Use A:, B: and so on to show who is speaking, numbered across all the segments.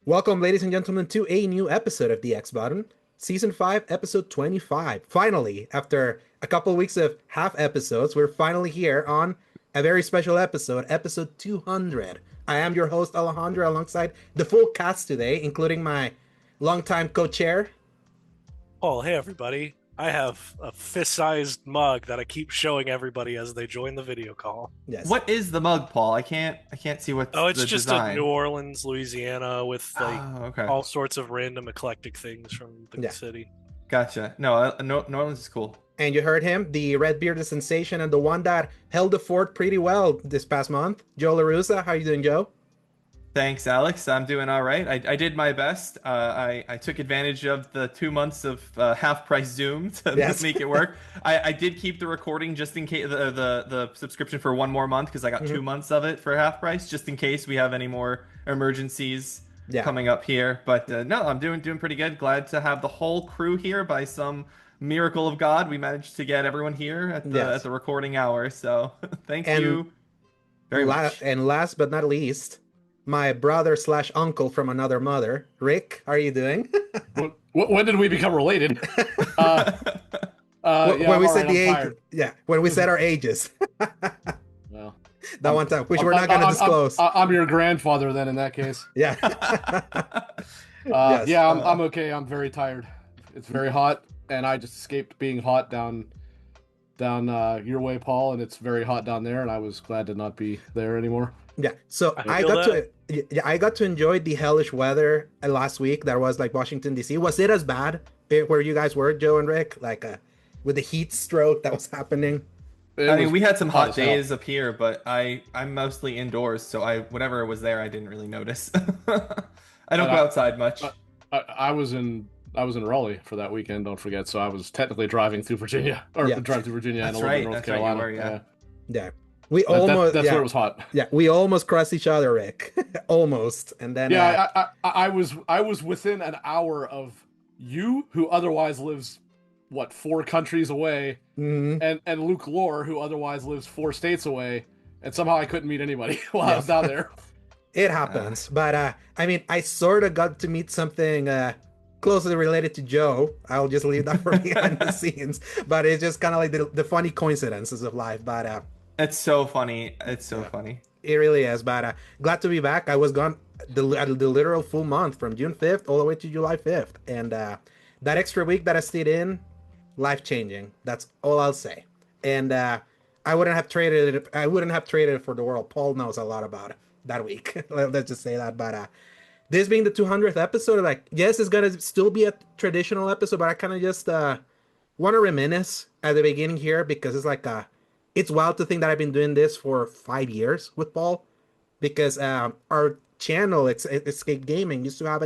A: Welcome, ladies and gentlemen, to a new episode of the X Button, Season 5, Episode 25. Finally, after a couple of weeks of half episodes, we're finally here on a very special episode, Episode 200. I am your host, Alejandro, alongside the full cast today, including my longtime co-chair.
B: Paul, hey everybody. I have a fist-sized mug that I keep showing everybody as they join the video call.
A: Yes.
C: What is the mug, Paul? I can't see what's
B: Oh, it's
C: the
B: just
C: design.
B: a New Orleans, Louisiana with
C: Okay.
B: all sorts of random eclectic things from the city.
C: Gotcha. No, New Orleans is cool.
A: And you heard him, the red-bearded sensation and the one that held the fort pretty well this past month, Joe LaRussa. How you doing, Joe?
C: Thanks, Alex. I'm doing all right. I did my best. I took advantage of the 2 months of half-price Zoom to make it work. I did keep the recording just in case the subscription for one more month because I got 2 months of it for half price, just in case we have any more emergencies coming up here. But no, I'm doing pretty good. Glad to have the whole crew here. By some miracle of God, we managed to get everyone here at the recording hour. So thank you very much.
A: And last but not least, my brother / uncle from another mother, Rick. How are you doing?
D: When did we become related?
A: When we said the age, when we said our ages.
D: Well,
A: that one time, which we're not going to disclose.
D: I'm your grandfather then, in that case.
A: Yeah.
D: Yes. Yeah, I'm okay. I'm very tired. It's very hot, and I just escaped being hot down your way, Paul, and it's very hot down there, and I was glad to not be there anymore.
A: Yeah, so I got to enjoy the hellish weather last week. That was like Washington D.C. Was it as bad where you guys were, Joe and Rick? Like with the heat stroke that was happening?
C: I mean, we had some hot days up here, but I'm mostly indoors, so whatever was there, I didn't really notice. I don't go outside much.
D: I was in Raleigh for that weekend. Don't forget. So I was technically driving through Virginia, driving through Virginia and a little bit North Carolina.
C: Right, you were,
A: yeah. We almost
D: that's where it was hot.
A: Yeah, we almost crossed each other, Rick. Almost. And then
D: I was within an hour of you, who otherwise lives 4 countries away, and Luke Lore, who otherwise lives 4 states away, and somehow I couldn't meet anybody while I was down there.
A: It happens. But I mean, I sort of got to meet something closely related to Joe. I'll just leave that for behind the scenes. But it's just kind of like the funny coincidences of life. But
C: it's so funny. It's so funny.
A: It really is. But glad to be back. I was gone the literal full month from June 5th all the way to July 5th. And that extra week that I stayed in, life-changing. That's all I'll say. And I wouldn't have traded it for the world. Paul knows a lot about it that week. Let's just say that. But this being the 200th episode, like, yes, it's going to still be a traditional episode, but I kind of just want to reminisce at the beginning here because it's like it's wild to think that I've been doing this for 5 years with Paul, because our channel, Escape Gaming, used to have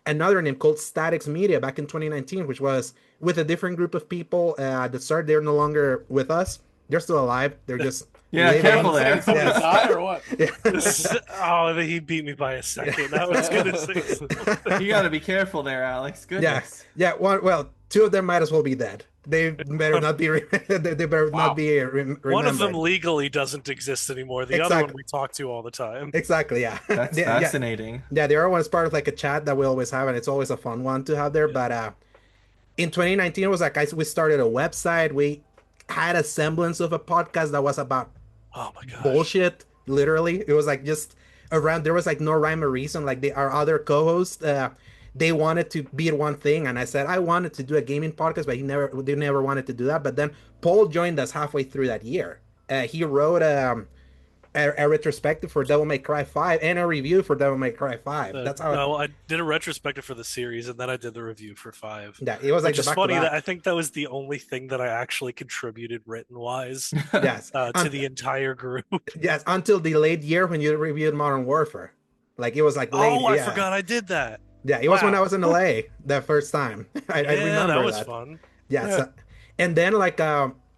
A: another name called Statics Media back in 2019, which was with a different group of people that started. They're no longer with us. They're still alive. They're just
C: careful there.
D: Die or what?
B: Oh, he beat me by a second. I was gonna say.
C: You gotta be careful there, Alex. Goodness.
A: Yeah. Well, 2 of them might as well be dead. They better not be. They better not be.
B: One of them legally doesn't exist anymore. The other one we talk to all the time.
A: Exactly. Yeah.
C: That's fascinating.
A: Yeah, the other one is part of like a chat that we always have, and it's always a fun one to have there. But in 2019, it was like we started a website. We had a semblance of a podcast that was about bullshit. Literally, it was like just around. There was like no rhyme or reason. Like our other co-host. They wanted to be one thing, and I said I wanted to do a gaming podcast, but they never wanted to do that. But then Paul joined us halfway through that year. He wrote a retrospective for Devil May Cry 5 and a review for Devil May Cry 5. That's how.
B: I did a retrospective for the series, and then I did the review for 5.
A: Yeah, it was like
B: just funny that I think that was the only thing that I actually contributed written wise.
A: Yes,
B: to the entire group.
A: Yes, until the late year when you reviewed Modern Warfare. Like it was like late.
B: Oh, I forgot I did that.
A: Yeah, it was when I was in LA the first time. I remember
B: that was fun.
A: Yeah. So, and then like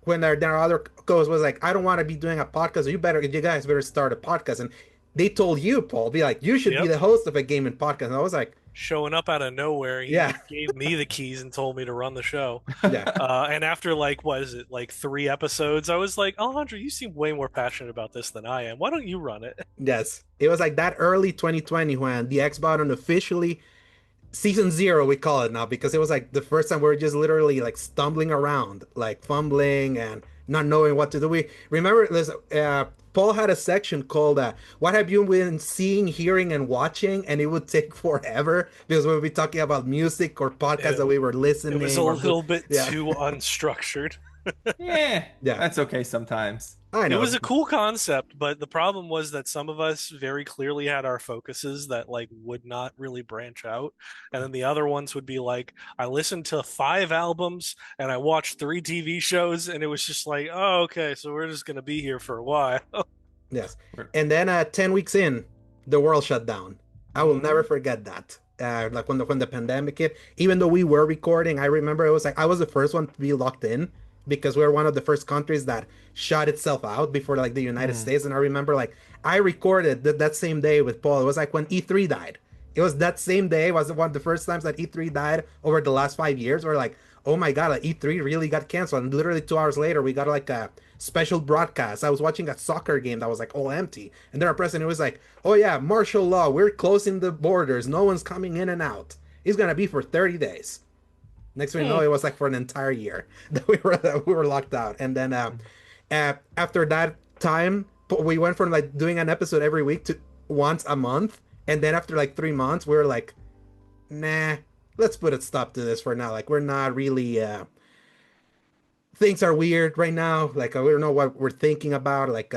A: when their other co-host was like, I don't want to be doing a podcast. You guys better start a podcast. And they told you, Paul, be like, you should be the host of a gaming podcast. And I was like,
B: showing up out of nowhere. He gave me the keys and told me to run the show.
A: Yeah.
B: And after like, what is it, like 3 episodes, I was like, Alejandro, you seem way more passionate about this than I am. Why don't you run it?
A: Yes. It was like that early 2020 when the X button officially season 0 we call it now, because it was like the first time we were just literally like stumbling around, like fumbling and not knowing what to do. We remember this Paul had a section called what have you been seeing, hearing, and watching, and it would take forever because we would be talking about music or podcasts that we were listening.
B: It was a little bit too unstructured.
C: Yeah, that's okay sometimes.
A: I know.
B: It was a cool concept, but the problem was that some of us very clearly had our focuses that like would not really branch out, and then the other ones would be like, I listened to 5 albums and I watched 3 TV shows, and it was just like, oh, okay, so we're just gonna be here for a while.
A: Yes, and then 10 weeks in, the world shut down. I will never forget that. Like when the pandemic hit, even though we were recording, I remember it was like I was the first one to be locked in, because we're one of the first countries that shut itself out before like the United States. And I remember like I recorded that same day with Paul. It was like when E3 died. It was that same day was one of the first times that E3 died over the last 5 years. We're like, oh my God, like E3 really got canceled. And literally 2 hours later, we got like a special broadcast. I was watching a soccer game that was like all empty. And then our president was like, oh yeah, martial law. We're closing the borders. No one's coming in and out. It's going to be for 30 days. Next thing you know, it was like for an entire year that we were locked out. And then after that time, we went from like doing an episode every week to once a month. And then after like 3 months, we were like, nah, let's put a stop to this for now. Like we're not really, things are weird right now. Like we don't know what we're thinking about. Like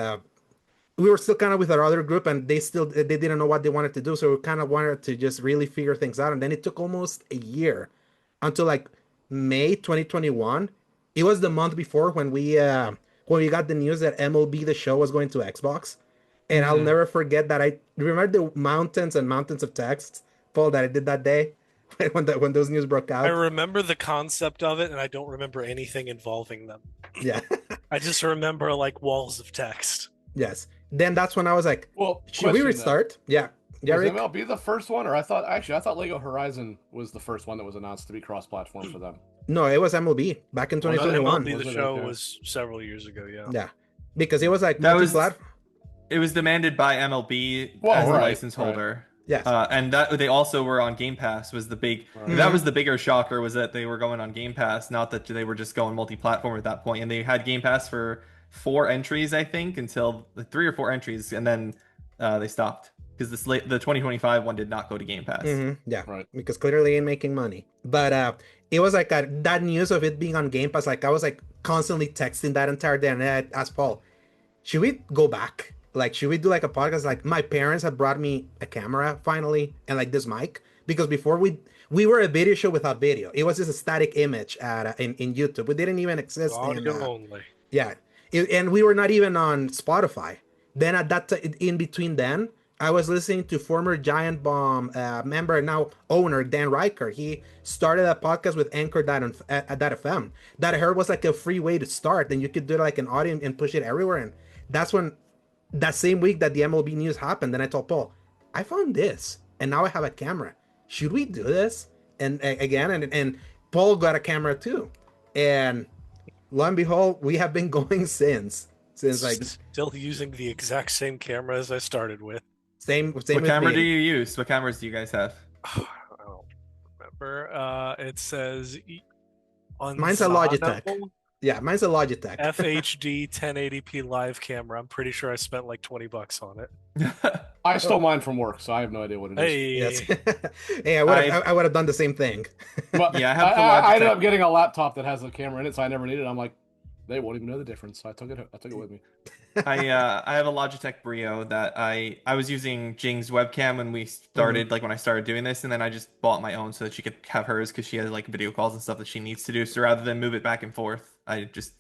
A: we were still kind of with our other group, and they didn't know what they wanted to do. So we kind of wanted to just really figure things out. And then it took almost a year until like May 2021. It was the month before when we got the news that MLB The Show was going to Xbox. And I'll never forget that. I remember the mountains and mountains of texts, Paul, that I did that day when those news broke out.
B: I remember the concept of it, and I don't remember anything involving them.
A: Yeah.
B: I just remember like walls of text.
A: Yes. Then that's when I was like,
D: well,
A: should we restart? Yeah.
D: Was MLB the first one, or I thought Lego Horizon was the first one that was announced to be cross-platform for them.
A: No, it was MLB back in 2021.
B: MLB The Show was several years ago,
A: Yeah, because it was like
C: it was demanded by MLB as a license holder.
A: Yes,
C: and that they also were on Game Pass was the big. That was the bigger shocker, was that they were going on Game Pass, not that they were just going multi-platform at that point. And they had Game Pass for 4 entries, I think, until 3 or 4 entries, and then they stopped. Because the 2025 one did not go to Game Pass.
A: Yeah, right. Because clearly ain't making money. But it was like that news of it being on Game Pass. Like I was like constantly texting that entire day, and I asked Paul, should we go back? Like, should we do like a podcast? Like my parents had brought me a camera finally, and like this mic, because before we were a video show without video. It was just a static image in YouTube. We didn't even exist.
B: Audio only.
A: Yeah, and we were not even on Spotify. Then at that in between then, I was listening to former Giant Bomb member and now owner Dan Riker. He started a podcast with Anchor.fm that I heard was like a free way to start. Then you could do like an audio and push it everywhere. And that's when, that same week that the MLB news happened, then I told Paul, I found this and now I have a camera. Should we do this? And again, Paul got a camera too. And lo and behold, we have been going since like
B: still using the exact same camera as I started with.
A: Same.
C: What camera do you use? What cameras do you guys have?
B: I don't remember. It says
A: mine's a Logitech. Yeah, mine's a Logitech.
B: FHD 1080p live camera. I'm pretty sure I spent like $20 on it.
D: I stole mine from work, so I have no idea what it is.
B: Hey,
A: yes. Hey, I would have done the same thing.
D: But
C: yeah,
D: I ended up getting a laptop that has a camera in it, so I never needed it. I'm like, they won't even know the difference. So I took it with me.
C: I have a Logitech Brio that I was using Jing's webcam when we started, like when I started doing this, and then I just bought my own so that she could have hers because she has like video calls and stuff that she needs to do. So rather than move it back and forth, I just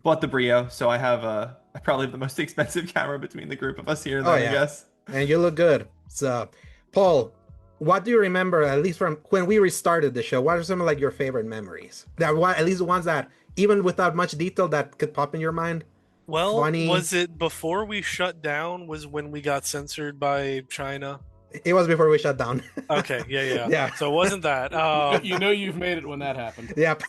C: bought the Brio. So I have I probably have the most expensive camera between the group of us here, I guess.
A: And you look good. So, Paul, what do you remember, at least from when we restarted the show? What are some of like your favorite memories? At least the ones that, even without much detail, that could pop in your mind.
B: Well, was it before we shut down? Was when we got censored by China?
A: It was before we shut down.
B: Okay, yeah.
A: Yeah.
B: So it wasn't that.
D: You know you've made it when that happened.
A: Yep.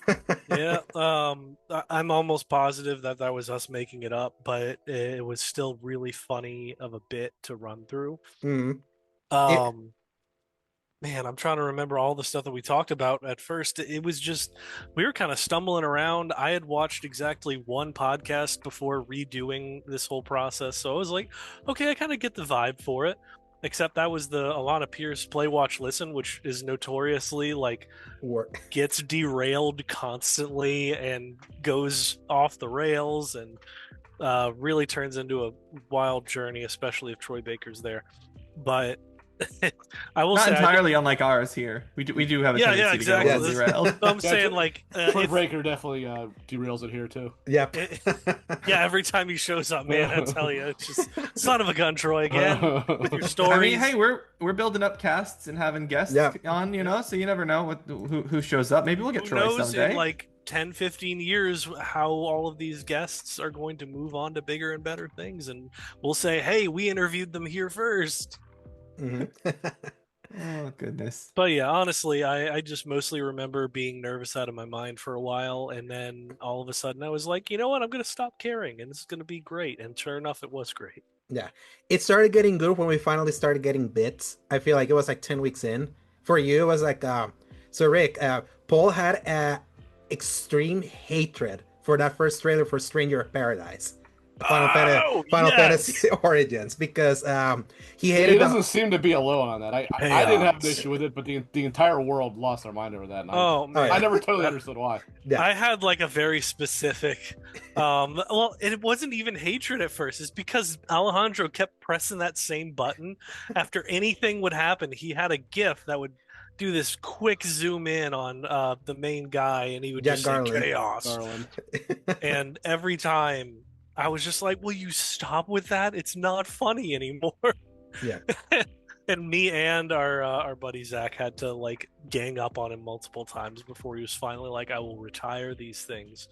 B: Yeah, I'm almost positive that that was us making it up, but it was still really funny of a bit to run through.
A: Mhm.
B: Um, Man, I'm trying to remember all the stuff that we talked about at first. It was just we were kind of stumbling around. I had watched exactly one podcast before redoing this whole process, so I was like, okay, I kind of get the vibe for it. Except that was the Alana Pierce Play Watch Listen, which is notoriously like
A: Work.
B: gets derailed constantly and goes off the rails and really turns into a wild journey, especially if Troy Baker's there. But I will
C: Not
B: say,
C: entirely unlike ours here. We do have a
B: Yeah,
C: tendency
B: exactly.
C: to go derailed.
B: I'm saying like
D: Troy
B: if,
D: Breaker definitely derails it here too.
A: Yep.
B: yeah, every time he shows up, man, I tell you, it's just son of a gun, Troy again with your
C: I
B: stories.
C: mean, hey, we're building up casts and having guests
A: Yeah.
C: on, so you never know who shows up. Maybe we'll get
B: Who
C: Troy
B: knows
C: someday.
B: in like 10, 15 years how all of these guests are going to move on to bigger and better things, and we'll say, hey, we interviewed them here first.
A: Mhm.
C: Oh goodness.
B: But yeah, honestly, I just mostly remember being nervous out of my mind for a while, and then all of a sudden I was like, you know what, I'm going to stop caring, and it's going to be great. And sure enough, it was great.
A: Yeah. It started getting good when we finally started getting bits. I feel like it was like 10 weeks in. For you, it was like, so Rick, Paul had a extreme hatred for that first trailer for Stranger of Paradise. Final Fantasy Origins, because he hated
D: He doesn't seem to be alone on that. I didn't have an
B: Chaos.
D: issue with it, but the entire world lost their mind over that. And
B: Oh man,
D: I never totally understood why.
A: Yeah.
B: I had like a very specific well, it wasn't even hatred at first. It's because Alejandro kept pressing that same button after anything would happen. He had a GIF that would do this quick zoom in on the main guy, and he would
A: Jack
B: just
A: Garland.
B: say chaos.
D: Garland.
B: And every time I was just like, will you stop with that? It's not funny anymore.
A: Yeah.
B: And me and our buddy Zach had to like gang up on him multiple times before he was finally like, I will retire these things.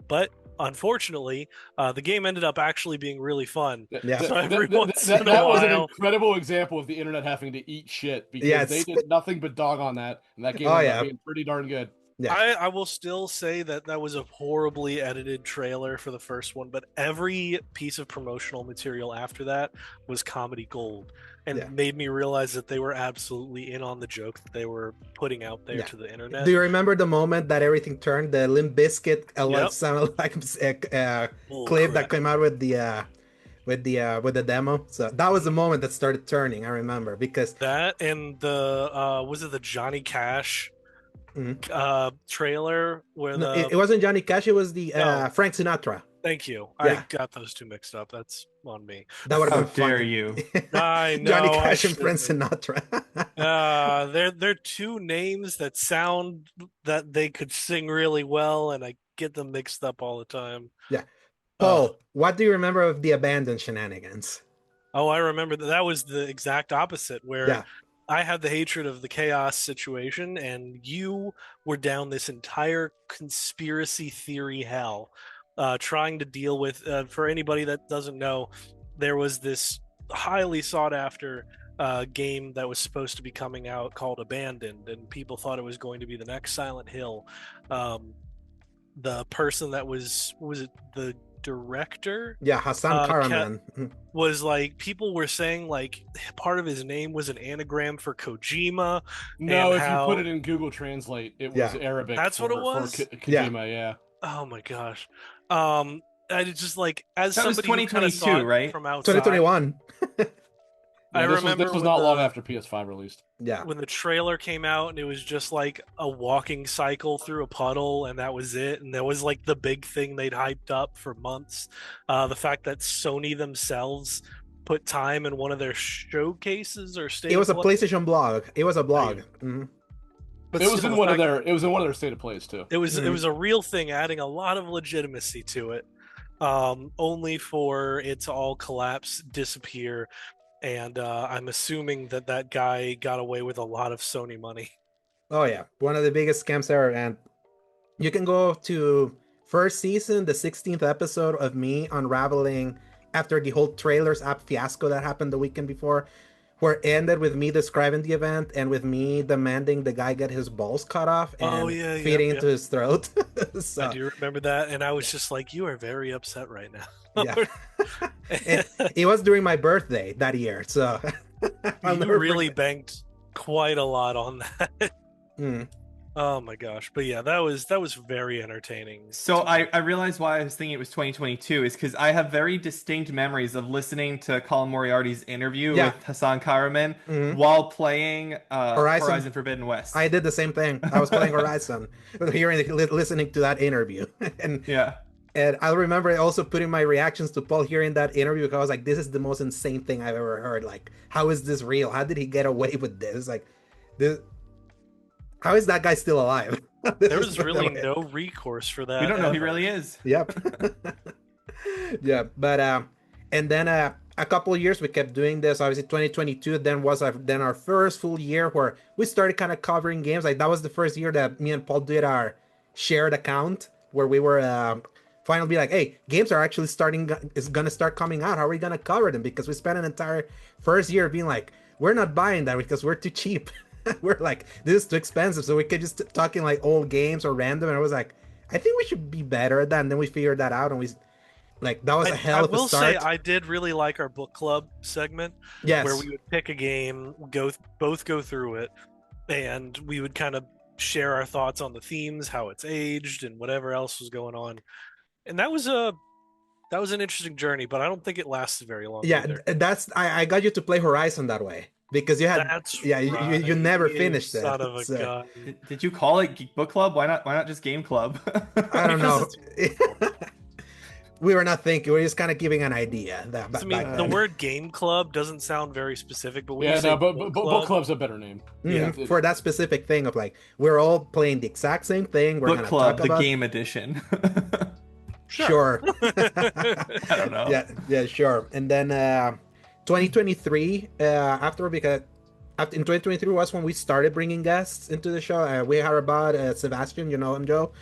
B: But unfortunately, the game ended up actually being really fun.
A: Yeah.
B: So every once in a
D: That was an
B: while,
D: incredible example of the internet having to eat shit because
A: Yes.
D: they did nothing but dog on that, and that game
A: Oh,
D: ended
A: yeah.
D: up being pretty darn good.
A: Yeah.
B: I will still say that that was a horribly edited trailer for the first one, but every piece of promotional material after that was comedy gold, and
A: Yeah.
B: made me realize that they were absolutely in on the joke that they were putting out there
A: Yeah.
B: to the internet.
A: Do you remember the moment that everything turned? The Limp Bizkit
B: Yep.
A: sounded like
B: Bull
A: clip
B: crap.
A: that came out with the demo. So that was the moment that started turning. I remember because
B: That and the was it the Johnny Cash
A: Mhm.
B: trailer where
A: no,
B: the
A: it wasn't Johnny Cash. It was the
B: No.
A: Frank Sinatra.
B: thank you.
A: Yeah.
B: I got those two mixed up. That's on me.
A: That would
C: How
A: have been
C: dare
A: funny.
C: you?
B: I know.
A: Johnny
B: I
A: Cash and Frank
B: shouldn't.
A: Sinatra.
B: They're two names that sound that they could sing really well, and I get them mixed up all the time.
A: Yeah. Paul, what do you remember of the abandoned shenanigans?
B: Oh, I remember that was the exact opposite, where
A: Yeah.
B: I had the hatred of the chaos situation, and you were down this entire conspiracy theory hell, trying to deal with. For anybody that doesn't know, there was this highly sought after game that was supposed to be coming out called Abandoned, and people thought it was going to be the next Silent Hill. The person that was it the director?
A: Yeah, Hassan Karaman.
B: Was like people were saying like part of his name was an anagram for Kojima.
D: No,
B: and
D: if
B: how-
D: you put it in Google Translate, it was
A: Yeah.
D: Arabic.
B: That's what it
D: for
B: was?
D: Kojima, yeah.
B: Oh my gosh. I just like as
C: That was
B: somebody who kinda saw
C: 2022,
B: it
C: right?
B: from outside.
A: 2021.
B: I
D: This
B: remember
D: was
B: when
D: not long
B: the-
D: after PS5 released.
A: Yeah.
B: when the trailer came out and it was just like a walking cycle through a puddle and that was it, and that was like the big thing they'd hyped up for months. The fact that Sony themselves put time in one of their showcases or state
A: It was a
B: of play-
A: PlayStation blog. It was a blog. Mhm.
B: but
D: It was
B: still,
D: in
B: the
D: one of
B: fact-
D: their state of plays too.
B: It was
A: Mhm.
B: a real thing, adding a lot of legitimacy to it, only for it to all collapse, disappear, and I'm assuming that that guy got away with a lot of Sony money.
A: Oh yeah, one of the biggest scams ever. And you can go to first season, the 16th episode of me unraveling after the whole trailers app fiasco that happened the weekend before. where it ended with me describing the event and with me demanding the guy get his balls cut off
B: Oh
A: and
B: yeah,
A: feeding
B: yep,
A: into
B: yep.
A: his throat.
B: I
A: So
B: do remember that, and I was just like, "You are very upset right now."
A: yeah, and it was during my birthday that year, so I'll
B: You
A: never
B: really
A: forget.
B: banked quite a lot on that.
A: Mm.
B: Oh my gosh. But yeah, that was very entertaining
C: So
B: to
C: I realized why I was thinking it was 2022 is because I have very distinct memories of listening to Colin Moriarty's interview
A: Yeah.
C: with Hassan Karaman
A: Mhm.
C: while playing
A: Horizon.
C: Horizon Forbidden West.
A: I did the same thing. I was playing Horizon, listening to that interview, and
C: Yeah.
A: and I remember also putting my reactions to Paul hearing that interview because I was like, "This is the most insane thing I've ever heard. Like, how is this real? How did he get away with this? Like, this, how is that guy still alive?" This
B: there
A: is
B: was
A: the
B: really
A: way-
B: no recourse for that.
C: We don't know he
B: ever.
C: really is.
A: Yep. Yeah, but and then a couple of years we kept doing this. Obviously, 2022 then was our first full year where we started kind of covering games. Like that was the first year that me and Paul did our shared account where we were finally be like, hey, games are actually is gonna start coming out. How are we gonna cover them? Because we spent an entire first year being like, we're not buying that because we're too cheap. We're like, this is too expensive, so we could just talking like old games or random. And I was like, I think we should be better at that. And then we figured that out, and we like that was a
B: I
A: hell of a
B: will say
A: start.
B: I did really like our book club segment
A: Yes.
B: where we would pick a game, both go through it, and we would kind of share our thoughts on the themes, how it's aged, and whatever else was going on. And that was an interesting journey, but I don't think it lasted very long
A: Yeah,
B: either.
A: that's I got you to play Horizon that way because you had
B: That's
A: you
B: right.
A: never
B: You
A: finished it.
B: son of a
A: So,
B: gun.
C: Did you call it Geek Book Club? Why not just Game Club?
A: I don't
B: Because
A: know.
B: it's
A: We were not thinking. We were just kind of giving an idea. That
B: I mean,
A: back
B: the
A: then.
B: word game club doesn't sound very specific, but when
D: Yeah,
B: you say
D: no, but
B: book
D: book club's a better name.
A: Mhm,
D: Yeah,
A: for that specific thing of like we're all playing the exact same thing. We're
C: Book
A: gonna
C: Club,
A: talk
C: the
A: about
C: game edition.
A: sure.
C: I don't know.
A: Yeah, sure. And then 2023 after because after in 2023 was when we started bringing guests into the show. We heard about Sebastian, you know him, Joe.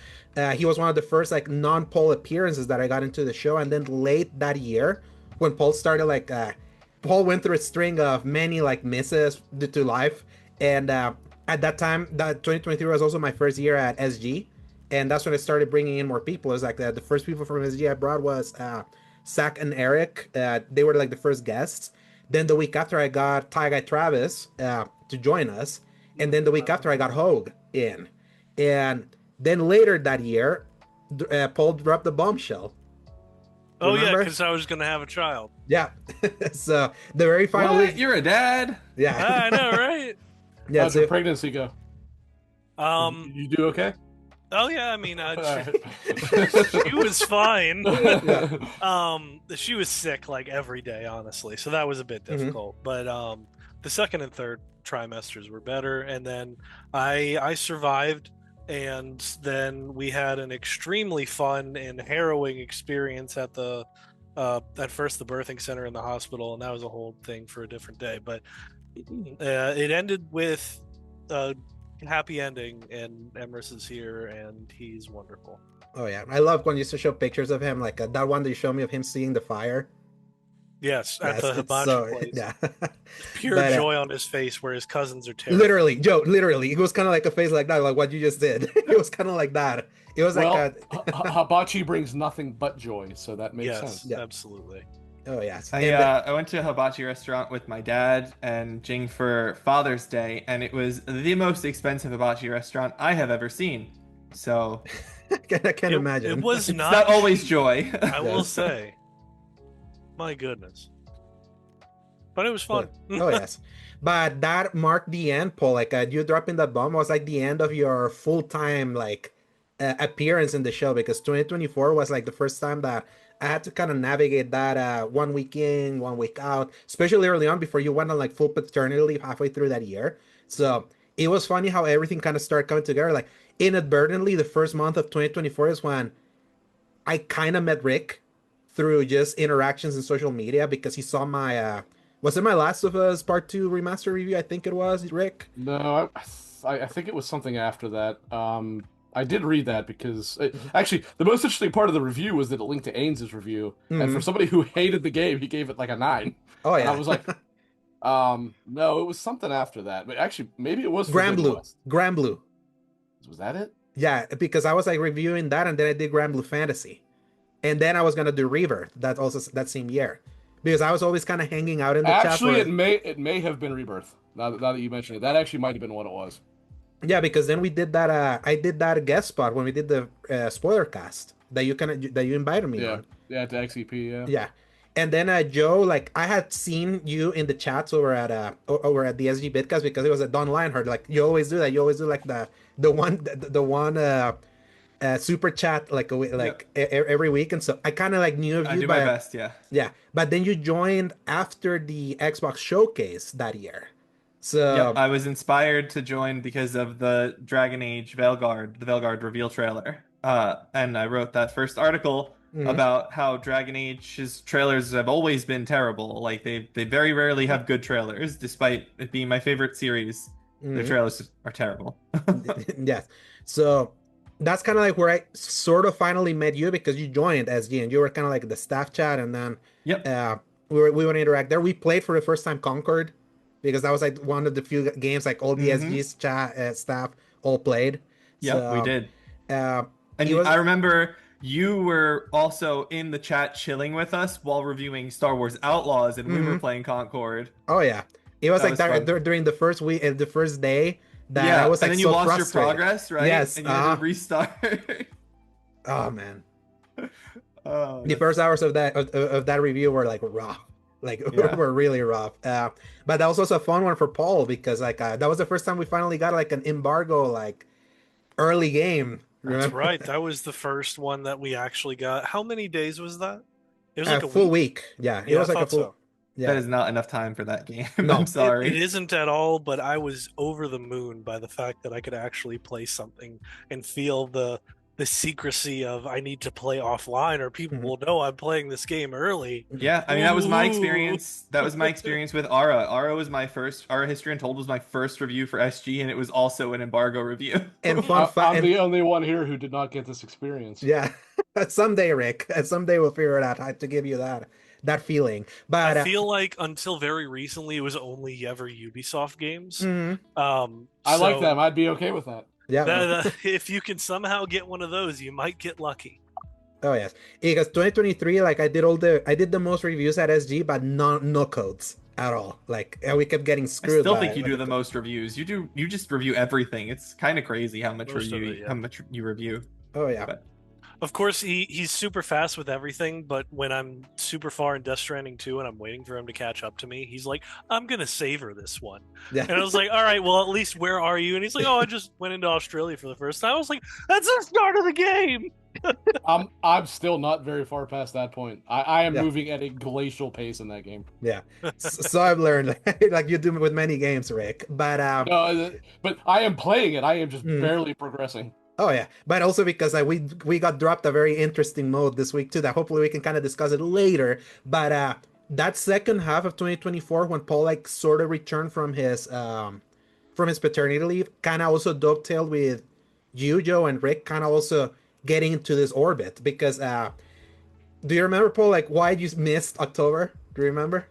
A: He was one of the first like non-Paul appearances that I got into the show, and then late that year when Paul started like Paul went through a string of many like misses due to life, and at that time that 2023 was also my first year at SG, and that's when I started bringing in more people. It was like the first people from SG I brought was Zach and Eric. They were like the first guests. Then the week after I got Ty Guy Travis to join us, and then the week after I got Hogue in, and then later that year, Paul dropped the bombshell.
B: Oh yeah,
A: Remember?
B: because I was going to have a child.
A: Yeah. So the very final
C: What?
A: week.
C: You're a dad?
A: Yeah.
B: I know, right?
A: Yeah.
D: how'd
A: So
D: your pregnancy go?
B: Um.
D: You do okay?
B: Oh yeah. I mean,
D: Alright.
B: she was fine.
A: yeah.
B: She was sick like every day, honestly. So that was a bit difficult. But the second and third trimesters were better, and then I survived. And then we had an extremely fun and harrowing experience at at first the birthing center in the hospital, and that was a whole thing for a different day. But it ended with a happy ending, and Emrys is here, and he's wonderful.
A: Oh yeah. I love when you used to show pictures of him, like that one that you showed me of him seeing the fire.
B: Yes, at
A: Yes,
B: the
A: it's
B: hibachi place.
A: yeah.
B: Pure
A: But,
B: joy on his face, where his cousins are terrified.
A: literally, Joe. Literally, it was kind of like a face like that, like what you just did. It was kind of like that. It was
D: Well,
A: like
D: hibachi brings nothing but joy, so that makes
B: Yes,
D: sense.
A: Yeah.
B: absolutely.
A: oh yes.
C: I went to a hibachi restaurant with my dad and Jing for Father's Day, and it was the most expensive hibachi restaurant I have ever seen. So
A: I can't imagine.
B: It was
C: it's
B: not,
C: not always joy.
B: I will
A: Yes.
B: say. My goodness. But it was fun.
A: Oh yes, but that marked the end, Paul. Like you dropping that bomb was like the end of your full time like appearance in the show because 2024 was like the first time that I had to kind of navigate that 1 week in, 1 week out, especially early on before you went on like full paternity leave halfway through that year. So it was funny how everything kind of started coming together. Like inadvertently, the first month of 2024 is when I kind of met Rick through just interactions in social media because he saw my was it my Last of Us Part 2 remaster review? I think it was, Rick.
D: No, I think it was something after that. I did read that because actually the most interesting part of the review was that it linked to Ains's review, and for somebody who hated the game, he gave it like a 9.
A: Oh
D: And
A: yeah.
D: I was like, No, it was something after that. But actually, maybe it was
A: Grand
D: Forbidden
A: Blue.
D: West.
A: Grand Blue.
D: Was that it?
A: Yeah, because I was like reviewing that, and then I did Grand Blue Fantasy, and then I was gonna do Rebirth that same year, because I was always kind of hanging out in the chat
D: Actually,
A: for
D: it may have been Rebirth. Now that you mention it, that actually might have been what it was.
A: yeah, because then we did that. I did that guest spot when we did the spoiler cast that you invited me
D: Yeah,
A: on.
D: yeah, to XEP. Yeah.
A: Yeah. And then Joe, like I had seen you in the chats over at the SG Bitcast because it was a Don Lionheart. Like you always do that. You always do like the one super chat like every week, and so I kind of like knew of you.
C: I do my best, yeah.
A: Yeah, but then you joined after the Xbox showcase that year. So
C: Yep, I was inspired to join because of the Dragon Age the Veilguard reveal trailer. And I wrote that first article about how Dragon Age's trailers have always been terrible. Like they very rarely have good trailers, despite it being my favorite series. Their trailers are terrible.
A: yes. So that's kind of like where I sort of finally met you because you joined SG and you were kind of like the staff chat, and then
C: Yep.
A: we would interact there. We played for the first time Concord because that was like one of the few games like all the SG's chat staff all played.
C: Yep,
A: So,
C: we did.
A: And
C: I remember you were also in the chat chilling with us while reviewing Star Wars Outlaws, and we were playing Concord.
A: Oh yeah, it was
C: That
A: like
C: was
A: that during the first week, the first day. That
C: yeah,
A: I was like
C: and then
A: so
C: you lost
A: frustrated.
C: your progress, right?
A: Yes,
C: and you had to restart.
A: Oh man,
C: Oh,
A: the first hours of that review were like rough, like were really rough. But that was also a fun one for Paul because like that was the first time we finally got like an embargo like early game. Remember?
B: That's right. That was the first one that we actually got. How many days was that? It was
A: A
B: like a
A: full
B: week.
A: week. Yeah, it
B: Yeah,
A: was
B: I
A: like a
B: thought
A: full.
B: so.
A: Yeah,
C: that is not enough time for that game.
A: No.
C: I'm sorry.
B: It isn't at all, but I was over the moon by the fact that I could actually play something and feel the secrecy of I need to play offline or people will know I'm playing this game early.
C: Yeah, I mean that was my
B: Ooh.
C: experience. That was my experience with Ara. Ara History Untold was my first review for SG, and it was also an embargo review.
A: And fun fact.
D: I'm the only one here who did not get this experience.
A: Yeah, someday, Rick. Someday we'll figure it out how to give you that feeling. But
B: I feel like until very recently it was only ever Ubisoft games.
D: I like them. I'd be okay with that.
A: Yeah.
B: If you can somehow get one of those, you might get lucky.
A: Oh yes, because 2023, like I did the most reviews at SG, but no codes at all. Like we kept getting
C: I
A: screwed.
C: still think you do the most reviews. You just review everything. It's kind of crazy how much how much you review.
A: Oh yeah.
C: But
B: of course, he's super fast with everything, but when I'm super far in Death Stranding 2 and I'm waiting for him to catch up to me, he's like, I'm going to savor this one.
A: Yeah.
B: And I was like, all right, well, at least where are you? And he's like, oh, I just went into Australia for the first time. I was like, that's the start of the game!
D: I'm still not very far past that point. I am moving at a glacial pace in that game.
A: Yeah. So I've learned, like you do with many games, Rick. But
D: no, but I am playing it. I am just barely progressing.
A: Oh yeah, but also because we got dropped a very interesting mode this week too that hopefully we can kind of discuss it later. But that second half of 2024 when Paul like sort of returned from his paternity leave kind of also dovetailed with you, Joe, and Rick kind of also getting into this orbit because do you remember, Paul, like why you missed October? Do you remember?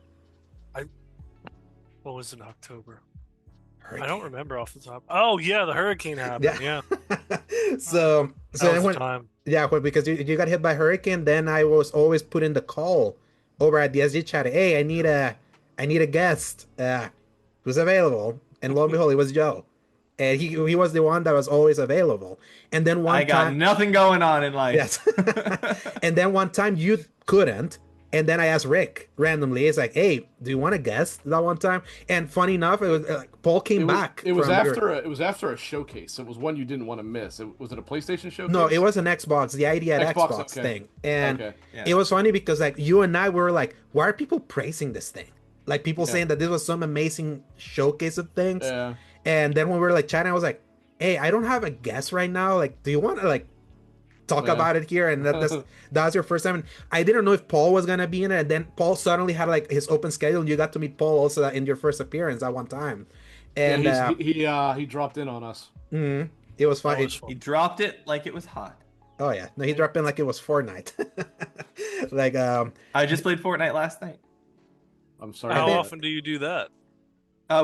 B: What was in October?
A: Hurricane.
B: I don't remember off the top. Oh yeah, the hurricane happened. Yeah.
A: so
B: that was the time.
A: Yeah, well, because you got hit by hurricane, then I was always put in the call over at the SG chat. Hey, I need a guest who's available, and lo and behold, it was Joe, and he was the one that was always available. And then I
C: got nothing going on in life.
A: Yes, and then one time you couldn't. And then I asked Rick randomly. It's like, "Hey, do you want to guess that one time?" And funny enough, it was like Paul came back.
D: It was after a showcase. It was one you didn't want to miss. Was it a PlayStation showcase?
A: No, it was an Xbox. The idea at Xbox thing. And
C: Yeah.
A: it was funny because like you and I were like, "Why are people praising this thing?" Like people saying that this was some amazing showcase of things.
D: Yeah.
A: And then when we were like chatting, I was like, "Hey, I don't have a guess right now. Like, do you want to like talk about it here?" And that was your first time. And I didn't know if Paul was gonna be in it, and then Paul suddenly had like his open schedule, and you got to meet Paul also in your first appearance at one time. And
D: he dropped in on us.
A: It was fun.
C: He dropped it like it was hot.
A: Oh yeah, no, he dropped in like it was Fortnite. Like
C: I just played Fortnite last night.
D: I'm sorry.
B: How often do you do that?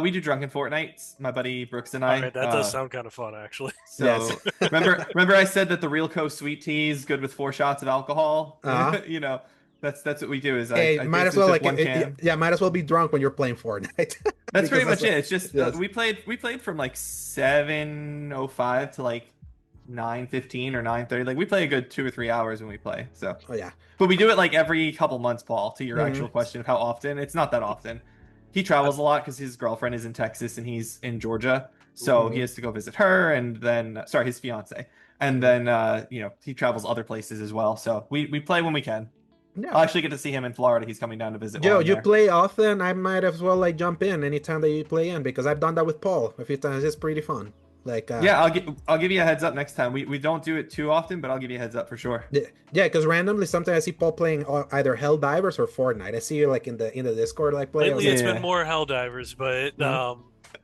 C: We do drunken fortnights, my buddy Brooks and
B: All
C: I.
B: right, that does sound kind of fun, actually.
C: So
A: Yes.
C: remember I said that the Real Coast sweet tea is good with 4 shots of alcohol.
A: Uh-huh.
C: You know, that's what we do. Is
A: Hey,
C: I
A: might as
C: basically
A: well
C: took one can.
A: yeah, might as well be drunk when you're playing Fortnite.
C: That's pretty
A: Because
C: much it. It's just
A: yes.
C: we played from like 7:05 to like 9:15 or 9:30. Like we play a good 2 or 3 hours when we play. So,
A: Oh yeah.
C: but we do it like every couple months, Paul. To your actual question of how often, it's not that often. He travels a lot because his girlfriend is in Texas and he's in Georgia, so he has to go visit her, and then his fiance, and then he travels other places as well. So we play when we can.
A: Yeah.
C: I'll actually get to see him in Florida. He's coming down to visit.
A: Joe,
C: while I'm
A: you
C: there.
A: play often. I might as well like jump in anytime that you play in because I've done that with Paul a few times. It's pretty fun. Like
C: Yeah, I'll give you a heads up next time. We don't do it too often, but I'll give you a heads up for sure.
A: yeah, because randomly sometimes I see Paul playing either Helldivers or Fortnite. I see you like in the Discord like playing.
B: Lately, it's
C: Yeah.
B: been more Helldivers, but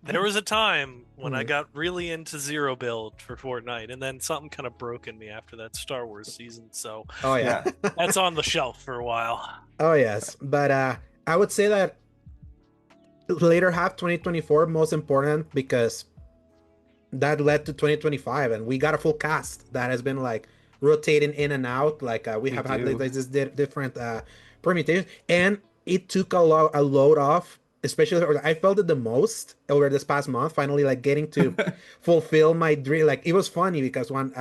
B: there was a time when I got really into zero build for Fortnite, and then something kind of broke in me after that Star Wars season. So
A: Oh yeah.
B: that's on the shelf for a while.
A: Oh yes, but I would say that later half 2024 most important because that led to 2025, and we got a full cast that has been like rotating in and out. Like we have had
C: do.
A: this different permutations, and it took a load off. Especially, I felt it the most over this past month. Finally, like getting to fulfill my dream. Like it was funny because when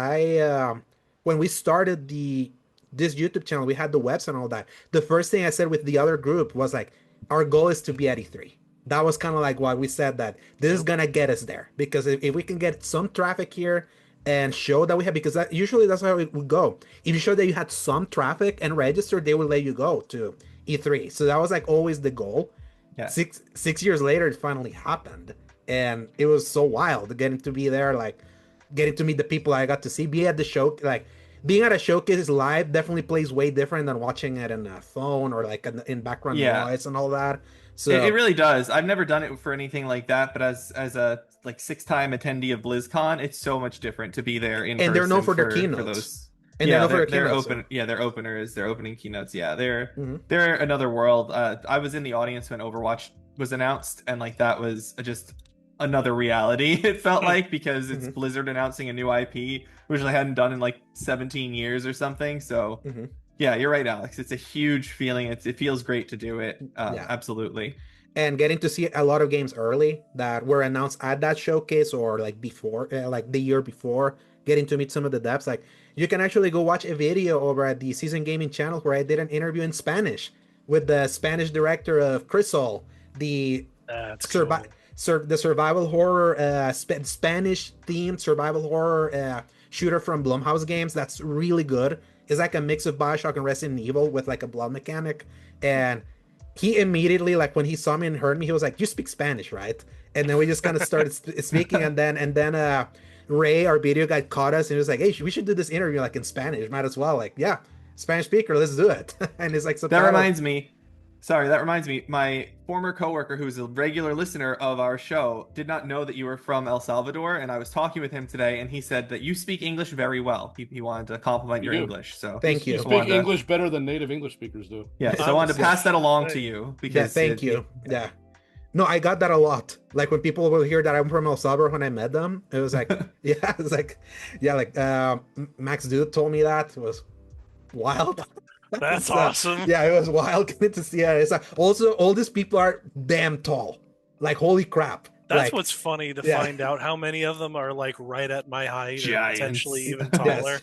A: we started this YouTube channel, we had the website and all that. The first thing I said with the other group was like, our goal is to be at E3. That was kind of like what we said, that this is gonna get us there, because if we can get some traffic here and show that we have, because usually that's how it would go. If you show that you had some traffic and register, they will let you go to E3. So that was like always the goal.
C: Yeah.
A: Six years later, it finally happened, and it was so wild getting to be there, like getting to meet the people I got to see, be at the show. Like being at a showcase live definitely plays way different than watching it in a phone or like in background noise and all that. So
C: it really does. I've never done it for anything like that, but as a like 6-time attendee of BlizzCon, it's so much different to be there in person.
A: And they're known for their
C: for
A: keynotes.
C: those.
A: And
C: yeah,
A: they're
C: open. Yeah, their openers, their opening keynotes. Yeah, they're another world. I was in the audience when Overwatch was announced, and like that was just another reality. It felt like, because it's Blizzard announcing a new IP, which they hadn't done in like 17 years or something. So yeah, you're right, Alex. It's a huge feeling. It feels great to do it. Absolutely.
A: And getting to see a lot of games early that were announced at that showcase or like before, like the year before, getting to meet some of the devs. Like you can actually go watch a video over at the Season Gaming channel where I did an interview in Spanish with the Spanish director of Crisol, the the survival horror, Spanish themed survival horror shooter from Blumhouse Games. That's really good. It's like a mix of BioShock and Resident Evil with like a blood mechanic. And he immediately, like when he saw me and heard me, he was like, "You speak Spanish, right?" And then we just kind of started speaking, and then Ray, our video guy, caught us and he was like, "Hey, we should do this interview like in Spanish. Might as well." Like, yeah, Spanish speaker, let's do it. And it's like
C: that reminds me. My former coworker, who's a regular listener of our show, did not know that you were from El Salvador, and I was talking with him today, and he said that you speak English very well. He wanted to compliment your English. So
A: thank you.
D: You speak English better than native English speakers do.
C: Yeah, so I wanted to pass that along to you because
A: thank you. Yeah. No, I got that a lot. Like when people will hear that I'm from El Salvador when I met them, it was like, Max Dude told me that. It was wild.
B: That's awesome.
A: Yeah, it was wild getting to see it. It's like, also, all these people are damn tall. Like, holy crap.
B: That's
A: like,
B: what's funny to find out how many of them are like right at my height, or potentially even taller.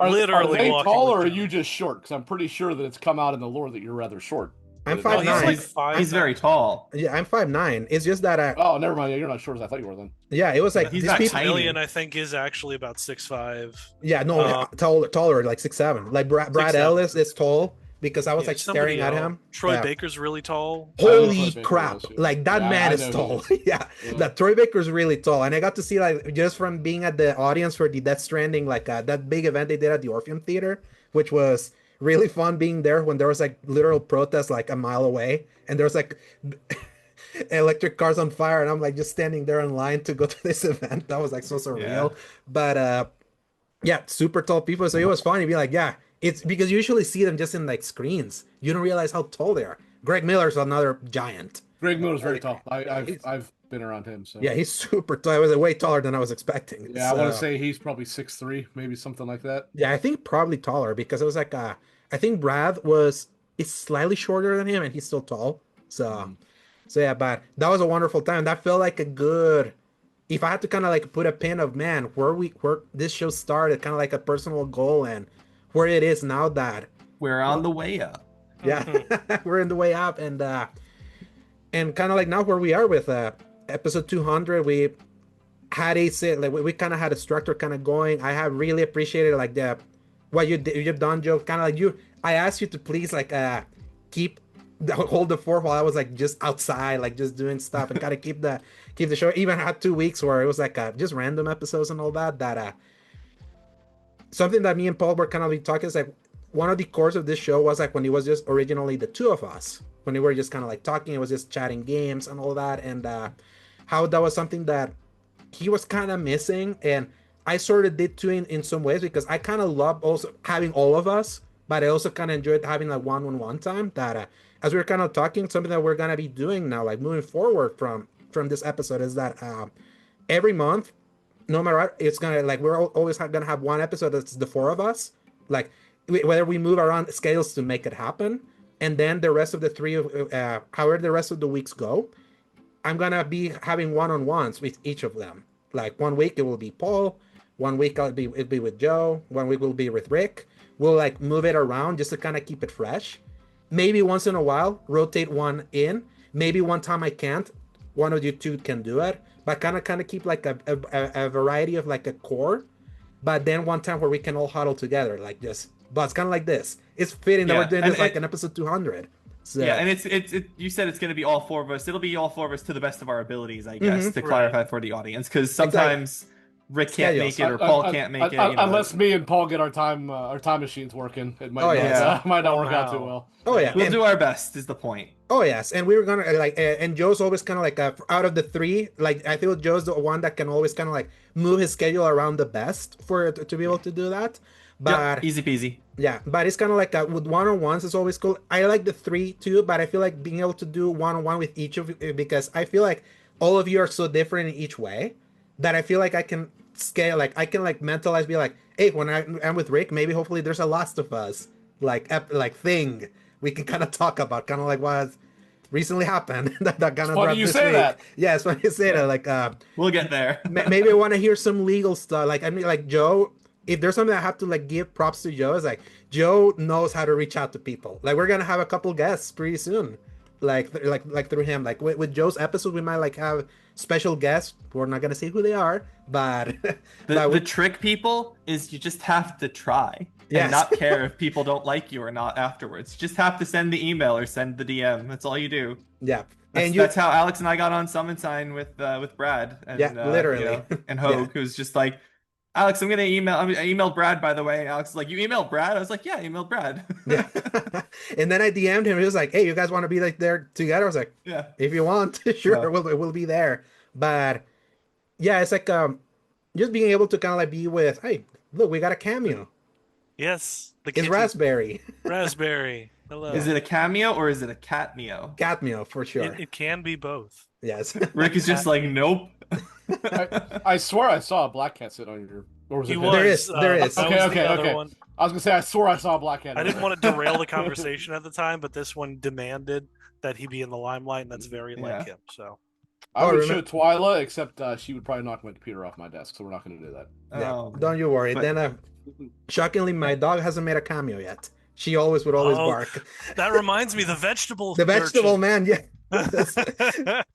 D: Literally, are they tall, or are you just short? Because I'm pretty sure that it's come out in the lore that you're rather short.
A: I'm 5'9".
C: He's very tall.
A: Yeah, I'm 5'9". It's just that
D: oh, never mind. You're not short as I thought you were then.
A: Yeah, it was like
C: he's
A: these
C: not
A: people.
C: tiny.
B: Million, I think, is actually about 6'5".
A: Yeah, no, taller, like 6'7". Like Brad Ellis is tall because I was like staring at him.
B: Troy Baker's really tall.
A: Holy crap! Like that man is tall. Yeah, that Troy Baker's really tall, and I got to see like just from being at the audience for the Death Stranding, like that big event they did at the Orpheum Theater, which was really fun being there when there was like literal protests like a mile away, and there was like electric cars on fire, and I'm like just standing there in line to go to this event. That was like so surreal. But super tall people. So it was funny to be like, it's because you usually see them just in like screens. You don't realize how tall they are. Greg Miller's another giant.
D: Greg Miller is very tall.
A: He's-
D: I've been around him. So
A: Yeah, he's super tall. He was way taller than I was expecting.
D: yeah, I want to
A: So,
D: say he's probably 6'3", maybe something like that.
A: yeah, I think probably taller because it was like I think Brad was is slightly shorter than him and he's still tall. So yeah, but that was a wonderful time. That felt like a good. If I had to kind of like put a pin of man where this show started, kind of like a personal goal and where it is now that
C: We're on the way up.
A: yeah we're in the way up and kind of like now where we are with episode 200 we had we kind of had a structure kind of going. I have really appreciated like the what you've done, Joe, kind of like I asked you to please like hold the fort while I was like just outside like just doing stuff and kind of keep the show. Even had 2 weeks where it was like just random episodes and all that something that me and Paul were kind of talking is like one of the cores of this show was like when it was just originally the two of us, when we were just kind of like talking, it was just chatting games and all that, and how that was something that he was kind of missing, and I sort of did too in some ways because I kind of love also having all of us, but I also kind of enjoyed having like one-on-one time that as we were kind of talking, something that we're gonna be doing now, like moving forward from this episode is that every month, no matter what, it's gonna like we're always gonna have one episode that's the four of us, like whether we move around schedules to make it happen, and then the rest of the three of however the rest of the weeks go, I'm gonna be having one-on-ones with each of them. Like 1 week it will be Paul, 1 week it'll be with Joe, 1 week will be with Rick. We'll like move it around just to kind of keep it fresh. Maybe once in a while rotate one in. Maybe one time I can't. One of you two can do it, but kind of keep like a variety of like a core. But then one time where we can all huddle together, like just. But it's kind of like this. It's fitting that we're doing this like in episode 200. So.
C: Yeah, and it's you said it's going to be all four of us. It'll be all four of us to the best of our abilities, I guess, to clarify for the audience, because sometimes Rick can't make it or Paul can't make it.
D: Unless me and Paul get our time machines working, it might might not work out too well.
A: Oh yeah,
C: we'll do our best. Is the point?
A: Oh yes, and we were gonna like, and Joe's always kind of like out of the three, like I feel Joe's the one that can always kind of like move his schedule around the best for to be able to do that. But
C: easy peasy.
A: Yeah, but it's kind of like with one-on-ones is always cool. I like the three too, but I feel like being able to do one-on-one with each of you, because I feel like all of you are so different in each way that I feel like I can scale, like I can like mentalize, be like, hey, when I'm with Rick, maybe hopefully there's a Last of Us like thing we can kind of talk about, kind of like what recently happened. that kind of
D: dropped this week. That?
A: Yeah, it's funny you say that. Like
C: we'll get there.
A: Maybe I want to hear some legal stuff. Like I mean, like Joe. If there's something I have to like give props to Joe, is like Joe knows how to reach out to people. Like we're gonna have a couple guests pretty soon, like through him. Like with Joe's episode, we might like have special guests. We're not gonna say who they are, but
C: the trick, people, is you just have to try and not care if people don't like you or not afterwards. You just have to send the email or send the DM. That's all you do.
A: Yeah.
C: That's how Alex and I got on Summon Sign with Brad. And,
A: literally.
C: And Hogue, who's just like, Alex, I'm gonna email. I emailed Brad, by the way. Alex is like, you emailed Brad? I was like, yeah, I emailed Brad.
A: Yeah. And then I DM'd him. He was like, hey, you guys want to be like there together? I was like, yeah, if you want, sure, yeah. we'll be there. But yeah, it's like just being able to kind of like be with, hey, look, we got a cameo.
B: Yes,
A: it's Raspberry.
B: Raspberry. Hello.
C: Is it a cameo or is it a catmeo?
A: Catmeo for sure.
B: It can be both.
A: Yes.
C: Rick is just like, nope.
D: I swear I saw a black cat sit on your. Or was it
A: there is.
D: Okay. One. I was gonna say I swore I saw a black cat.
B: I didn't want to derail the conversation at the time, but this one demanded that he be in the limelight, and that's very like him. So
D: I would show Twyla, except she would probably knock my computer off my desk, so we're not gonna do that.
A: Yeah, don't you worry. But... Then, shockingly, my dog hasn't made a cameo yet. She would always bark.
B: That reminds me, the vegetable.
A: The vegetable man, yeah.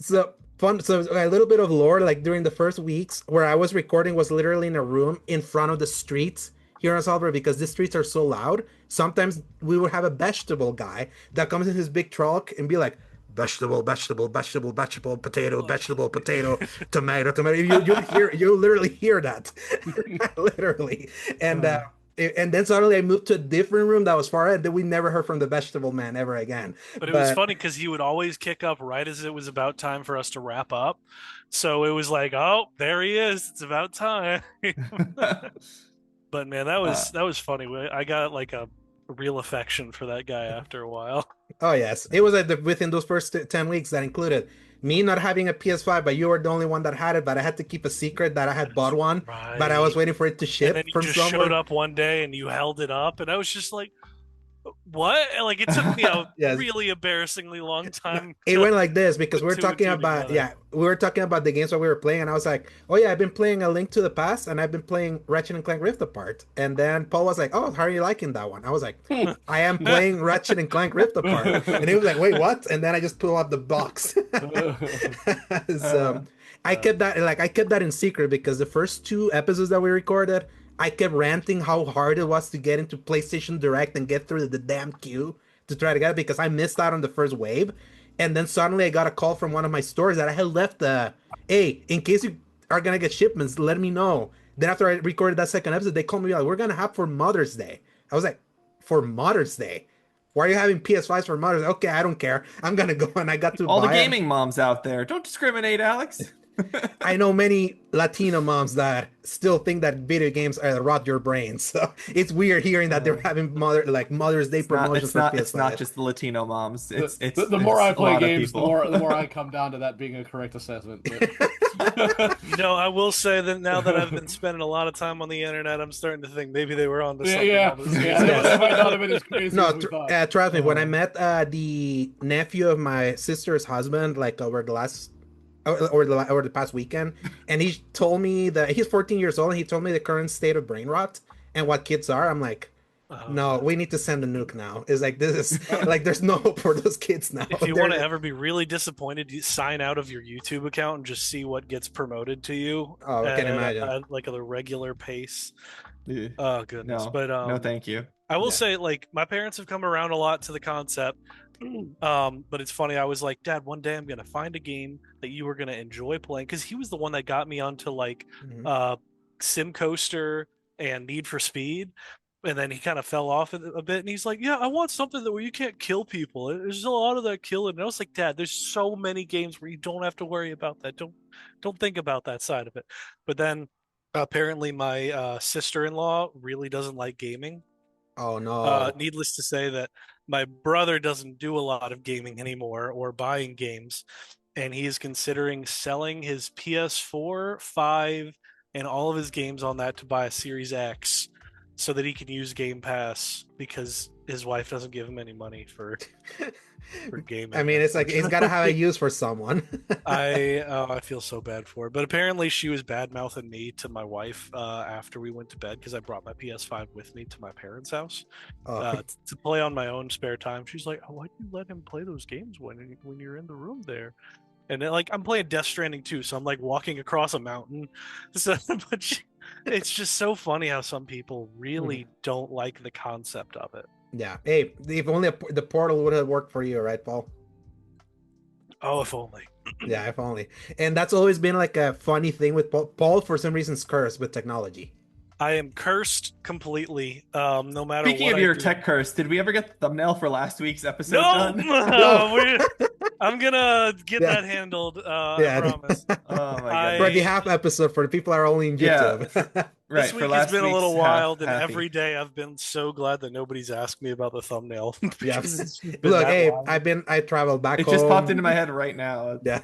A: So fun. So a little bit of lore, like during the first weeks where I was recording was literally in a room in front of the streets here in Salvador, because the streets are so loud. Sometimes we would have a vegetable guy that comes in his big truck and be like, vegetable, potato, tomato. You literally hear that. Literally. And then suddenly I moved to a different room that was far ahead that we never heard from the vegetable man ever again.
B: But it was funny because he would always kick up right as it was about time for us to wrap up. So it was like, oh, there he is. It's about time. But man, that was funny. I got like a real affection for that guy after a while.
A: Oh yes, it was within those first 10 weeks that included me not having a PS5, but you were the only one that had it. But I had to keep a secret that I had bought one, but I was
B: Right.
A: waiting for it to
B: And then
A: ship
B: you
A: from
B: just showed
A: somewhere.
B: up one day and you held it up, and I was just like, what? And, like, it took me a
A: Yes.
B: really embarrassingly long
A: No,
B: time
A: it
B: to
A: went like this because
B: put
A: we were
B: two and
A: talking
B: two
A: about
B: together.
A: we were talking about the games that we were playing, and I was like, oh yeah, I've been playing A Link to the Past, and I've been playing Ratchet and Clank Rift Apart. And then Paul was like, oh, how are you liking that one? I was like, I am playing Ratchet and Clank Rift Apart, and he was like, wait, what? And then I just pulled up the box. So I kept that in secret because the first two episodes that we recorded, I kept ranting how hard it was to get into PlayStation Direct and get through the damn queue to try to get it because I missed out on the first wave. And then suddenly I got a call from one of my stores that I had left hey, in case you are gonna get shipments, let me know. Then after I recorded that second episode, they called me like, we're gonna have for Mother's Day. I was like, for Mother's Day? Why are you having PS5s for Mother's Day? Okay, I don't care. I'm gonna go, and I got to
C: All the
A: buy it.
C: gaming moms out there, don't discriminate, Alex.
A: I know many Latino moms that still think that video games rot your brain. So it's weird hearing that they're having Mother's Day promotions for
C: It's not
A: PS5.
C: just the Latino moms.
D: The,
C: It's
D: the more I
C: a
D: play
C: lot of
D: games,
C: people.
D: the more I come down to that being a correct assessment.
B: You know, I will say that now that I've been spending a lot of time on the internet, I'm starting to think maybe they were onto something.
D: Yeah, that might not have been as crazy
A: No,
D: as we thought.
A: trust me. When I met the nephew of my sister's husband, like over the last over the past weekend, and he told me that he's 14 years old, and he told me the current state of brain rot and what kids are. I'm like, no, we need to send a nuke now. It's like this is like there's no hope for those kids now.
B: If you want to ever be really disappointed, you sign out of your YouTube account and just see what gets promoted to you.
A: Oh, I can imagine.
B: Like at a regular pace.
C: Yeah.
B: Oh goodness.
C: No,
B: But
C: no, thank you.
B: I will
A: Yeah.
B: say, like, my parents have come around a lot to the concept. But it's funny, I was like, Dad, one day I'm gonna find a game that you were gonna enjoy playing, because he was the one that got me onto like Sim Coaster and Need for Speed. And then he kind of fell off a bit, and he's like, yeah, I want something that where you can't kill people. There's a lot of that killing. And I was like, Dad, there's so many games where you don't have to worry about that. Don't think about that side of it. But then apparently my sister-in-law really doesn't like gaming.
A: Oh no.
B: Needless to say that my brother doesn't do a lot of gaming anymore or buying games, and he is considering selling his PS4, 5, and all of his games on that to buy a Series X so that he can use Game Pass, because his wife doesn't give him any money for gaming.
A: I mean, it's like he's got to have a use for someone.
B: I feel so bad for it, but apparently she was bad mouthing me to my wife after we went to bed, because I brought my PS5 with me to my parents' house to play on my own spare time. She's like, "Oh, why do you let him play those games when you're in the room there?" And then, like, I'm playing Death Stranding too, so I'm like walking across a mountain. So, it's just so funny how some people really don't like the concept of it.
A: Yeah. Hey, if only the portal would have worked for you, right, Paul?
B: Oh, if only.
A: Yeah, if only. And that's always been like a funny thing with Paul. Paul, for some reason, is cursed with technology.
B: I am cursed completely. No matter
C: Speaking
B: what
C: of
B: I
C: your
B: do.
C: tech curse, did we ever get the thumbnail for last week's episode
B: No,
C: done?
B: I'm gonna get that handled. I promise.
C: Oh my god!
A: For the half episode, for the people that are only in YouTube.
C: Right,
B: This
C: for
B: week
C: last
B: has been a
C: week's
B: little wild, and
C: happy.
B: every day I've been so glad that nobody's asked me about the thumbnail.
A: Yeah.
B: Because it's been
A: Look,
B: that
A: hey,
B: wild.
A: I traveled back
C: It
A: home.
C: just popped into my head right now.
A: Yeah.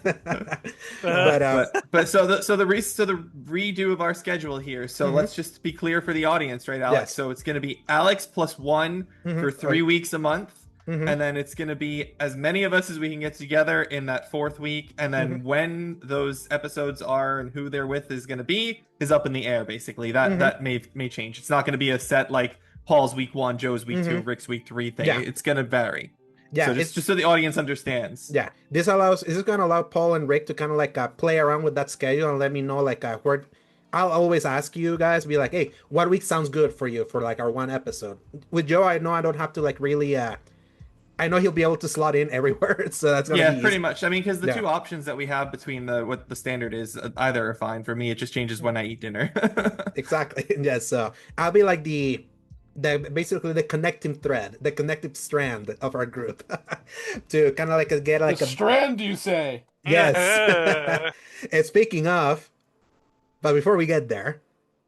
C: But so the redo of our schedule here. So let's just be clear for the audience, right, Alex?
A: Yes.
C: So it's going to be Alex plus one for 3 weeks a month. And then it's going to be as many of us as we can get together in that fourth week. And then when those episodes are and who they're with is going to be is up in the air, basically. That may change. It's not going to be a set like Paul's week 1, Joe's week 2, Rick's week 3 thing.
A: Yeah.
C: It's going to vary.
A: Yeah,
C: so just so the audience understands.
A: Yeah, this going to allow Paul and Rick to kind of like play around with that schedule and let me know like where. I'll always ask you guys, be like, hey, what week sounds good for you for like our one episode? With Joe, I know I don't have to like really. I know he'll be able to slot in everywhere, so that's gonna be
C: pretty
A: easy.
C: much. I mean, because the two options that we have between what the standard is, either are fine. For me, it just changes when I eat dinner.
A: Exactly. Yeah. So I'll be like the basically the connecting thread, the connective strand of our group, to kind of like get like
D: a strand, you say?
A: Yes. And speaking of, but before we get there,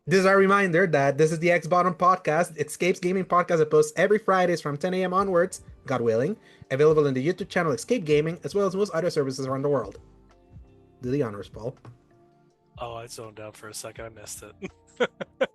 A: This is our reminder that this is the X Bottom Podcast, Escapes Gaming Podcast that posts every Fridays from 10 a.m. onwards, God willing, available in the YouTube channel Escape Gaming, as well as most other services around the world. Do the honors, Paul.
B: Oh, I zoned out for a second. I missed it.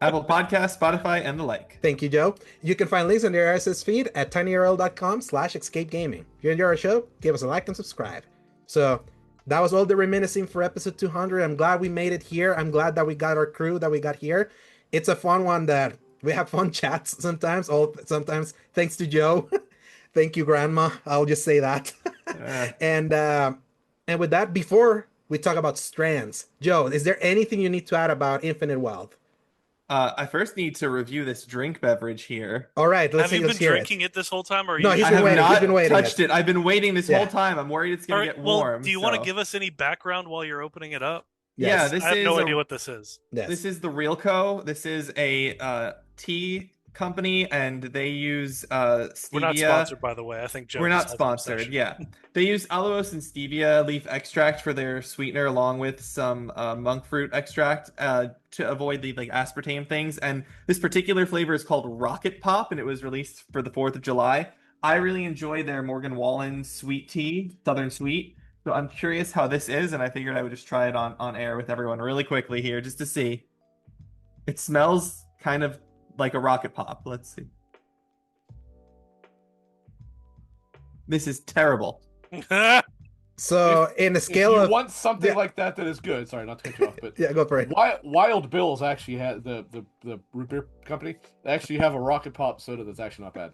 C: Apple Podcasts, Spotify, and the like.
A: Thank you, Joe. You can find links in the RSS feed at tinyurl.com/escapegaming. If you enjoy our show, give us a like and subscribe. So that was all the reminiscing for episode 200. I'm glad we made it here. I'm glad that we got our crew that we got here. It's a fun one that we have fun chats sometimes. Sometimes thanks to Joe. Thank you, Grandma. I'll just say that. And with that, before we talk about strands, Joe, is there anything you need to add about Infinite Wealth?
C: I first need to review this drink beverage here.
A: All right,
B: Have you been drinking it this whole time, or are you?
A: No, he's been waiting. He's been waiting.
C: Touched it. I've been waiting this whole time. I'm worried it's gonna get warm.
B: Do you want to give us any background while you're opening it up?
C: Yes. Yeah,
B: I have no idea what this is.
A: Yes.
C: This is the Real Co. This is a tea company, and they use stevia.
B: We're not sponsored, by the way. I think Joe
C: we're not sponsored. Yeah, they use allulose and stevia leaf extract for their sweetener, along with some monk fruit extract to avoid the aspartame things. And this particular flavor is called Rocket Pop, and it was released for the 4th of July. I really enjoy their Morgan Wallen sweet tea, Southern Sweet. So I'm curious how this is, and I figured I would just try it on air with everyone really quickly here, just to see. It smells kind of like a rocket pop. Let's see. This is terrible.
A: So in a scale of
D: want something like that is good. Sorry, not to cut you off, but
A: yeah, go for it.
D: Wild Bill's actually had the root beer company. They actually have a rocket pop soda that's actually not bad.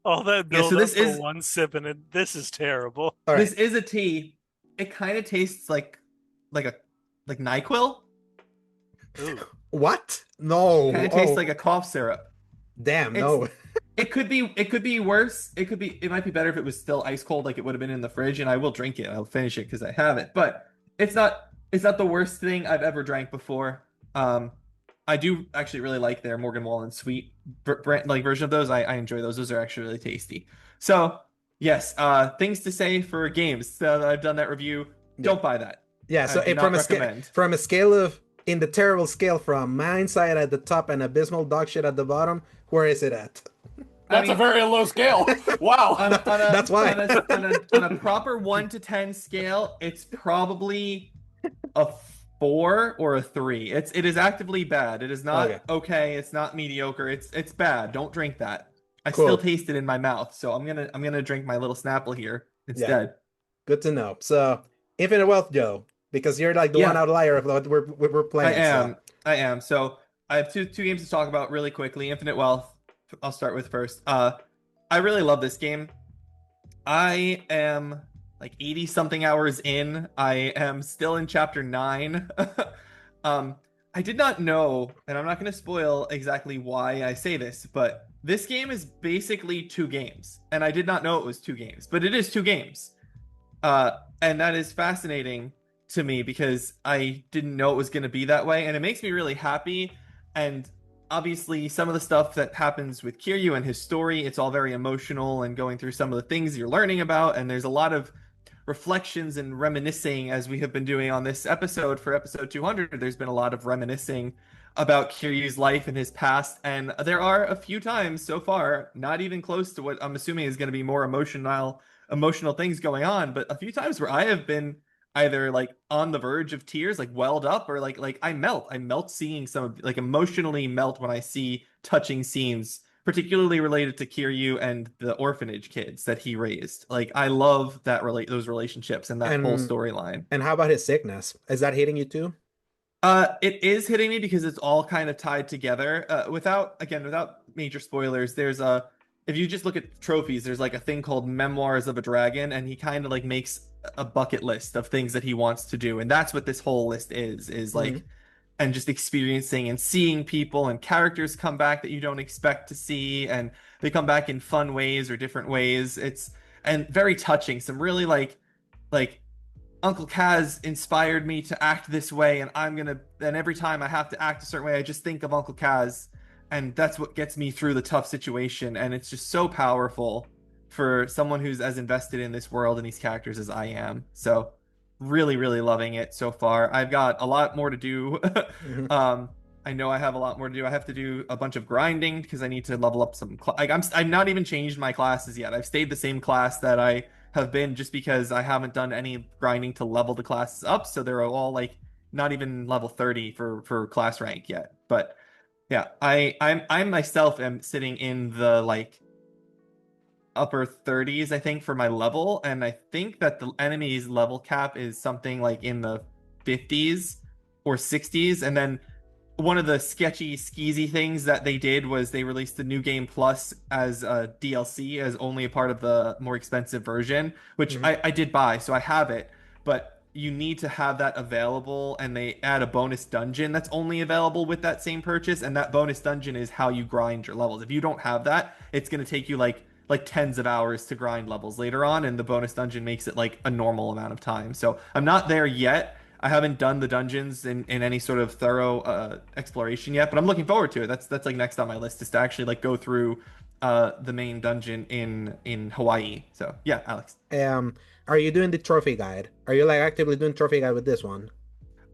B: All that build
C: so
B: up
C: this
B: for
C: is
B: one sip, and this is terrible.
A: All right.
C: This is a tea. It kind of tastes like NyQuil.
B: Ooh.
A: What? No.
C: Kind of tastes like a cough syrup.
A: Damn, no.
C: It could be worse. It might be better if it was still ice cold, like it would have been in the fridge, and I will drink it. I'll finish it because I have it. But it's not the worst thing I've ever drank before. I do actually really like their Morgan Wallen sweet version of those. I enjoy those. Those are actually really tasty. So yes, things to say for games. So I've done that review. Don't buy that.
A: Yeah. So from a scale of, in the terrible scale from Mindsight at the top and abysmal dog shit at the bottom, where is it at?
D: That's a very low scale. Wow.
A: That's why.
C: On a proper 1 to 10 scale, it's probably a 4 or a 3. It is actively bad. It is not okay. It's not mediocre. It's bad. Don't drink that. I still taste it in my mouth, so I'm gonna drink my little Snapple here instead.
A: Yeah. Good to know. So Infinite Wealth, Joe, because you're like the one outlier of what we're playing.
C: I am. So I have two games to talk about really quickly. Infinite Wealth, I'll start with first. I really love this game. I am like 80 something hours in. I am still in chapter 9. I did not know, and I'm not going to spoil exactly why I say this, but this game is basically 2 games. And I did not know it was 2 games, but it is 2 games. And that is fascinating to me because I didn't know it was going to be that way. And it makes me really happy. And obviously some of the stuff that happens with Kiryu and his story, it's all very emotional and going through some of the things you're learning about. And there's a lot of reflections and reminiscing, as we have been doing on this episode for episode 200. There's been a lot of reminiscing about Kiryu's life and his past. And there are a few times so far, not even close to what I'm assuming is going to be more emotional things going on, but a few times where I have been either like on the verge of tears, like welled up, or like I melt seeing some of, like, emotionally melt when I see touching scenes, particularly related to Kiryu and the orphanage kids that he raised. Like, I love those relationships and that whole storyline.
A: And how about his sickness? Is that hitting you too?
C: It is hitting me because it's all kind of tied together. Without major spoilers, if you just look at trophies, there's like a thing called Memoirs of a Dragon, and he kind of like makes a bucket list of things that he wants to do. And that's what this whole list is like, and just experiencing and seeing people and characters come back that you don't expect to see. And they come back in fun ways or different ways. And very touching. Some really like Uncle Kaz inspired me to act this way. And every time I have to act a certain way, I just think of Uncle Kaz. And that's what gets me through the tough situation. And it's just so powerful for someone who's as invested in this world and these characters as I am. So really, really loving it so far. I've got a lot more to do. I know I have a lot more to do. I have to do a bunch of grinding because I need to level up some. Like I've not even changed my classes yet. I've stayed the same class that I have been just because I haven't done any grinding to level the classes up. So they're all like not even level 30 for class rank yet. But yeah, I myself am sitting in the like upper 30s, I think, for my level, and I think that the enemy's level cap is something like in the 50s or 60s. And then one of the sketchy skeezy things that they did was they released the new game plus as a DLC, as only a part of the more expensive version, which I did buy, so I have it, but you need to have that available, and they add a bonus dungeon that's only available with that same purchase, and that bonus dungeon is how you grind your levels. If you don't have that, it's going to take you like tens of hours to grind levels later on, and the bonus dungeon makes it like a normal amount of time. So I'm not there yet. I haven't done the dungeons in any sort of thorough exploration yet, but I'm looking forward to it. That's like next on my list, is to actually like go through the main dungeon in Hawaii. So yeah, Alex.
A: Are you doing the trophy guide? Are you like actively doing trophy guide with this one?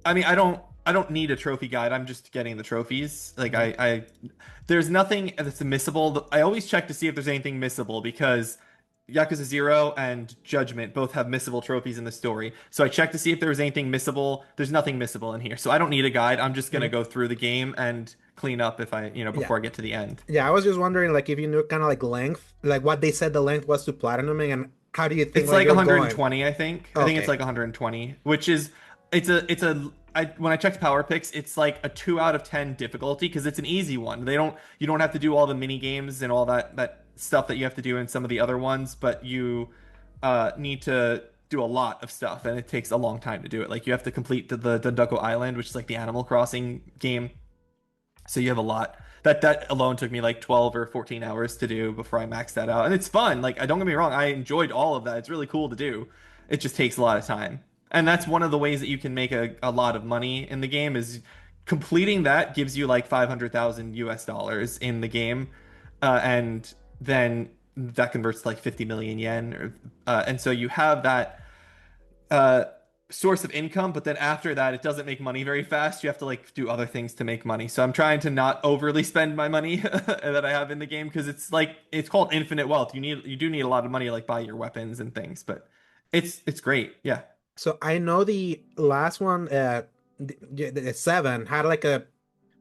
C: I mean, I don't need a trophy guide. I'm just getting the trophies. Like I there's nothing that's missable. I always check to see if there's anything missable, because Yakuza 0 and Judgment both have missable trophies in the story. So I checked to see if there was anything missable. There's nothing missable in here. So I don't need a guide. I'm just going to go through the game and clean up if I, before I get to the end.
A: Yeah, I was just wondering, like, if you knew kind of like length, like what they said the length was to platinuming, and how do you think
C: it's like
A: you're
C: 120,
A: going?
C: I think.
A: Okay.
C: I think it's like 120, which is when I checked power picks, it's like a 2 out of 10 difficulty, because it's an easy one. You don't have to do all the mini games and all that stuff that you have to do in some of the other ones, but you need to do a lot of stuff, and it takes a long time to do it. Like you have to complete the Dundoko Island, which is like the Animal Crossing game. So you have a lot. That alone took me like 12 or 14 hours to do before I maxed that out. And it's fun. Like, don't get me wrong, I enjoyed all of that. It's really cool to do. It just takes a lot of time. And that's one of the ways that you can make a lot of money in the game, is completing that gives you like 500,000 US dollars in the game. And then that converts to like 50 million yen. And so you have that source of income, but then after that, it doesn't make money very fast. You have to like do other things to make money. So I'm trying to not overly spend my money that I have in the game, because it's called infinite wealth. You do need a lot of money to like buy your weapons and things, but it's great. Yeah.
A: So I know the last one, the 7 had like a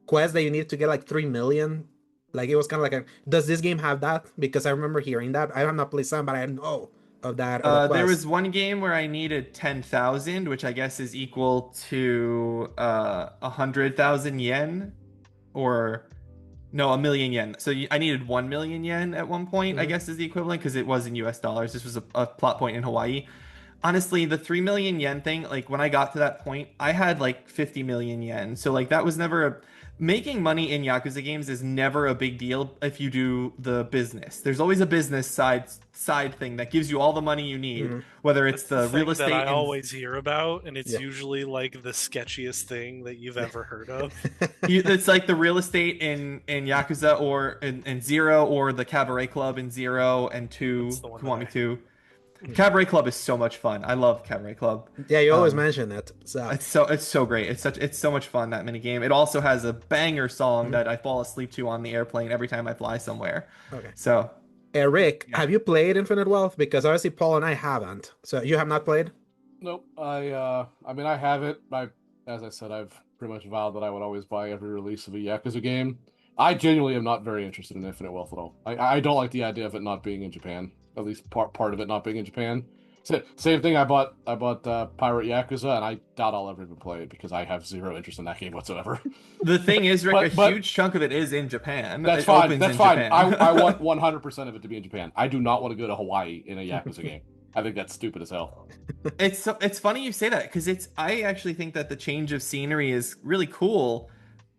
A: quest that you needed to get like 3 million. Like it was kind of like does this game have that? Because I remember hearing that. I have not played 7, but I know of that.
C: There was one game where I needed 10,000, which I guess is equal to 100,000 yen, or no, 1 million yen. So I needed 1 million yen at one point, I guess is the equivalent, because it was in US dollars. This was a plot point in Hawaii. Honestly, the 3 million yen thing, like when I got to that point, I had like 50 million yen. So like that was never making money in Yakuza games is never a big deal if you do the business. There's always a business side thing that gives you all the money you need, whether it's the real estate
B: that I always hear about, and it's usually like the sketchiest thing that you've ever heard of.
C: It's like the real estate in Yakuza, or in 0, or the cabaret club in 0 and 2. Kiwami 2. Cabaret Club is so much fun. I love Cabaret Club.
A: Yeah, you always mention it. So
C: it's so great. It's so much fun, that mini game. It also has a banger song that I fall asleep to on the airplane every time I fly somewhere.
A: Okay.
C: So,
A: Rick, have you played Infinite Wealth? Because obviously Paul and I haven't. So you have not played?
D: Nope. I mean, I have it. As I said, I've pretty much vowed that I would always buy every release of a Yakuza game. I genuinely am not very interested in Infinite Wealth at all. I don't like the idea of it not being in Japan. At least part of it not being in Japan. Same thing. I bought Pirate Yakuza, and I doubt I'll ever even play it because I have zero interest in that game whatsoever.
C: The thing is, Rick, a huge chunk of it is in Japan.
D: That's fine. That's fine. I want 100% of it to be in Japan. I do not want to go to Hawaii in a Yakuza game. I think that's stupid as hell.
C: It's funny you say that, because I actually think that the change of scenery is really cool.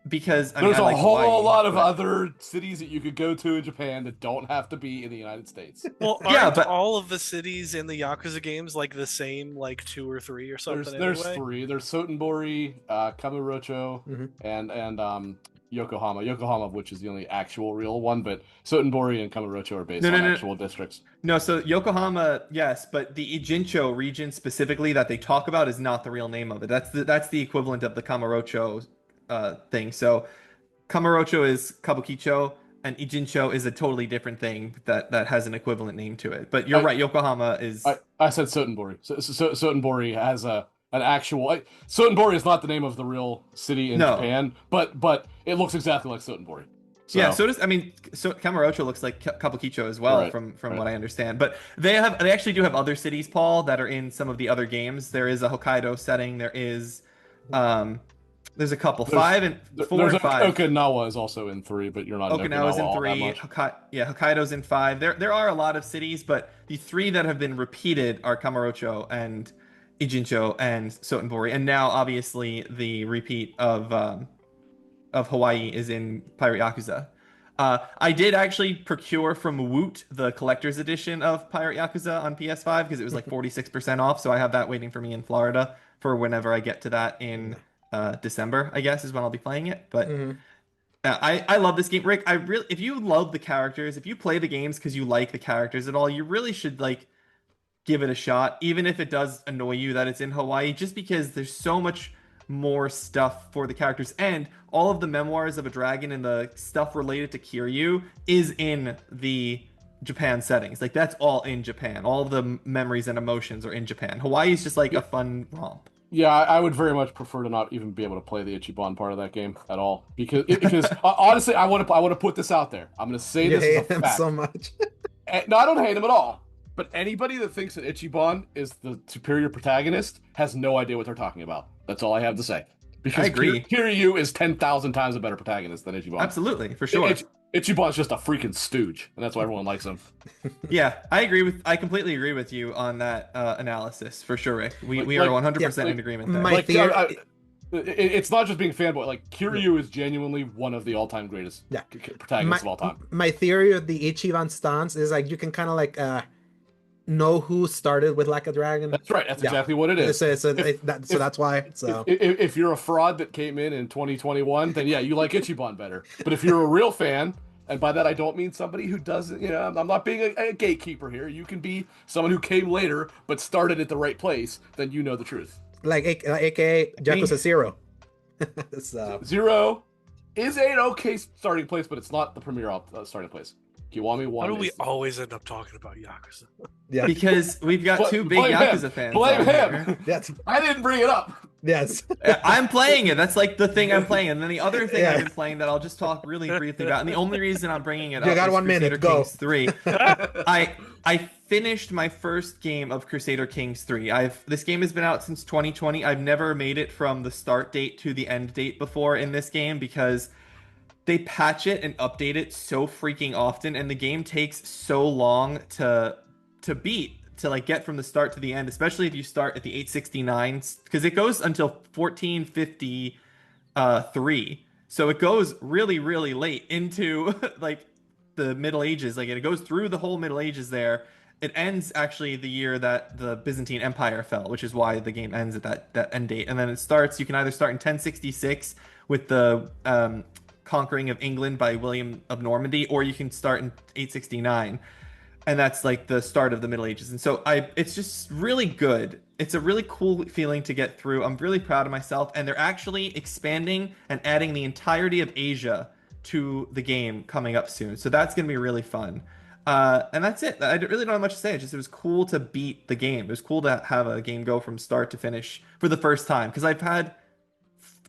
C: Because
D: there's a whole lot of other cities that you could go to in Japan that don't have to be in the United States.
B: Well, yeah, but all of the cities in the Yakuza games like the same, like 2 or 3 or something.
D: There's 3. There's Sotenbori, Kamurocho, and Yokohama. Yokohama, which is the only actual real one, but Sotenbori and Kamurocho are based on actual districts.
C: No, so Yokohama, yes, but the Ijincho region specifically that they talk about is not the real name of it. That's the equivalent of the Kamurocho thing. So Kamurocho is Kabukicho, and Ijincho is a totally different thing that has an equivalent name to it. But you're right, Yokohama is.
D: I said Sotenbori. Sotenbori has an actual. Sotenbori is not the name of the real city in Japan, but it looks exactly like Sotenbori. So.
C: Yeah, so does so Kamurocho looks like Kabukicho as well, from what I understand. But they actually do have other cities, Paul, that are in some of the other games. There is a Hokkaido setting. There is, there's a couple, 5 and 4 and 5.
D: Okinawa is also in 3, but you're not in
C: Okinawa's
D: Okinawa
C: in 3. Hokkaido's in 5. There are a lot of cities, but the 3 that have been repeated are Kamurocho and Ijincho and Sotenbori, and now obviously the repeat of Hawaii is in Pirate Yakuza. I did actually procure from Woot the collector's edition of Pirate Yakuza on PS5 because it was like 46% off, so I have that waiting for me in Florida for whenever I get to that in December, I guess, is when I'll be playing it. But I love this game. Rick, if you love the characters, if you play the games because you like the characters at all, you really should give it a shot, even if it does annoy you that it's in Hawaii, just because there's so much more stuff for the characters, and all of the memoirs of a dragon and the stuff related to Kiryu is in the Japan settings. That's all in Japan. All of the memories and emotions are in Japan. Hawaii is just a fun romp.
D: Yeah, I would very much prefer to not even be able to play the Ichiban part of that game at all, because honestly, I want to put this out there. I'm going to say this as a fact.
A: So much.
D: No, I don't hate him at all. But anybody that thinks that Ichiban is the superior protagonist has no idea what they're talking about. That's all I have to say. Because
C: I agree.
D: Kiryu is 10,000 times a better protagonist than Ichiban.
C: Absolutely, for sure.
D: Ichiban's just a freaking stooge, and that's why everyone likes him.
C: Yeah, I completely agree with you on that analysis, for sure, Rick. We are 100% in agreement there.
D: It's not just being fanboy. Kiryu is genuinely one of the all-time greatest protagonists of all time.
A: My theory of the Ichiban stance is you can kind of know who started with Like a Dragon.
D: That's right. That's exactly what it is.
A: So that's why. So
D: if you're a fraud that came in 2021, then yeah, you like Ichiban better. But if you're a real fan, and by that I don't mean somebody who doesn't, I'm not being a gatekeeper here. You can be someone who came later but started at the right place. Then you know the truth.
A: AKA Yakuza 0.
D: Zero is an okay starting place, but it's not the premier starting place. Kiwami 1.
B: Why do we always end up talking about Yakuza?
A: Yeah,
C: because we've got two big Yakuza fans.
D: Blame him.
A: Yes,
D: I didn't bring it up.
A: Yes,
C: I'm playing it. That's the thing I'm playing, and then the other thing I've been playing that I'll just talk really briefly about. And the only reason I'm bringing it up
A: got
C: is
A: 1 minute.
C: Crusader
A: Go.
C: Kings 3. I finished my first game of Crusader Kings 3. This game has been out since 2020. I've never made it from the start date to the end date before in this game because they patch it and update it so freaking often, and the game takes so long to beat, to get from the start to the end, especially if you start at the 869, because it goes until 1453. So it goes really, really late into the Middle Ages. It goes through the whole Middle Ages there. It ends actually the year that the Byzantine Empire fell, which is why the game ends at that end date. And then it starts, you can either start in 1066 with the conquering of England by William of Normandy, or you can start in 869, and that's the start of the Middle Ages. And so it's just really good. It's a really cool feeling to get through. I'm really proud of myself, and they're actually expanding and adding the entirety of Asia to the game coming up soon, so that's going to be really fun. And that's it. I really don't have much to say. It was cool to beat the game. It was cool to have a game go from start to finish for the first time, because I've had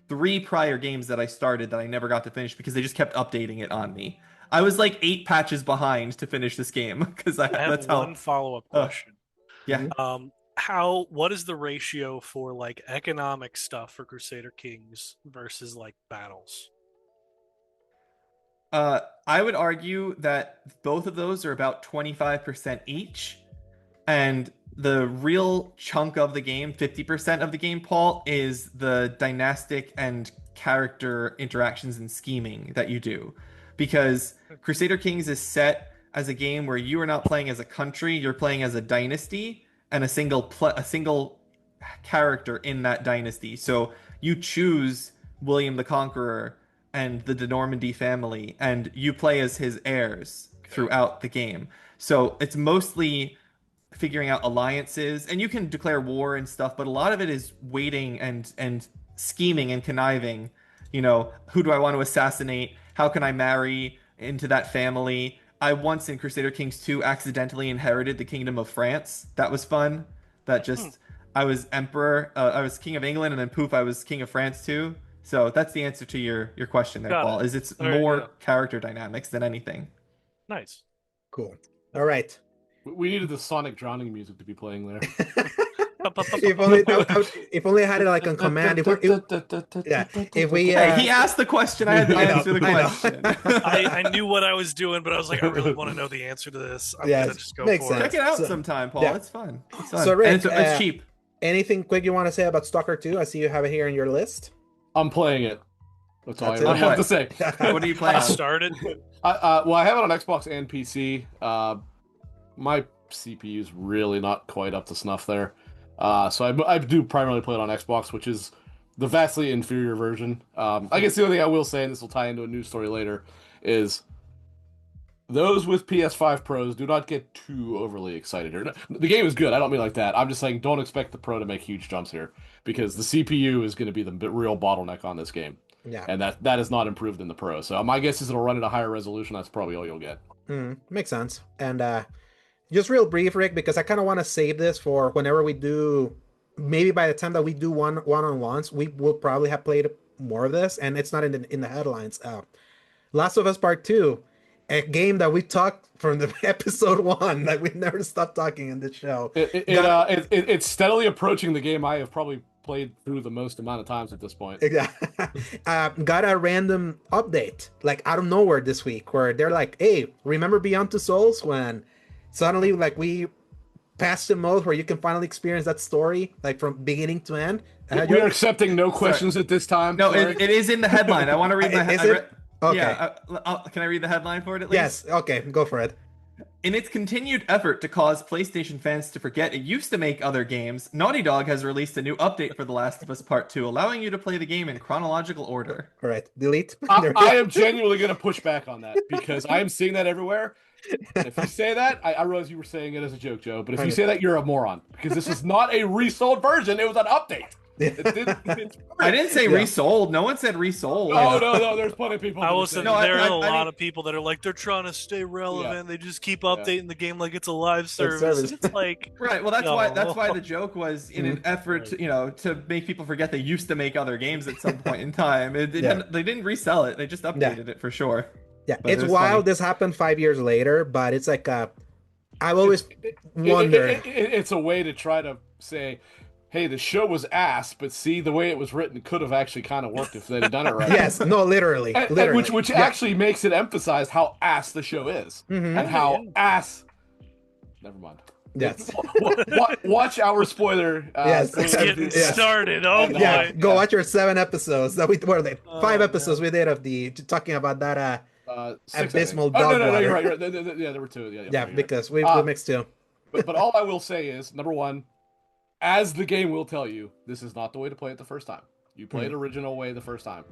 C: 3 prior games that I started that I never got to finish because they just kept updating it on me. I was 8 patches behind to finish this game because
B: I have one follow-up question.
C: Yeah.
B: What is the ratio for economic stuff for Crusader Kings versus battles?
C: I would argue that both of those are about 25% each, and the real chunk of the game, 50% of the game, Paul, is the dynastic and character interactions and scheming that you do. Because Crusader Kings is set as a game where you are not playing as a country, you're playing as a dynasty and a single character in that dynasty. So you choose William the Conqueror and the de Normandy family, and you play as his heirs throughout the game. So it's mostly figuring out alliances, and you can declare war and stuff, but a lot of it is waiting and scheming and conniving who do I want to assassinate? How can I marry into that family? I once in Crusader Kings 2 accidentally inherited the Kingdom of France. That was fun. That just I was emperor, I was king of England, and then poof, I was king of France too. So that's the answer to your question there,
B: Got
C: Paul.
B: it.
C: Is it's
B: There you
C: more
B: go.
C: character dynamics than anything.
B: Nice.
A: Cool. All right.
D: We needed the Sonic drowning music to be playing there.
A: If only I had it like on command. If we
C: Hey, he asked the question. I had to
A: I know,
C: answer the
A: I know.
C: question.
B: I knew what I was doing, but I was like, I really want to know the answer to this. I'm
A: Yes,
B: gonna just go
A: makes
B: for
A: sense.
C: Check it out
A: So-
C: sometime, Paul.
A: yeah.
C: It's fun. It's fun.
A: So, Rick,
C: And it's cheap.
A: anything quick you want to say about Stalker 2? I see you have it here in your list.
D: I'm playing it. That's all
A: That's
D: I
A: it?
D: have to say.
C: What are you playing
B: I
C: on?
B: started.
D: Well, I have it on Xbox and PC. My CPU is really not quite up to snuff there. So I do primarily play it on Xbox, which is the vastly inferior version. I guess the only thing I will say, and this will tie into a news story later, is those with PS5 Pros do not get too overly excited. The game is good. I don't mean like that. I'm just saying don't expect the Pro to make huge jumps here because the CPU is going to be the real bottleneck on this game.
A: Yeah.
D: And that is not improved in the Pro. So my guess is it'll run at a higher resolution. That's probably all you'll get.
A: Makes sense. And just real brief, Rick, because I kind of want to save this for whenever we do. Maybe by the time that we do one-on-ones, we will probably have played more of this, and it's not in the headlines. Last of Us Part 2, a game that we talked from the episode 1 that we never stopped talking in this show.
D: It's steadily approaching the game I have probably played through the most amount of times at this point.
A: Got a random update like out of nowhere this week where they're like, hey, remember Beyond Two Souls when suddenly like we passed the mode where you can finally experience that story like from beginning to end?
D: We are accepting no questions at this time.
C: No, it is in the headline. I want to read the
A: Is it? Okay.
C: Yeah, can I read the headline for it at least?
A: Yes, okay, go for it.
C: In its continued effort to cause PlayStation fans to forget it used to make other games, Naughty Dog has released a new update for The Last of Us Part 2, allowing you to play the game in chronological order.
A: All right, delete.
D: I am genuinely going to push back on that because I am seeing that everywhere. If you say that, I realize you were saying it as a joke, Joe, but if you say that, you're a moron because this is not a resold version. It was an update.
C: I didn't say resold. No one said resold.
D: No. There's plenty of people.
B: I will say there are a lot
C: mean,
B: of people that are like they're trying to stay relevant. They just keep updating the game like it's a live service. And it's like
C: right. Well, that's why the joke was in an effort to to make people forget they used to make other games at some point in time. They didn't resell it. They just updated it for sure.
A: Yeah,
C: But
A: it's
C: it was
A: wild.
C: funny.
A: This happened 5 years later, but it's like I've always wondered.
D: It's a way to try to say, hey, the show was ass, but see, the way it was written could have actually kind of worked if they'd have done it right.
A: Yes, no, literally.
D: Which actually makes it emphasize how ass the show is. And how ass... Never mind.
A: Yes.
D: Watch our spoiler.
A: Yes.
B: it's getting started. Oh boy.
A: Yeah, go watch your 7 episodes. That what are they? 5 episodes we did of the talking about that
D: 6,
A: abysmal
D: I think.
A: dog
D: No,
A: water.
D: you're right. Yeah, there were 2.
A: Yeah,
D: right.
A: because we mixed 2.
D: But all I will say is, number one, as the game will tell you, this is not the way to play it the first time. You play it original way the first time.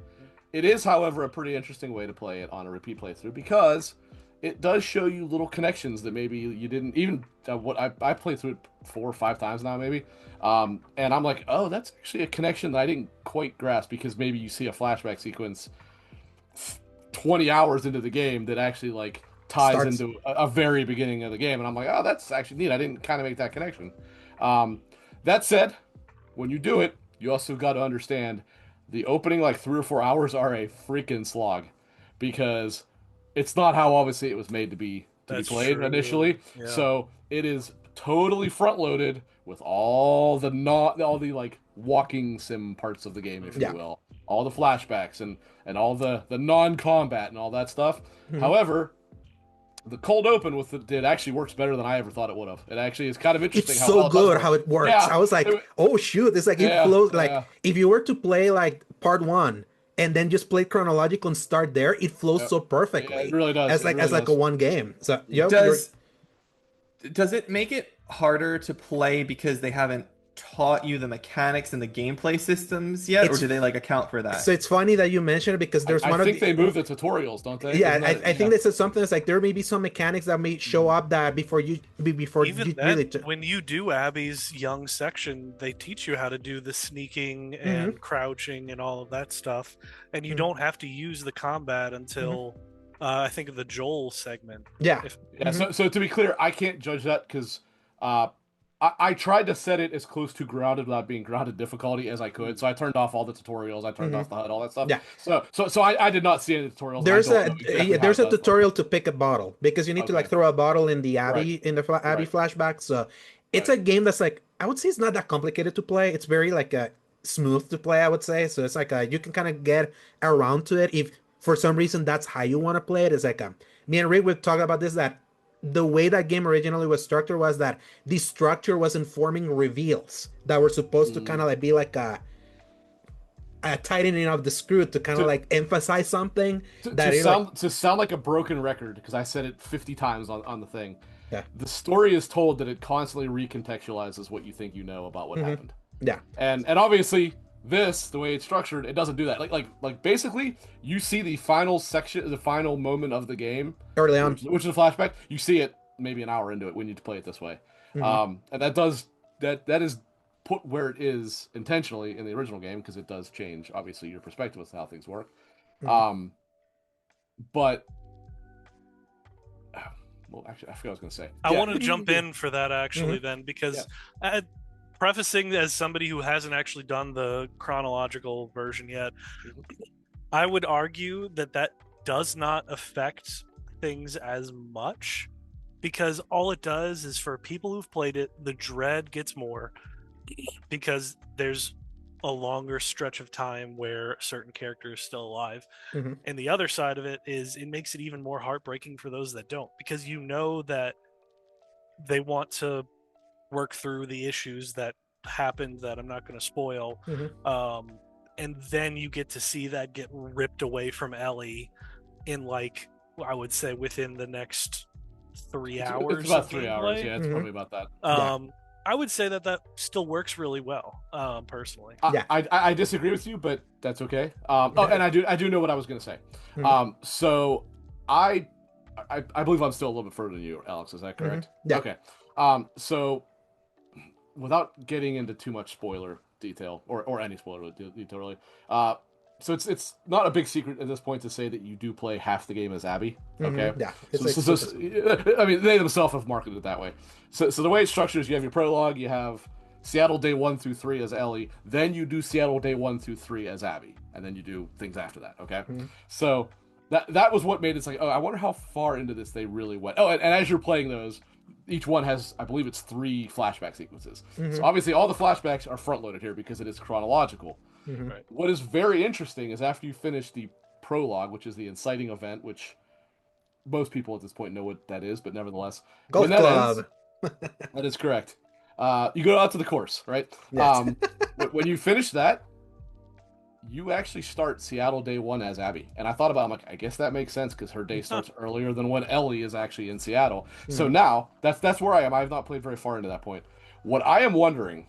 D: It is, however, a pretty interesting way to play it on a repeat playthrough because it does show you little connections that maybe you didn't even. I played through it 4 or 5 times now, maybe, and I'm like, oh, that's actually a connection that I didn't quite grasp because maybe you see a flashback sequence 20 hours into the game that actually like ties into a very beginning of the game, and I'm like, oh, that's actually neat. I didn't kind of make that connection. That said, when you do it, you also got to understand the opening like 3 or 4 hours are a freaking slog because it's not how obviously it was made to be played initially. Yeah. So it is totally front loaded with all the like walking sim parts of the game, if you will, all the flashbacks and all the non-combat and all that stuff. However, the cold open with it actually works better than I ever thought it would have. It actually is kind of interesting.
A: It's so good how it works. I was like, oh shoot, it's like it flows. Like if you were to play like part 1 and then just play chronological and start there, it flows so perfectly.
D: Yeah, it really does.
A: As like a one game. So
C: does it make it harder to play because they haven't taught you the mechanics and the gameplay systems yet, or do they like account for that?
A: So it's funny that you mentioned it because there's
D: I think they move the tutorials, don't they?
A: Yeah, I think this is something that's like there may be some mechanics that may show up that before you
B: Even
A: you
B: then,
A: really
B: when you do Abby's young section, they teach you how to do the sneaking and crouching and all of that stuff, and you don't have to use the combat until I think of the Joel segment.
A: Yeah.
D: So to be clear, I can't judge that because I tried to set it as close to grounded without being grounded difficulty as I could. So I turned off all the tutorials. I turned off the HUD, all that stuff.
A: Yeah.
D: So I did not see any tutorials.
A: There's a tutorial to pick a bottle because you need to like throw a bottle in the Abby in the Abby flashback. So it's a game that's like I would say it's not that complicated to play. It's very like smooth to play, I would say. So it's like you can kind of get around to it if for some reason that's how you want to play it. It's like me and Rick would talk about this that the way that game originally was structured was that the structure was informing reveals that were supposed to kind of like be like a tightening of the screw to kind of like emphasize something
D: to sound like a broken record because I said it 50 times on the thing.
A: Yeah.
D: The story is told that it constantly recontextualizes what you think you know about what happened.
A: Yeah.
D: And obviously this, the way it's structured, it doesn't do that. Like basically you see the final section, the final moment of the game
A: early on,
D: which is a flashback. You see it maybe an hour into it when you play it this way. And that is put where it is intentionally in the original game because it does change obviously your perspective as to how things work. But well, actually, I forgot what I was going to say.
B: I want to jump in for that actually then because prefacing as somebody who hasn't actually done the chronological version yet, I would argue that does not affect things as much because all it does is for people who've played it, the dread gets more because there's a longer stretch of time where certain character is still alive. And the other side of it is it makes it even more heartbreaking for those that don't because you know that they want to work through the issues that happened that I'm not going to spoil. And then you get to see that get ripped away from Ellie in like I would say within the next 3 hours.
D: It's about 3 hours. Yeah, it's probably about that.
B: I would say that still works really well, personally.
D: I disagree with you, but that's okay. And I do know what I was going to say. So I believe I'm still a little bit further than you, Alex. Is that correct?
A: Yeah.
D: Okay. So without getting into too much spoiler detail or any spoiler detail really, so it's not a big secret at this point to say that you do play half the game as Abby. Okay.
A: Yeah.
D: I mean, they themselves have marketed it that way. So the way it's structured is you have your prologue, you have Seattle Day 1 through 3 as Ellie, then you do Seattle Day 1 through 3 as Abby, and then you do things after that. Okay. So that was what made it like, oh, I wonder how far into this they really went. Oh, and as you're playing those, each one has, I believe it's 3 flashback sequences. So obviously all the flashbacks are front loaded here because it is chronological. Right. What is very interesting is after you finish the prologue, which is the inciting event, which most people at this point know what that is, but nevertheless,
A: Golf Club.
D: That is correct. You go out to the course, right?
A: Yes.
D: When you finish that, you actually start Seattle Day 1 as Abby. And I thought about it, I'm like, I guess that makes sense because her day starts earlier than when Ellie is actually in Seattle. So now, that's where I am. I have not played very far into that point. What I am wondering,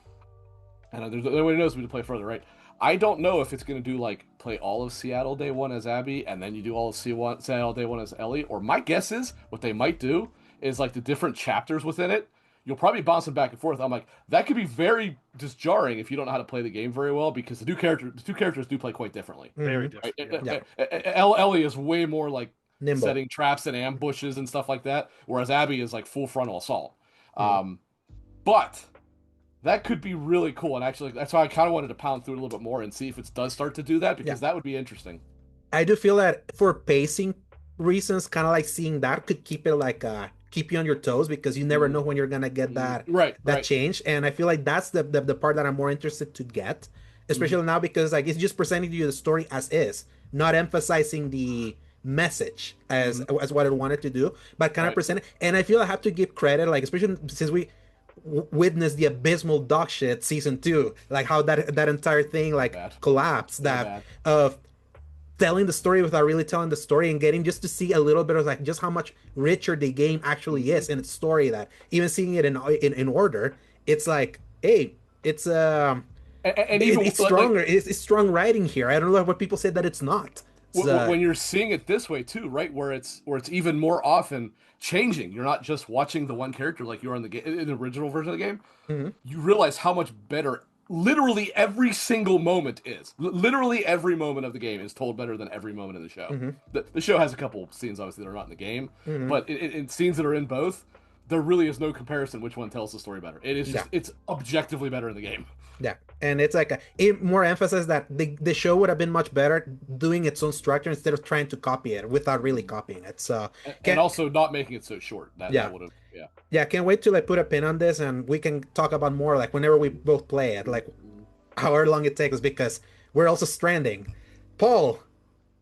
D: and there's nobody knows me to play further, right? I don't know if it's going to do like play all of Seattle Day 1 as Abby and then you do all of Seattle Day 1 as Ellie, or my guess is what they might do is like the different chapters within it. You'll probably bounce them back and forth. I'm like, that could be very just jarring if you don't know how to play the game very well because the two characters do play quite differently.
B: Very different.
D: Ellie is way more like
A: nimble,
D: setting traps and ambushes and stuff like that, whereas Abby is like full frontal assault. But that could be really cool, and actually, that's why I kind of wanted to pound through it a little bit more and see if it does start to do that, because that would be interesting.
A: I do feel that for pacing reasons, kind of like seeing that could keep it like keep you on your toes, because you never know when you're gonna get that change. And I feel like that's the part that I'm more interested to get, especially now, because like it's just presenting to you the story as is, not emphasizing the message as what it wanted to do, but kind of present it. And I feel I have to give credit, like especially since we witnessed the abysmal dog shit season 2, like how that entire thing like collapsed, of telling the story without really telling the story, and getting just to see a little bit of like just how much richer the game actually is in its story, that even seeing it in order, it's like, hey, It's
D: and even
A: it's stronger. It's strong writing here. I don't know what people say that it's not.
D: When you're seeing it this way too, right? Where it's even more often changing. You're not just watching the one character like you are in the game, in the original version of the game.
A: Mhm.
D: You realize how much better literally every single moment is. Literally every moment of the game is told better than every moment in the show.
A: Mm-hmm.
D: The show has a couple scenes obviously that are not in the game,
A: Mm-hmm.
D: but in scenes that are in both, there really is no comparison which one tells the story better. It is just it's objectively better in the game.
A: Yeah, and it's like it more emphasis that the show would have been much better doing its own structure instead of trying to copy it without really copying it. So
D: and also not making it so short. That would have
A: can't wait to like put a pin on this and we can talk about more like whenever we both play it, like however long it takes, because we're also Stranding. Paul,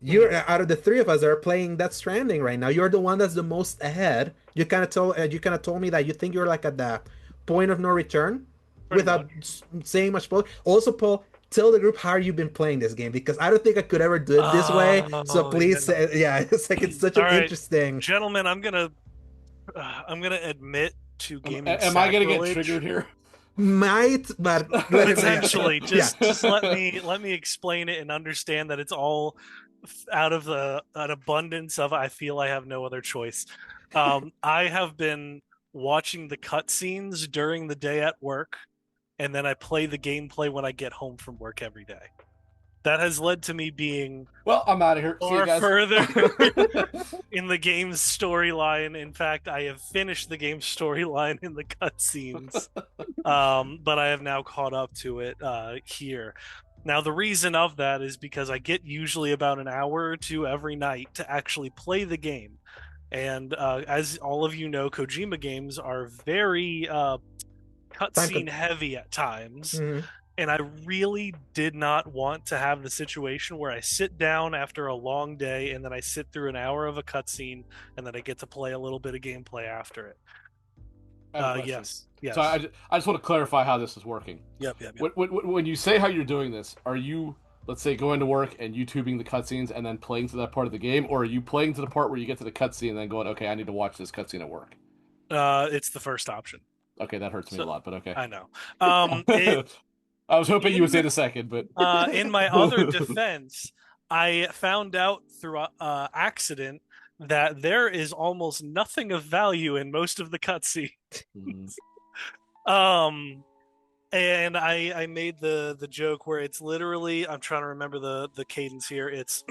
A: you're out of the three of us that are playing Death Stranding right now. You're the one that's the most ahead. You kind of told me that you think you're like at the point of no return.
B: Pretty
A: Without saying much. Also, Paul, tell the group how you've been playing this game, because I don't think I could ever do it this way. So please, it's like it's such an interesting.
B: Gentlemen, I'm gonna admit to gaming.
D: Am I gonna get triggered here?
A: Might, but
B: potentially. Just let me explain it and understand that it's all out of an abundance of I feel I have no other choice. I have been watching the cutscenes during the day at work, and then I play the gameplay when I get home from work every day. That has led to me being
D: I'm out of here. See you guys.
B: further in the game's storyline. In fact, I have finished the game's storyline in the cutscenes, but I have now caught up to it here. Now, the reason of that is because I get usually about an hour or two every night to actually play the game. And as all of you know, Kojima games are very cutscene heavy at times.
A: Mm-hmm.
B: And I really did not want to have the situation where I sit down after a long day and then I sit through an hour of a cutscene and then I get to play a little bit of gameplay after it. Yes.
D: So I just want to clarify how this is working.
B: Yep.
D: When you say how you're doing this, are you, let's say, going to work and YouTubing the cutscenes and then playing to that part of the game, or are you playing to the part where you get to the cutscene and then going, okay, I need to watch this cutscene at work?
B: It's the first option.
D: Okay, that hurts me a lot, but okay.
B: I know.
D: I was hoping you would say the second, but
B: in my other defense, I found out through accident that there is almost nothing of value in most of the cutscenes. And I made the joke where it's literally, I'm trying to remember the cadence here. It's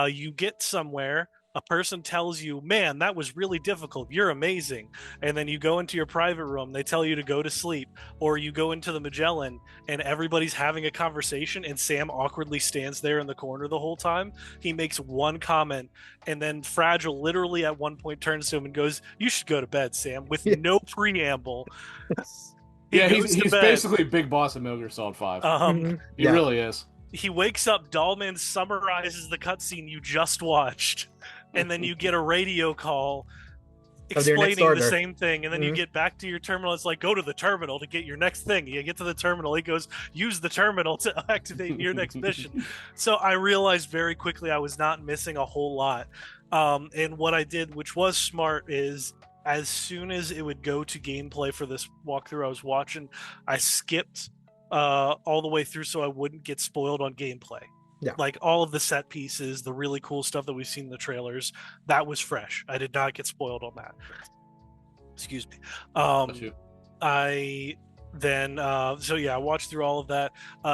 B: you get somewhere, a person tells you, man, that was really difficult, you're amazing, and then you go into your private room, they tell you to go to sleep, or you go into the Magellan and everybody's having a conversation and Sam awkwardly stands there in the corner the whole time. He makes one comment and then Fragile literally at one point turns to him and goes, you should go to bed, Sam, with no preamble.
D: He's basically Big Boss in Metal Gear Solid 5. He really is.
B: He wakes up, Dahlman summarizes the cutscene you just watched, and then you get a radio call explaining the same thing, and then you get back to your terminal. It's like, go to the terminal to get your next thing. You get to the terminal, he goes, use the terminal to activate your next mission. So I realized very quickly I was not missing a whole lot. And what I did, which was smart, is as soon as it would go to gameplay for this walkthrough I was watching, I skipped all the way through so I wouldn't get spoiled on gameplay. Like all of the set pieces, the really cool stuff that we've seen in the trailers, that was fresh. I did not get spoiled on that. Excuse me. I then I watched through all of that.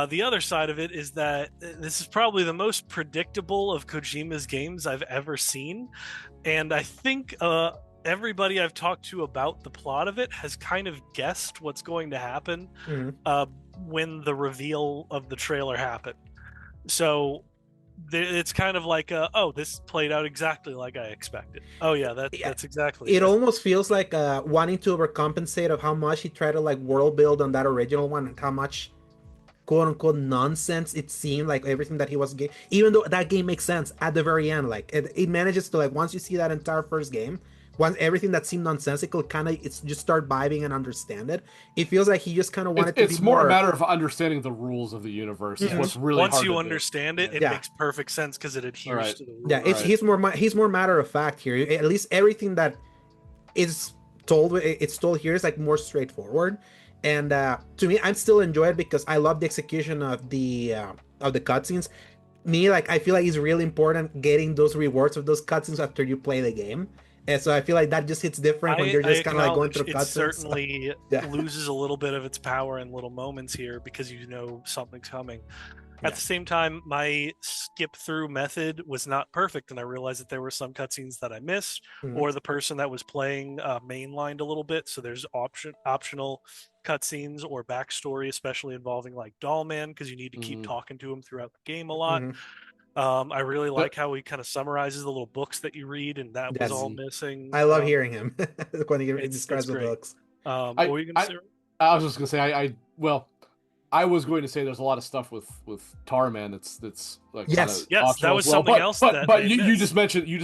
B: The other side of it is that this is probably the most predictable of Kojima's games I've ever seen, and I think everybody I've talked to about the plot of it has kind of guessed what's going to happen when the reveal of the trailer happened. So it's kind of like, this played out exactly like I expected. Oh yeah, that's exactly
A: it. Almost feels like wanting to overcompensate of how much he tried to like world build on that original one, and how much quote unquote nonsense it seemed like everything that he was even though that game makes sense at the very end. Like it manages to, like, once you see that entire first game, once everything that seemed nonsensical it's just start vibing and understand it. It feels like he just kind of wanted to be
D: more a matter of understanding the rules of the universe. Is what's really
B: once
D: hard
B: you
D: to
B: understand
D: do.
B: it makes perfect sense because it adheres to the rules.
A: He's more matter of fact here. At least everything that is told, it's told here is like more straightforward. And to me, I'm still enjoying it because I love the execution of the cutscenes. Me, like, I feel like it's really important getting those rewards of those cutscenes after you play the game. And so I feel like that just hits different when you're
B: I
A: just kind of like going
B: acknowledge
A: through
B: it
A: cutscenes.
B: certainly
A: Yeah.
B: loses a little bit of its power in little moments here because you know something's coming. At
A: Yeah.
B: the same time, my skip through method was not perfect, and I realized that there were some cutscenes that I missed,
A: Mhm.
B: or the person that was playing mainlined a little bit. So there's optional cutscenes or backstory, especially involving like Dollman, because you need to keep talking to him throughout the game a lot.
A: Mhm.
B: I really like how he kind of summarizes the little books that you read, and that was
A: Yes.
B: all missing.
A: I love hearing him when he
B: It's
A: describes the
B: great.
A: books.
B: What were you gonna say?
D: I was just gonna say I was going to say there's a lot of stuff with Tarman that's like
A: Yes.
B: Yes, that was something else
D: but
B: that
D: but
B: they
D: you
B: missed.
D: just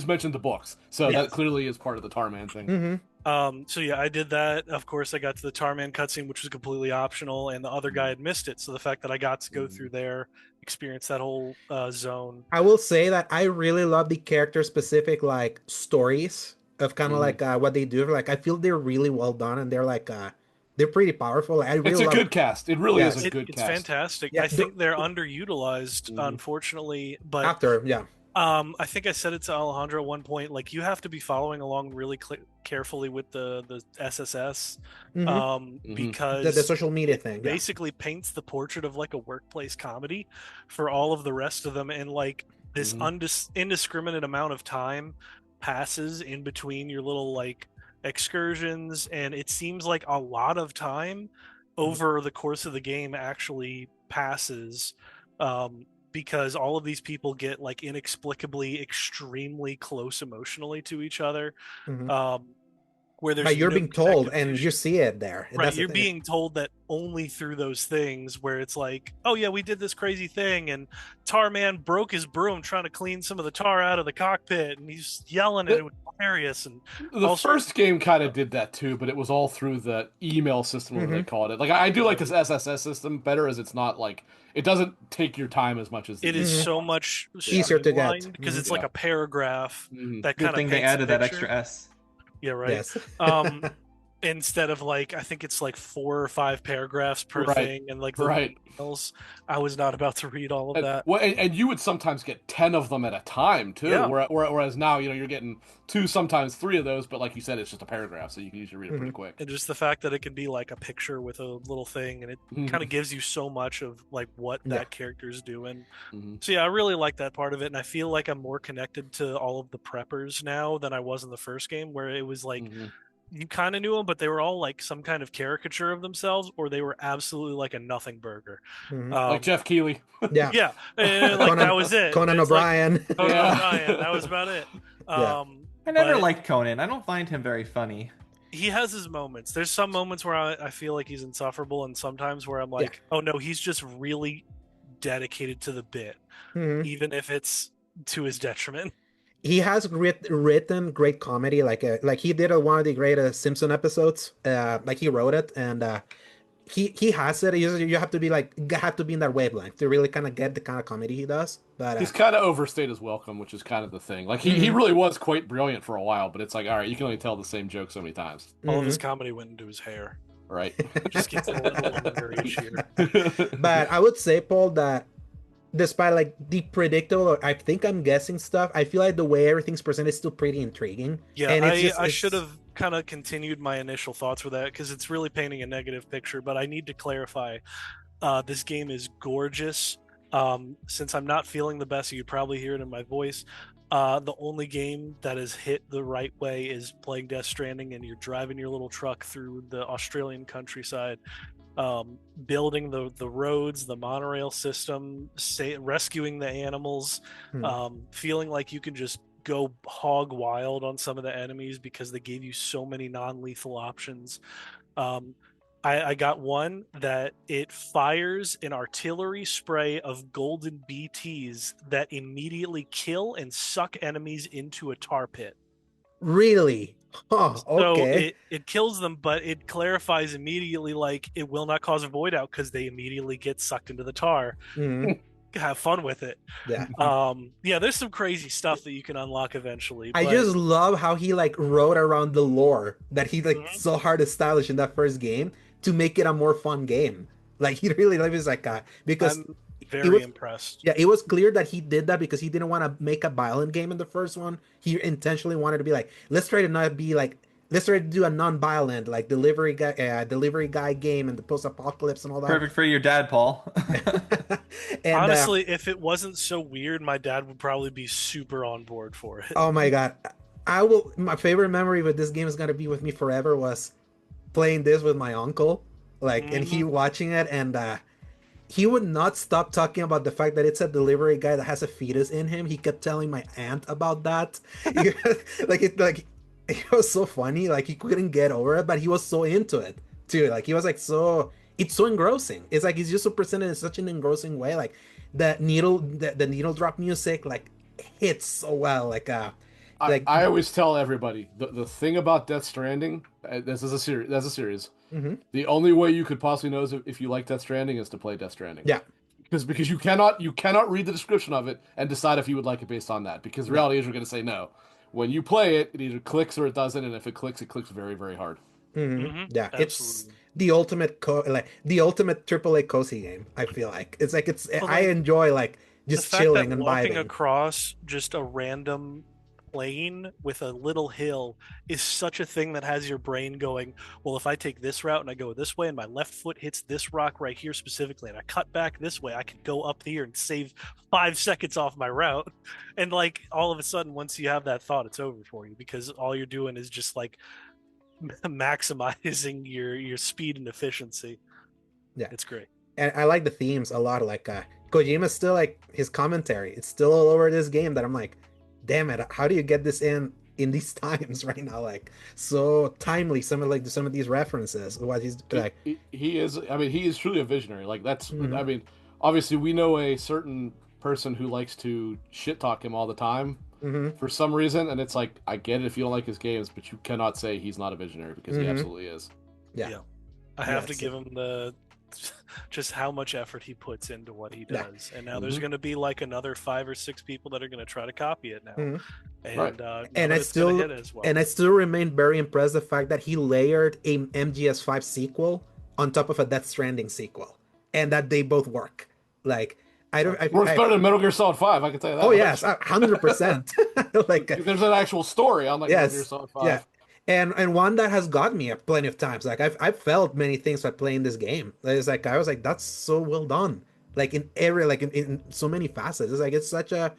D: mentioned the books, so
A: Yes.
D: that clearly is part of the Tarman thing.
A: Mm-hmm.
B: So yeah, I did that. Of course, I got to the Tarman cutscene, which was completely optional, and the other guy had missed it. So the fact that I got to go through there, experience that whole zone.
A: I will say that I really love the character specific like stories of kind of like what they do. Like I feel they're really well done, and they're like they're pretty powerful. I really
D: It's a
A: love
D: good cast. It really
A: Yes.
D: is a good
B: It's
D: cast.
B: fantastic.
A: Yeah,
B: I think they're underutilized, unfortunately. But
A: after, yeah.
B: I think I said it to Alejandro at one point. Like you have to be following along really carefully with the SSS, because
A: The social media thing. Yeah.
B: basically paints the portrait of like a workplace comedy for all of the rest of them, and like this indiscriminate amount of time passes in between your little like excursions, and it seems like a lot of time over the course of the game actually passes, because all of these people get like inexplicably extremely close emotionally to each other, where there's
A: But you're
B: no
A: being told,
B: connective
A: and
B: tissue.
A: you see it there.
B: Right,
A: That's the
B: you're
A: thing.
B: being told that only through those things where it's like, oh yeah, we did this crazy thing, and Tarman broke his broom trying to clean some of the tar out of the cockpit, and he's yelling, and it was hilarious. And
D: The
B: also,
D: first game kind of did that too, but it was all through the email system, whatever they called it. Like I do like this SSS system better, as it's not like it doesn't take your time as much as
B: it is so much
A: Easier to get.
B: streamlined because it's like a paragraph that
C: Good
B: kind of
C: thing they
B: paints
C: added
B: the
C: that
B: picture.
C: extra S.
B: Yeah, right.
A: Yes.
B: Instead of like, I think it's like 4 or 5 paragraphs per thing, and like the emails, I was not about to read all of that.
D: Well, and you would sometimes get 10 of them at a time too.
B: Yeah.
D: Whereas now, you're getting 2, sometimes 3 of those, but like you said, it's just a paragraph, so you can usually read it pretty quick.
B: And just the fact that it can be like a picture with a little thing, and it kind of gives you so much of like what that character's doing. So yeah, I really like that part of it, and I feel like I'm more connected to all of the preppers now than I was in the first game, where it was like you kind of knew them, but they were all like some kind of caricature of themselves, or they were absolutely like a nothing burger.
D: Like Jeff Keighley.
A: Yeah.
B: Yeah, like that was it.
A: Conan
B: It's
A: O'Brien.
B: Like, Conan O'Brien, that was about it.
A: Yeah.
C: I never liked Conan. I don't find him very funny.
B: He has his moments. There's some moments where I feel like he's insufferable, and sometimes where I'm like, oh no, he's just really dedicated to the bit, even if it's to his detriment.
A: He has written great comedy, like he did one of the great Simpson episodes. Like he wrote it, and he has it. You have to be in that wavelength to really kind of get the kind of comedy he does. But
D: he's kind of overstayed his welcome, which is kind of the thing. Like he really was quite brilliant for a while, but it's like, all right, you can only tell the same joke so many times.
B: All of his comedy went into his hair.
D: Right.
B: It just gets a little longer each year.
A: But I would say, Paul, that despite like the predictable, I think I'm guessing stuff, I feel like the way everything's presented is still pretty intriguing.
B: Yeah,
A: and
B: I should have kind of continued my initial thoughts with that, because it's really painting a negative picture, but I need to clarify. This game is gorgeous. Since I'm not feeling the best, you could probably hear it in my voice. The only game that has hit the right way is playing Death Stranding, and you're driving your little truck through the Australian countryside, building the roads, the monorail system, rescuing the animals, feeling like you can just go hog wild on some of the enemies because they gave you so many non-lethal options. I got one that it fires an artillery spray of golden BTs that immediately kill and suck enemies into a tar pit.
A: Really? Oh, okay.
B: So it kills them, but it clarifies immediately, like, it will not cause a void out because they immediately get sucked into the tar. Have fun with it. Yeah, there's some crazy stuff that you can unlock eventually.
A: I just love how he like wrote around the lore that he like so hard established in that first game, to make it a more fun game. Like he really was like because
B: I'm very impressed.
A: Yeah, it was clear that he did that because he didn't want to make a violent game in the first one. He intentionally wanted to be like, let's try to not be like, let's try to do a non-violent like delivery guy game and the post-apocalypse and all that.
C: Perfect for your dad, Paul.
A: And
B: honestly, if it wasn't so weird, my dad would probably be super on board for it.
A: oh my god, my favorite memory with this game is gonna be with me forever was playing this with my uncle, like, and he watching it, and he would not stop talking about the fact that it's a delivery guy that has a fetus in him. He kept telling my aunt about that. It was so funny. Like he couldn't get over it, but he was so into it too. Like he was like it's so engrossing. It's like he's just so presented in such an engrossing way. Like the needle drop music like hits so well. I
D: always tell everybody the thing about Death Stranding. This is a series. That's a series.
A: Mm-hmm.
D: The only way you could possibly know if you like Death Stranding is to play Death Stranding.
A: Yeah,
D: because you cannot read the description of it and decide if you would like it based on that. Because the reality is you're going to say no. When you play it, it either clicks or it doesn't, and if it clicks very, very hard.
A: Mm-hmm. Yeah,
B: absolutely.
A: It's the ultimate the ultimate AAA cozy game. I feel like I enjoy like just chilling and
B: walking
A: vibing
B: across just a random plane with a little hill is such a thing that has your brain going, well, if I take this route and I go this way and my left foot hits this rock right here specifically and I cut back this way, I can go up here and save 5 seconds off my route. And like all of a sudden, once you have that thought, it's over for you because all you're doing is just like maximizing your speed and efficiency.
A: Yeah,
B: it's great.
A: And I like the themes a lot. Like Kojima's still like his commentary, it's still all over this game that I'm like, damn it, how do you get this in these times right now? Like so timely, some of these references, what he's like.
D: He is truly a visionary. Like that's I mean, obviously we know a certain person who likes to shit talk him all the time for some reason, and it's like, I get it if you don't like his games, but you cannot say he's not a visionary because he absolutely is.
A: Yeah.
B: I have to give him just how much effort he puts into what he does. And now there's going to be like another 5 or 6 people that are going to try to copy it now. And
A: I still remain very impressed the fact that he layered a MGS5 sequel on top of a Death Stranding sequel, and that they both work. Like
D: works better than Metal Gear Solid 5, I can tell you that.
A: Oh yes, 100%. Like
D: there's an actual story on Metal Gear Solid 5.
A: Yeah. And one that has got me plenty of times. Like I've felt many things by playing this game. It's like I was like, that's so well done. Like in in so many facets. It's like it's such a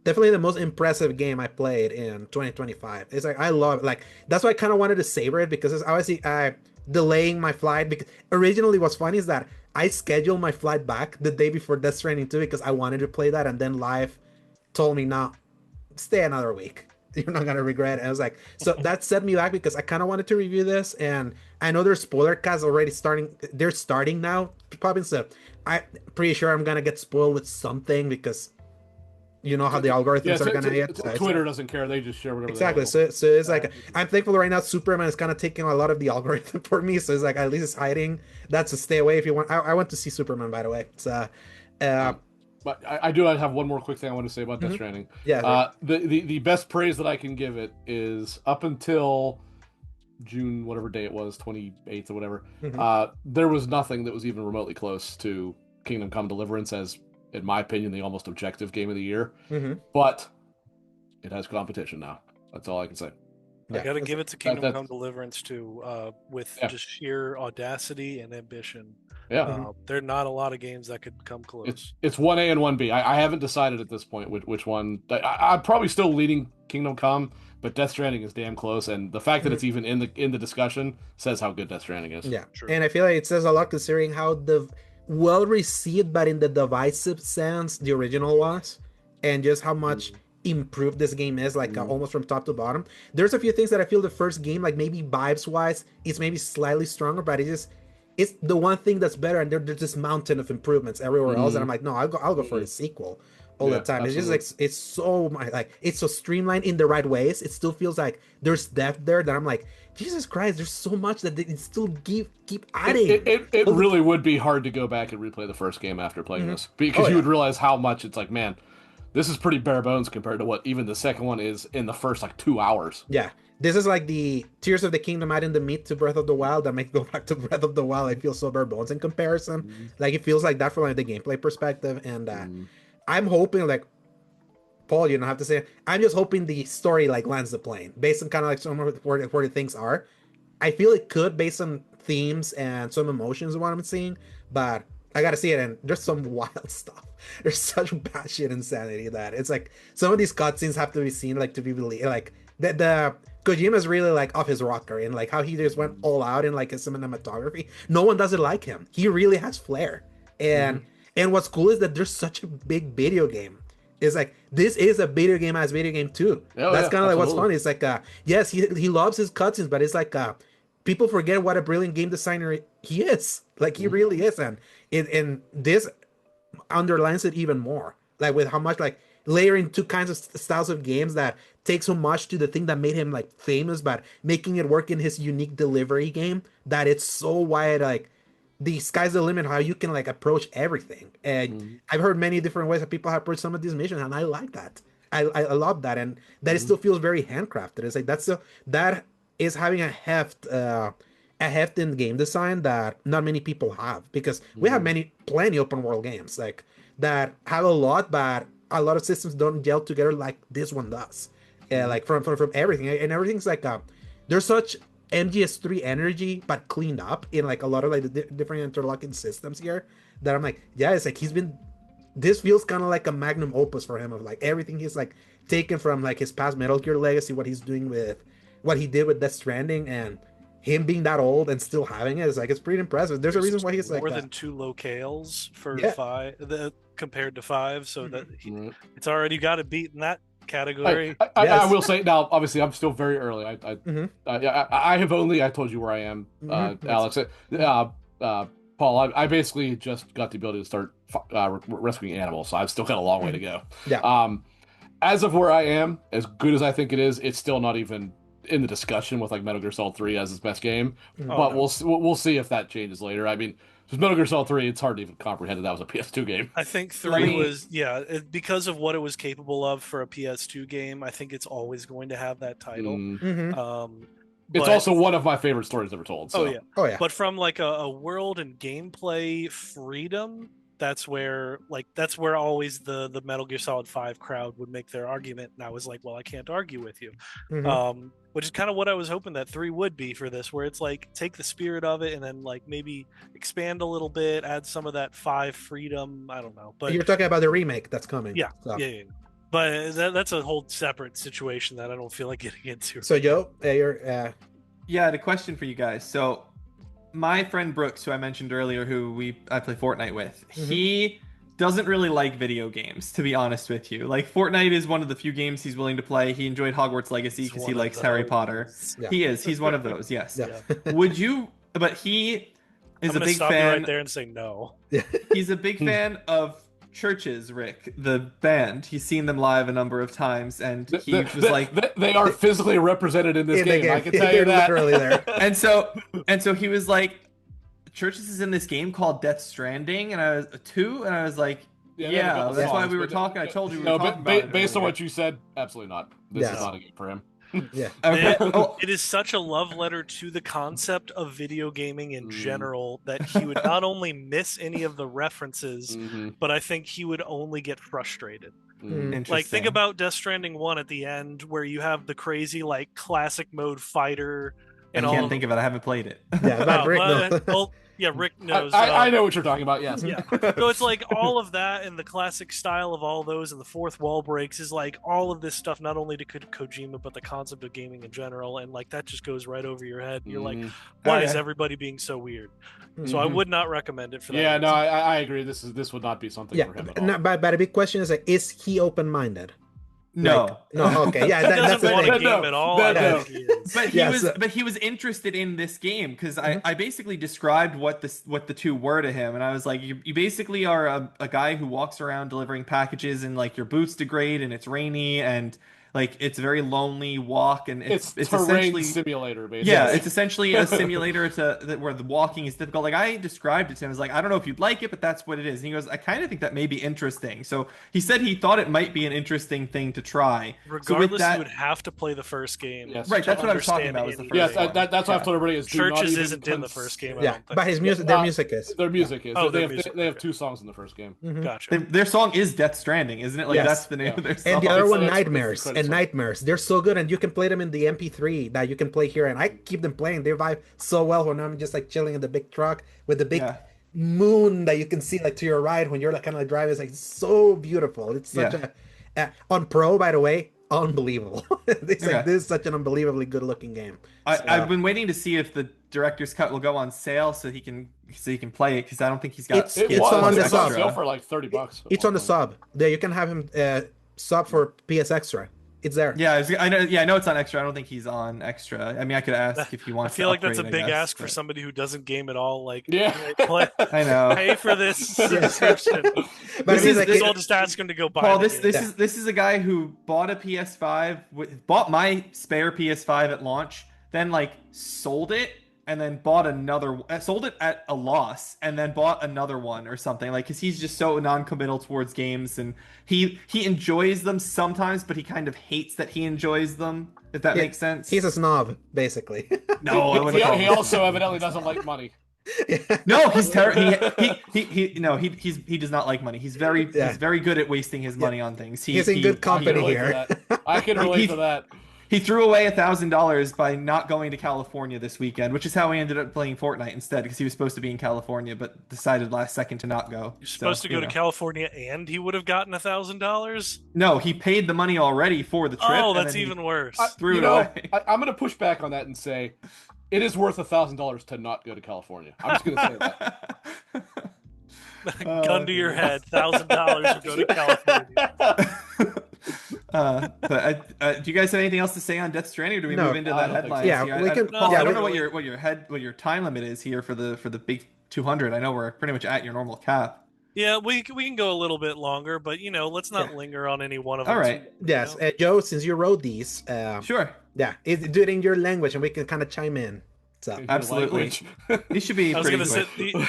A: definitely the most impressive game I played in 2025. It's like I love it. Like that's why I kind of wanted to savor it because it's obviously delaying my flight. Because originally what's funny is that I scheduled my flight back the day before Death Stranding 2 because I wanted to play that, and then Live told me, no, stay another week. You're not gonna regret it. I was like, so that set me back because I kind of wanted to review this, and I know there's spoiler casts already starting. They're starting now, probably. So I'm pretty sure I'm gonna get spoiled with something because you know how the algorithms are gonna hit.
D: Twitter doesn't care; they just share whatever.
A: Exactly. So it's like I'm thankful right now. Superman is kind of taking a lot of the algorithm for me. So it's like at least it's hiding. That's a stay away if you want. I went to see Superman, by the way. So.
D: But I do have one more quick thing I want to say about Death Stranding.
A: Yeah.
D: The best praise that I can give it is up until June, whatever day it was, 28th or whatever, there was nothing that was even remotely close to Kingdom Come Deliverance as, in my opinion, the almost objective game of the year. But it has competition now. That's all I can say.
B: I got to give it to Kingdom Come Deliverance too, with just sheer audacity and ambition. There are not a lot of games that could come close.
D: It's 1A and 1B. I haven't decided at this point which one. I'm probably still leading Kingdom Come, but Death Stranding is damn close, and the fact that it's even in the discussion says how good Death Stranding is.
A: Yeah, true. And I feel like it says a lot considering how the well received, but in the divisive sense, the original was, and just how much improved this game is, like almost from top to bottom. There's a few things that I feel the first game, like maybe vibes wise, it's maybe slightly stronger, but it's the one thing that's better, and there's this mountain of improvements everywhere else, and I'm like, no, I'll go for the sequel all the time.
D: Absolutely.
A: It's just like it's so streamlined in the right ways. It still feels like there's depth there that I'm like, Jesus Christ, there's so much that they still keep adding.
D: It really would be hard to go back and replay the first game after playing this, because you would realize how much it's like, man, this is pretty bare bones compared to what even the second one is in the first like 2 hours.
A: Yeah. this is like the Tears of the Kingdom adding the meat to Breath of the Wild that makes go back to Breath of the Wild. I feel so bare bones in comparison. Like it feels like that from like the gameplay perspective, and I'm hoping like Paul, you don't have to say it. I'm just hoping the story like lands the plane based on kind of like some of where the things are. I feel it could based on themes and some emotions of what I'm seeing, but I gotta see it, and there's some wild stuff. There's such batshit insanity that it's like some of these cutscenes have to be seen like to be believed. Like the Kojima's really like off his rocker and like how he just went all out in like his cinematography. No one does it like him. He really has flair, and what's cool is that there's such a big video game. It's like this is a video game as video game too. That's kind of like what's funny. It's like yes, he loves his cutscenes, but it's like people forget what a brilliant game designer he is. Like he really is, and this underlines it even more. Like with how much like layering two kinds of styles of games that take so much to the thing that made him like famous, but making it work in his unique delivery game that it's so wide like the sky's the limit how you can like approach everything. And I've heard many different ways that people have approached some of these missions, and I like that. I love that, and that it still feels very handcrafted. It's like that is having a heft in game design that not many people have, because we have plenty open world games like that have a lot, but a lot of systems don't gel together like this one does. Like from everything, and everything's like there's such MGS3 energy, but cleaned up in like a lot of like the different interlocking systems here. That I'm like, yeah, it's like this feels kind of like a magnum opus for him of like everything he's like taken from like his past Metal Gear legacy, what he's doing with what he did with Death Stranding, and him being that old and still having it is like it's pretty impressive. There's a reason why he's like
B: more than 2 locales for compared to 5, so that it's already got a beat in that category.
D: I will say now, obviously, I'm still very early. I have only I told you where I am, Alex. Paul, I basically just got the ability to start rescuing animals, so I've still got a long way to go.
A: Yeah.
D: As of where I am, as good as I think it is, it's still not even in the discussion with like Metal Gear Solid 3 as its best game. But we'll see if that changes later. I mean, with Metal Gear Solid 3, it's hard to even comprehend that was a PS2 game.
B: I think 3 was because of what it was capable of for a PS2 game. I think it's always going to have that title.
D: It's also one of my favorite stories ever told. So.
A: Oh yeah.
B: But from like a world and gameplay freedom, that's where always the Metal Gear Solid 5 crowd would make their argument, and I was like, well, I can't argue with you. Which is kind of what I was hoping that 3 would be for this, where it's like take the spirit of it and then like maybe expand a little bit, add some of that 5 freedom. I don't know, but
A: you're talking about the remake that's coming.
B: Yeah. But that's a whole separate situation that I don't feel like getting into.
A: So Joe, you're
C: yeah, I had a question for you guys. So my friend Brooks, who I mentioned earlier, who I play Fortnite with, he doesn't really like video games, to be honest with you. Like Fortnite is one of the few games he's willing to play. He enjoyed Hogwarts Legacy because he likes Harry Potter. Yeah. He's one of those. Yes. Would you? But he is a big
B: stop
C: fan.
B: You right there and say no.
C: He's a big fan of Churches, Rick, the band. He's seen them live a number of times, and he was like,
D: they are physically represented in this game. I can tell you that.
A: Literally there.
C: and so he was like, Churches is in this game called Death Stranding, and I was like, that's why we were talking. I told you we were talking about it
D: based on what you said, absolutely not. This is not a game for him.
B: It is such a love letter to the concept of video gaming in general that he would not only miss any of the references, but I think he would only get frustrated. Like think about Death Stranding 1 at the end, where you have the crazy like classic mode fighter.
C: And I can't think of it. I haven't played it.
B: Rick knows.
D: I know what you're talking about. Yes.
B: Yeah. So it's like all of that and the classic style of all those, and the fourth wall breaks is like all of this stuff, not only to Kojima, but the concept of gaming in general, and like that just goes right over your head. And you're like, why is everybody being so weird? So I would not recommend it for that.
D: Yeah, no, I agree. This would not be something for him at all.
A: But a big question is like, is he open-minded?
C: No.
A: Okay, yeah, that's the
B: want
A: thing.
B: a game at all.
C: But he was interested in this game because I basically described what the two were to him, and I was like, you basically are a guy who walks around delivering packages, and like your boots degrade and it's rainy, and Like it's a very lonely walk, and it's
D: terrain
C: essentially
D: simulator, basically.
C: yeah, it's essentially a simulator where the walking is difficult. Like I described it to him as like, I don't know if you'd like it, but that's what it is. And he goes, I kind of think that may be interesting. So he said he thought it might be an interesting thing to try.
B: Regardless,
C: so
B: you would have to play the first game.
D: Yes.
C: Right, that's what I was talking
B: understand
C: about. Was the
B: any-
C: first
D: Yes,
C: one.
D: that's what I've told everybody is do not
B: Churches
D: even
B: isn't in the first game. I
A: Yeah,
B: don't think.
A: but his music, their music is.
D: Their music is.
B: Oh,
D: they
B: their
D: have
B: music,
D: they have
B: okay.
D: 2 songs in the first game.
B: Gotcha.
C: Their song is Death Stranding, isn't it? Like
A: Yes.
C: that's the name of their song.
A: And the other one,
D: It's
A: Nightmares.
D: the
A: And
D: credits song.
A: Nightmares. They're so good, and you can play them in the MP3 that you can play here. And I keep them playing. They vibe so well when I'm just like chilling in the big truck with the big moon that you can see like to your right when you're like kind of like driving. It's like so beautiful. It's such on Pro, by the way, unbelievable. It's like this is such an unbelievably good looking game.
C: I've been waiting to see if the director's cut will go on sale so he can play it, because I don't think he's got.
A: It's on the sub.
D: sale for like $30.
A: It's on the sub. There you can have him sub for PS Extra. It's there.
C: Yeah, I know. Yeah, I know it's on Extra. I don't think he's on Extra. I mean, I could ask if he
B: I
C: wants.
B: feel
C: to
B: like that's a
C: upgrade,
B: big
C: I guess,
B: ask for
C: but-
B: somebody who doesn't game at all. Like,
D: Yeah.
C: I know.
B: pay for this subscription.
A: But I mean, like,
B: This will just ask him to go buy.
C: Paul,
B: the
C: this
B: game.
C: this is a guy who bought a PS5, bought my spare PS5 at launch, then like sold it, and then bought another, sold it at a loss, and then bought another one or something. Like, because he's just so non-committal towards games, and he enjoys them sometimes, but he kind of hates that he enjoys them. If that makes sense.
A: He's a snob, basically.
C: No, I wouldn't call
D: He
C: him.
D: also evidently doesn't like money.
C: No, he's terrible. He does not like money. He's very good at wasting his money on things.
A: He's in good company here.
D: I can relate to that.
C: He threw away $1,000 by not going to California this weekend, which is how he ended up playing Fortnite instead, because he was supposed to be in California, but decided last second to not go.
B: You're supposed to go to California, and he would have gotten $1,000.
C: No, he paid the money already for the trip.
B: Oh,
C: and
B: that's
C: then
B: even worse.
C: threw it away.
D: I'm going to push back on that and say it is worth $1,000 to not go to California. I'm just going to say that.
B: Gun to your head, $1,000 to go to California.
C: Do you guys have anything else to say on Death Stranding, or do we move into that headline?
A: Yeah, we can.
C: Paul,
A: yeah,
C: I don't know what your time limit is here for the big 200. I know we're pretty much at your normal cap.
B: Yeah, we can go a little bit longer, but let's not linger on any one of them.
C: All right.
A: Yes, Joe, since you wrote these,
C: Sure.
A: Yeah, do it in your language, and we can kind of chime in. So
C: Absolutely. These should be pretty quick.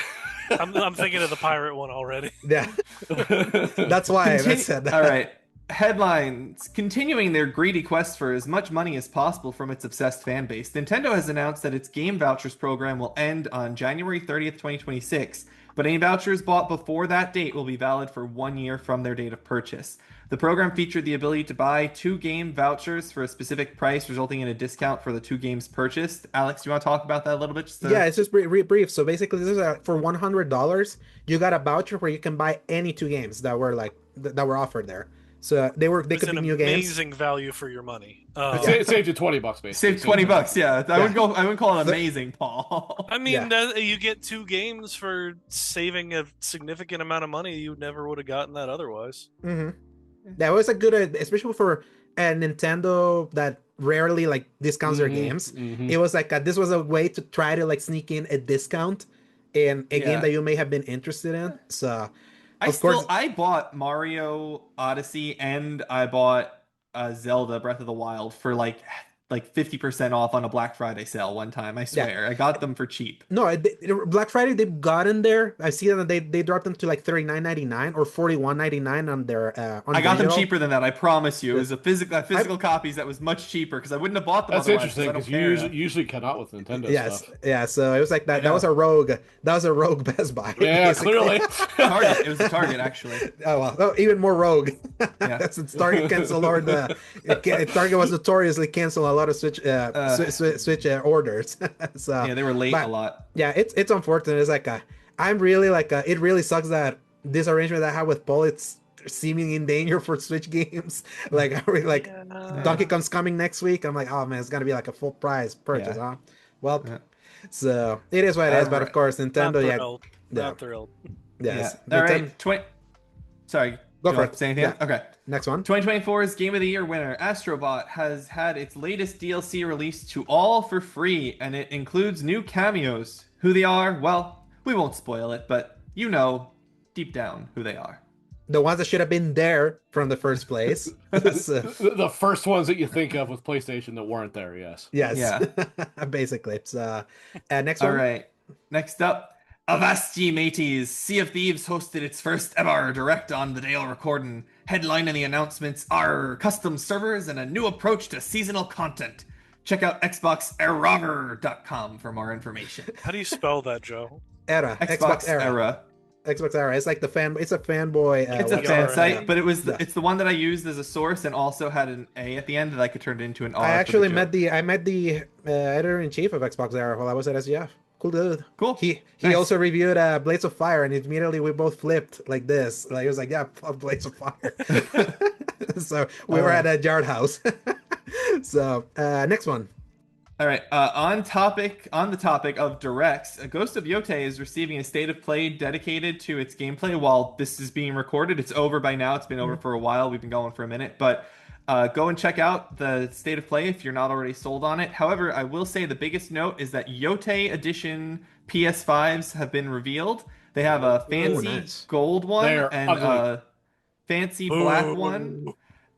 B: I'm thinking of the pirate one already.
A: Yeah, that's why I said that.
C: All right. Headlines. Continuing their greedy quest for as much money as possible from its obsessed fan base, Nintendo has announced that its game vouchers program will end on January 30th, 2026, but any vouchers bought before that date will be valid for 1 year from their date of purchase. The program featured the ability to buy 2 game vouchers for a specific price, resulting in a discount for the 2 games purchased. Alex, do you want to talk about that a little bit?
A: Yeah, it's just brief. So basically, this is for $100, you got a voucher where you can buy any 2 games that were offered there. So they could be new games.
B: Amazing value for your money.
D: It saved you $20, basically.
C: Saved $20. Yeah, I wouldn't call it amazing, Paul.
B: I mean, you get 2 games for saving a significant amount of money. You never would have gotten that otherwise.
A: Mm-hmm. That was a good, especially for a Nintendo that rarely like discounts their games. Mm-hmm. It was like this was a way to try to like sneak in a discount in a game that you may have been interested in. So.
C: I bought Mario Odyssey and I bought Zelda Breath of the Wild for like 50% off on a Black Friday sale one time. I swear, I got them for cheap.
A: No, Black Friday they've gotten there. I see that they dropped them to like $39.99 or $41.99 on their. On
C: I got
A: digital.
C: them cheaper than that. I promise you. It was a physical copies that was much cheaper because I wouldn't have bought them.
D: That's interesting because you usually cannot with Nintendo.
A: Yes,
D: stuff.
A: Yeah. So it was like that. That was a rogue. That was a rogue Best Buy.
D: Yeah,
A: basically.
D: clearly.
C: Target. It was a Target actually.
A: Oh well, even more rogue.
C: Yeah.
A: Target canceled Target was notoriously canceled a lot of Switch orders. So
C: yeah, they were late a lot.
A: Yeah, it's unfortunate. It's like I'm really like it really sucks that this arrangement that I have with Paul, it's seeming in danger for Switch games. Like I really like Donkey Kong's coming next week. I'm like, oh man, it's gonna be like a full price purchase, huh? Well, so it is what it is. But of course, Nintendo,
B: not thrilled.
A: Yes.
C: Yeah. All right. Sorry.
A: Go for it.
C: Say anything?
A: Yeah.
C: Okay.
A: Next one.
C: 2024's Game of the Year winner, Astrobot, has had its latest DLC released to all for free, and it includes new cameos. Who they are? Well, we won't spoil it, but you know deep down who they are.
A: The ones that should have been there from the first place. So,
D: The first ones that you think of with PlayStation that weren't there, yes.
A: yes,
C: Yeah.
A: basically. So, next
C: All
A: one.
C: right. Next up, Avast ye mateys! Sea of Thieves hosted its first ever direct on the day of recording. Headlining the announcements are custom servers and a new approach to seasonal content. Check out xboxerror.com for more information.
B: How do you spell that, Joe?
A: Era.
C: Xbox era.
A: Xbox Era. It's like the fan. It's a fanboy.
C: It's a
B: website.
C: fan
B: Yeah.
C: site, but
A: Yeah.
C: it's the one that I used as a source and also had an A at the end that I could turn it into an R.
A: I
C: for
A: actually
C: the
A: met
C: joke.
A: the editor in chief of Xbox Era while I was at SGF. Cool dude.
C: Cool.
A: He
C: Nice.
A: also reviewed Blades of Fire, and immediately we both flipped like this. Like he was like, "Yeah, I love Blades of Fire." So we were at a yard house. So next one.
C: All right. On the topic of directs, Ghost of Yotei is receiving a state of play dedicated to its gameplay. While this is being recorded, it's over by now. It's been over for a while. We've been going for a minute, but go and check out the state of play if you're not already sold on it. However, I will say the biggest note is that Yotei Edition PS5s have been revealed. They have a fancy
A: nice.
C: gold one
D: They are
C: and
D: ugly.
C: a fancy black
B: Ooh.
C: one.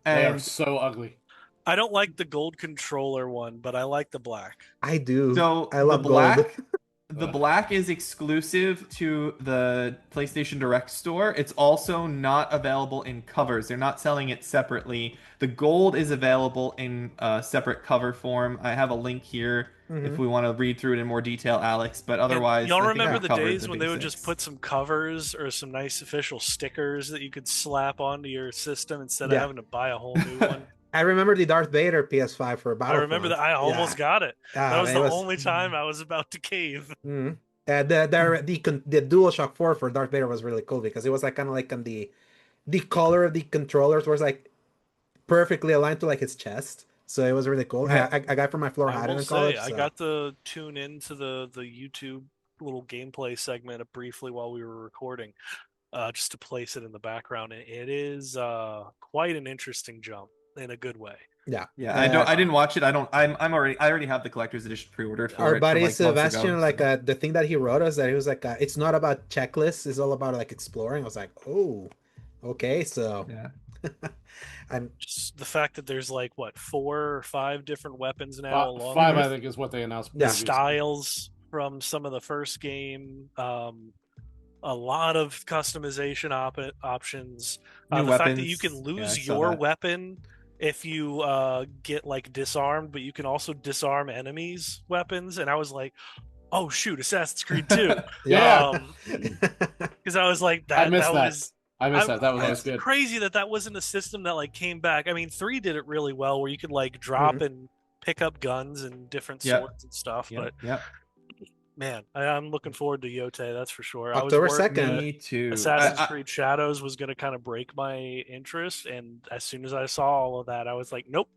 D: They are
C: And
D: so ugly.
B: I don't like the gold controller one, but I like the black.
A: I do.
C: so
A: I love
C: the black,
A: gold.
C: the black is exclusive to the PlayStation Direct store. It's also not available in covers. They're not selling it separately. The gold is available in a separate cover form. I have a link here if we want to read through it in more detail, Alex. But otherwise,
B: y'all
C: I think
B: remember
C: the
B: the
C: cover is
B: days
C: the
B: when they would
C: basics.
B: just put some covers or some nice official stickers that you could slap onto your system instead of
A: Yeah.
B: having to buy a whole new one?
A: I remember the Darth Vader PS5 for
B: I
A: Battlefront.
B: remember that. I almost got it. That was
A: it
B: the only time I was about to cave.
A: Mhm. The DualShock 4 for Darth Vader was really cool because it was like kind of like on the color of the controllers was like perfectly aligned to like his chest, so it was really cool.
C: Yeah.
A: I got from my floor
B: I
A: had it
B: will
A: in college.
B: say, I
A: So.
B: got to tune into the YouTube little gameplay segment briefly while we were recording, just to place it in the background. And it is quite an interesting jump in a good way.
A: Yeah,
C: Yeah, I didn't watch it. I already have the collector's edition pre-ordered for
A: our
C: it
A: buddy
C: from, like, months
A: Sebastian,
C: ago,
A: like
C: so.
A: the thing that he wrote us that he was like, it's not about checklists, it's all about like exploring. I was like, oh, okay, so
C: Yeah.
A: I'm
B: Just the fact that there's like what 4 or 5 different weapons now, along
D: Five,
B: with
D: I think, is what they announced.
A: Yeah.
D: previously.
B: styles from some of the first game. A lot of customization options.
C: New
B: The fact that
C: weapons.
B: you can
C: Yeah, I
B: lose
C: saw
B: your
C: that.
B: weapon if you get like disarmed, but you can also disarm enemies' weapons. And I was like, oh shoot, Assassin's Creed 2.
D: Yeah.
B: Because I was like,
D: I missed
B: that
D: that.
B: was
D: I missed that. That was always
B: it's
D: good.
B: crazy that wasn't a system that like came back. I mean, 3 did it really well, where you could like drop and pick up guns and different
C: Yep.
B: swords and stuff.
C: Yep,
B: But
C: yep.
B: man, I'm looking forward to Yotei. That's for sure.
A: October
B: I was worried
A: 2nd.
B: that
C: Me too.
B: Assassin's
C: I-
B: Creed Shadows was going to kind of break my interest, and as soon as I saw all of that, I was like, nope.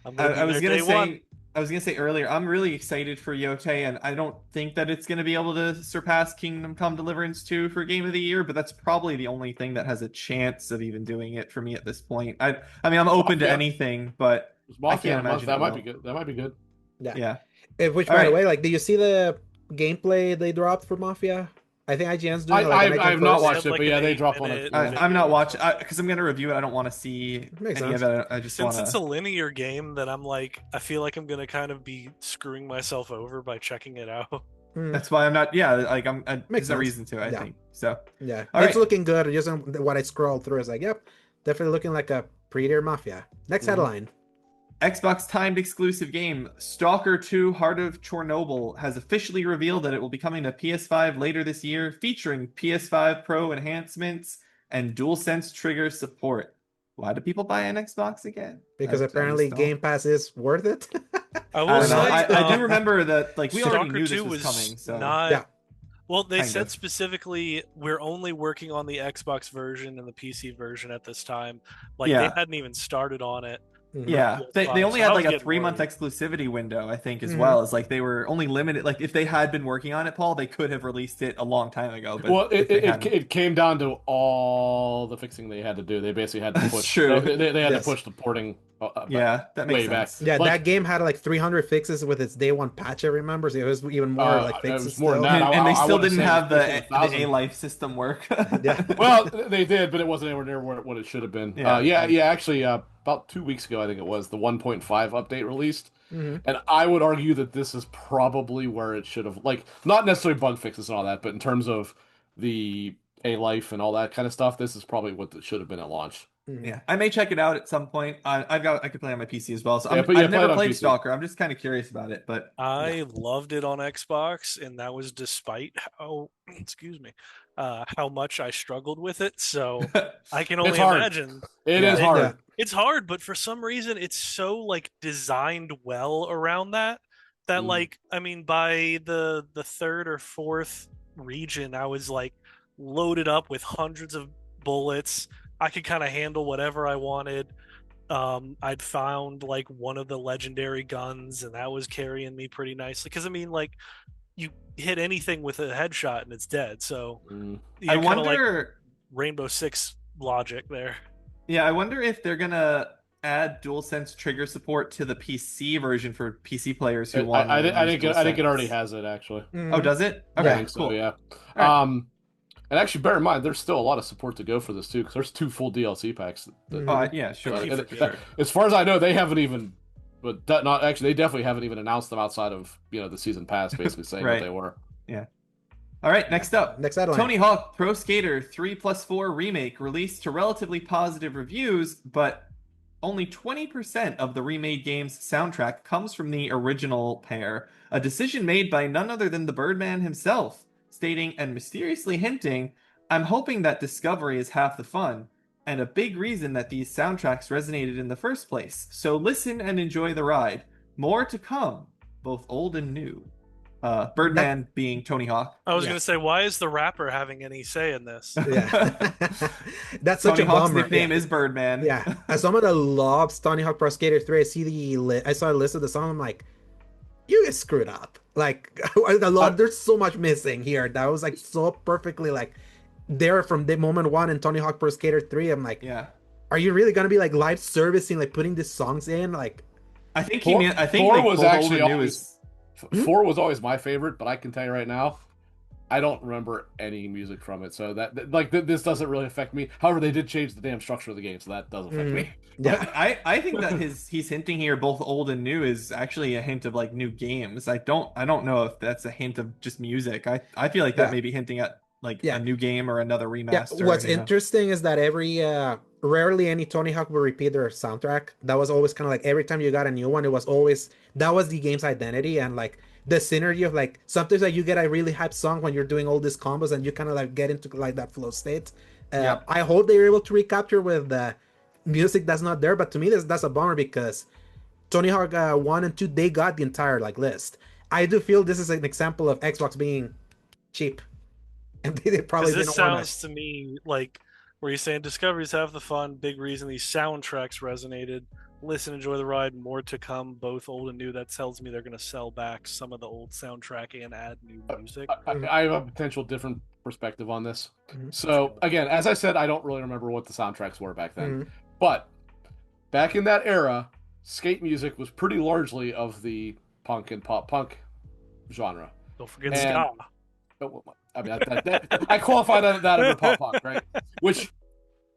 B: I'm going to be
C: I was
B: there
C: gonna
B: day
C: say
B: one.
C: I was gonna say earlier, I'm really excited for Yotei, and I don't think that it's gonna be able to surpass Kingdom Come Deliverance 2 for Game of the Year, but that's probably the only thing that has a chance of even doing it for me at this point. I mean, I'm open to
D: Mafia.
C: anything, but
D: Mafia
C: I can't
D: in a month,
C: imagine
D: that
C: it
D: might
C: will.
D: be good. That might be good.
A: Yeah.
C: Yeah.
A: Which,
C: All
A: by the
C: right.
A: way, like, did you see the gameplay they dropped for Mafia? I think IGN's doing like an
D: I've
A: IGN
D: not
A: first.
D: watched it,
B: Like
D: but
B: an
D: yeah, they
B: 8
D: dropped one.
B: minute
C: I'm not
B: video.
C: watching because I'm gonna review it. I don't want to see
A: Makes
C: any
A: sense.
C: of it. I just want
B: Since it's a
C: to.
B: linear game, that I'm like, I feel like I'm going to kind of be screwing myself over by checking it out.
C: That's why I'm not. Yeah, like
A: Makes
C: there's no
A: sense.
C: reason to. I
A: Yeah.
C: think so.
A: Yeah,
C: All
A: it's
C: right.
A: looking good. Just on what I scrolled through, it's like, yep, definitely looking like a prettier Mafia. Next headline.
C: Xbox timed exclusive game Stalker 2 Heart of Chernobyl has officially revealed that it will be coming to PS5 later this year, featuring PS5 Pro enhancements and DualSense trigger support. Why do people buy an Xbox again?
A: Because
C: I
A: apparently
C: just don't-
A: Game Pass is worth it.
B: I
C: I
B: will
C: don't know.
B: say,
C: I do remember that, like, we already
B: Stalker
C: knew this
B: 2
C: was
B: was
C: coming. So
B: not.
A: Yeah.
B: Well, they
C: Kind
B: said
C: of.
B: specifically we're only working on the Xbox version and the PC version at this time. Like
C: Yeah.
B: they hadn't even started on it.
C: Yeah, they only
B: So
C: had
B: I
C: like
B: was
C: a
B: getting
C: 3-month
B: worried.
C: exclusivity window, I think, as well. It's like they were only limited. Like if they had been working on it, Paul, they could have released it a long time ago. But
D: Well,
C: if they hadn't,
D: it came down to all the fixing they had to do. They basically had to
C: that's
D: push.
C: true.
D: They had to
A: Yes.
D: push the porting.
C: Yeah, that makes
D: way back.
C: sense.
A: Yeah,
D: Like,
A: that game had like 300 fixes with its day one patch. I remember, so it was even more like
D: it
A: fixes
D: was more than
A: still.
D: that.
C: And they
D: I
C: still
D: wanna
C: didn't
D: say it was
C: have
D: pushing
C: the
D: 1,000.
C: A life system work.
A: Yeah.
D: Well, they did, but it wasn't anywhere near what it should have been.
C: Yeah.
D: Actually, about 2 weeks ago, I think it was, the 1.5 update released,
A: hmm
D: and I would argue that this is probably where it should have, like, not necessarily bug fixes and all that, but in terms of the A life and all that kind of stuff, this is probably what it should have been at launch.
C: Yeah, I may check it out at some point. I could play on my PC as well. So
D: Yeah,
C: I've
D: play
C: never
D: it on
C: played
D: PC.
C: Stalker. I'm just kind of curious about it. But
B: I loved it on Xbox, and that was despite how, excuse me, how much I struggled with it. So I can only
D: It's hard.
B: imagine.
D: It
C: Yeah.
D: is hard.
A: Yeah.
B: It's hard, but for some reason, it's so like designed well around that like, I mean, by the third or fourth region, I was like loaded up with hundreds of bullets. I could kind of handle whatever I wanted. I'd found like one of the legendary guns, and that was carrying me pretty nicely. Because I mean, like, you hit anything with a headshot and it's dead. So
C: I
B: you kind of like
C: wonder.
B: Rainbow Six logic there.
C: Yeah, I wonder if they're gonna add DualSense trigger support to the PC version for PC players who want.
D: I think it already has it actually.
C: Oh, does it?
D: I
C: Okay,
D: think so,
C: cool.
D: yeah.
C: Right.
D: And actually, bear in mind, there's still a lot of support to go for this too, because there's 2 full DLC packs.
C: Yeah, sure.
D: And
C: Sure.
D: as far as I know, they haven't even, but not actually, they definitely haven't even announced them outside of the season pass, basically saying
C: Right.
D: what they were.
C: Yeah. All right, next up.
A: Next headline.
C: Tony Hawk Pro Skater 3+4 Remake released to relatively positive reviews, but only 20% of the remade game's soundtrack comes from the original pair, a decision made by none other than the Birdman himself, stating and mysteriously hinting, "I'm hoping that discovery is half the fun, and a big reason that these soundtracks resonated in the first place. So listen and enjoy the ride. More to come, both old and new." Birdman being Tony Hawk.
B: I was
A: Yeah.
B: gonna say, why is the rapper having any say in this?
A: Yeah. That's such
C: Tony
A: a
C: Hawk's
A: bummer.
C: nickname
A: Yeah.
C: is Birdman.
A: Yeah, as someone that loves Tony Hawk Pro Skater 3, I saw a list of the song. I'm like, you guys screwed up. Like there's so much missing here. That was like so perfectly like there from the moment one in Tony Hawk Pro Skater 3. I'm like,
C: Yeah.
A: are you really gonna be like live servicing, like putting these songs in? Like,
C: I think
D: Four-
C: I think
D: Four
C: like,
D: was
C: both old
D: actually
C: and new
D: always-
C: is
D: 4 was always my favorite, but I can tell you right now, I don't remember any music from it. So this doesn't really affect me. However, they did change the damn structure of the game, so that does affect me.
A: yeah,
C: I think that he's hinting here both old and new is actually a hint of like new games. I don't know if that's a hint of just music. I feel like that
A: Yeah.
C: may be hinting at like
A: Yeah.
C: a new game or another
A: yeah.
C: remaster.
A: What's interesting is that rarely any Tony Hawk will repeat their soundtrack. That was always kind of like every time you got a new one, it was always that was the game's identity, and like the synergy of like sometimes like you get a really hyped song when you're doing all these combos and you kind of like get into like that flow state.
C: Yep.
A: I hope they're able to recapture with the music that's not there, but to me that's a bummer because Tony Hawk 1 and 2 they got the entire like list. I do feel this is an example of Xbox being cheap, and they probably
B: This
A: didn't
B: sounds
A: want
B: to me like where you're saying discoveries have the fun, big reason these soundtracks resonated. Listen, enjoy the ride, more to come, both old and new. That tells me they're going to sell back some of the old soundtrack and add new music.
D: I have a potential different perspective on this.
A: Mhm.
D: So again, as I said, I don't really remember what the soundtracks were back then.
A: Mhm.
D: But back in that era, skate music was pretty largely of the punk and pop punk genre.
B: Don't forget
D: And-
B: ska.
D: I mean, I qualify that under pop punk, right? Which,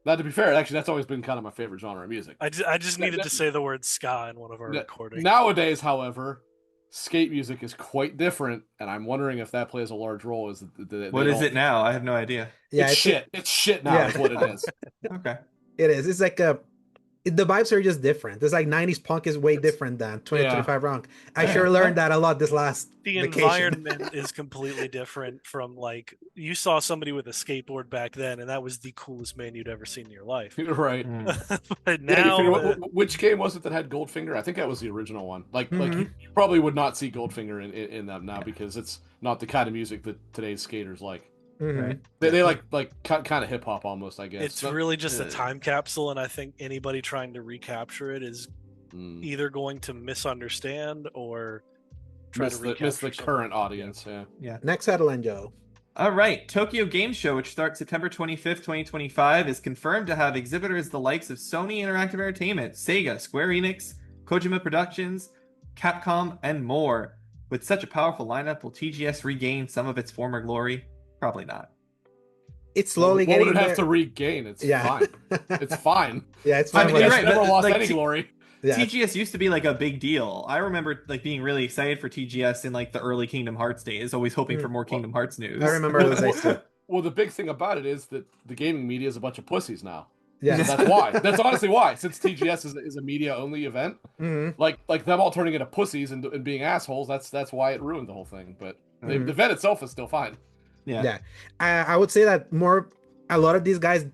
D: not to be fair, actually, that's always been kind of my favorite genre of music.
B: I just needed to say the word ska in one of our recordings.
D: Nowadays, however, skate music is quite different, and I'm wondering if that plays a large role.
C: What is it now? I have no idea.
A: Yeah,
D: It's shit. It's shit now.
A: Yeah.
D: Is what it is.
C: Okay.
A: It is. It's like the vibes are just different. It's like 90s punk is way different than 2025 rock. I sure learned that a lot this last
B: The
A: vacation.
B: environment is completely different from like you saw somebody with a skateboard back then, and that was the coolest man you'd ever seen in your life.
D: Right.
B: But
D: Yeah, you
B: now,
D: figure, which game was it that had Goldfinger? I think that was the original one. Like you probably would not see Goldfinger in them now because it's not the kind of music that today's skaters like.
A: Mhm.
C: Right.
D: They like kind of hip hop almost, I guess.
B: it's really just a time capsule, and I think anybody trying to recapture it is either going to misunderstand or try
D: miss
B: to
D: the
B: recapture
D: current audience. Yeah.
A: Next headline, Joe.
C: All right, Tokyo Game Show, which starts September 25th, 2025, is confirmed to have exhibitors the likes of Sony Interactive Entertainment, Sega, Square Enix, Kojima Productions, Capcom, and more. With such a powerful lineup, will TGS regain some of its former glory? Probably not.
A: It's slowly
D: what
A: getting
D: would it have
A: there.
D: to regain? It's
A: Yeah.
D: fine. It's fine.
A: Yeah, it's fine.
C: I mean, you're
D: TGS
C: right,
D: never
C: but,
D: lost
C: like,
D: any glory.
A: Yeah.
C: TGS used to be like a big deal. I remember like being really excited for TGS in like the early Kingdom Hearts days, always hoping for more Kingdom Hearts news.
A: I remember those days too.
D: Well, the big thing about it is that the gaming media is a bunch of pussies now.
A: Yeah.
D: So that's why. That's honestly why. Since TGS is a media only event, like them all turning into pussies and being assholes. That's why it ruined the whole thing. But the event itself is still fine.
C: Yeah.
A: I would say that a lot of these guys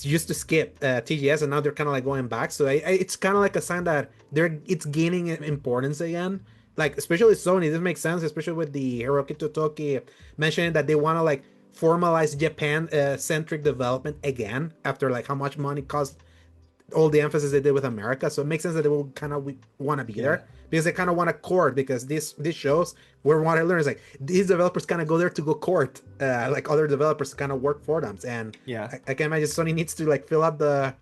A: used to skip TGS and now they're kind of like going back. So it's kind of like a sign that it's gaining importance again. Like especially Sony, this makes sense, especially with the Hiroki Totoki mentioning that they want to like formalize Japan centric development again after like how much money cost all the emphasis they did with America. So it makes sense that they will kind of want to be there because they kind of want to court, because this shows where what I learned is like these developers kind of go there to go court like other developers kind of work for them. And I can imagine Sony needs to like fill out the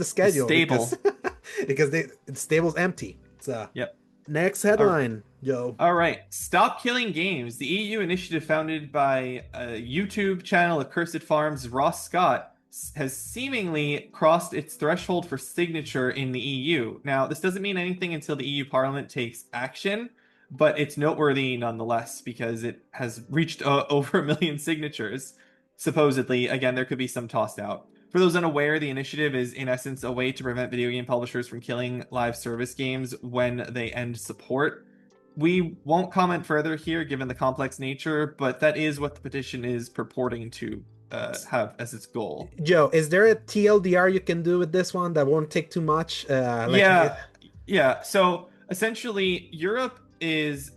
A: schedule because the stable's empty. So next headline, Joe.
C: All right. Stop Killing Games. The EU initiative founded by a YouTube channel, Accursed Farms' Ross Scott, has seemingly crossed its threshold for signature in the EU. Now, this doesn't mean anything until the EU Parliament takes action, but it's noteworthy nonetheless because it has reached over 1 million signatures, supposedly. Again, there could be some tossed out. For those unaware, the initiative is in essence a way to prevent video game publishers from killing live service games when they end support. We won't comment further here given the complex nature, but that is what the petition is purporting to have as its goal.
A: Joe, is there a TLDR you can do with this one that won't take too much?
C: Yeah. So essentially, Europe is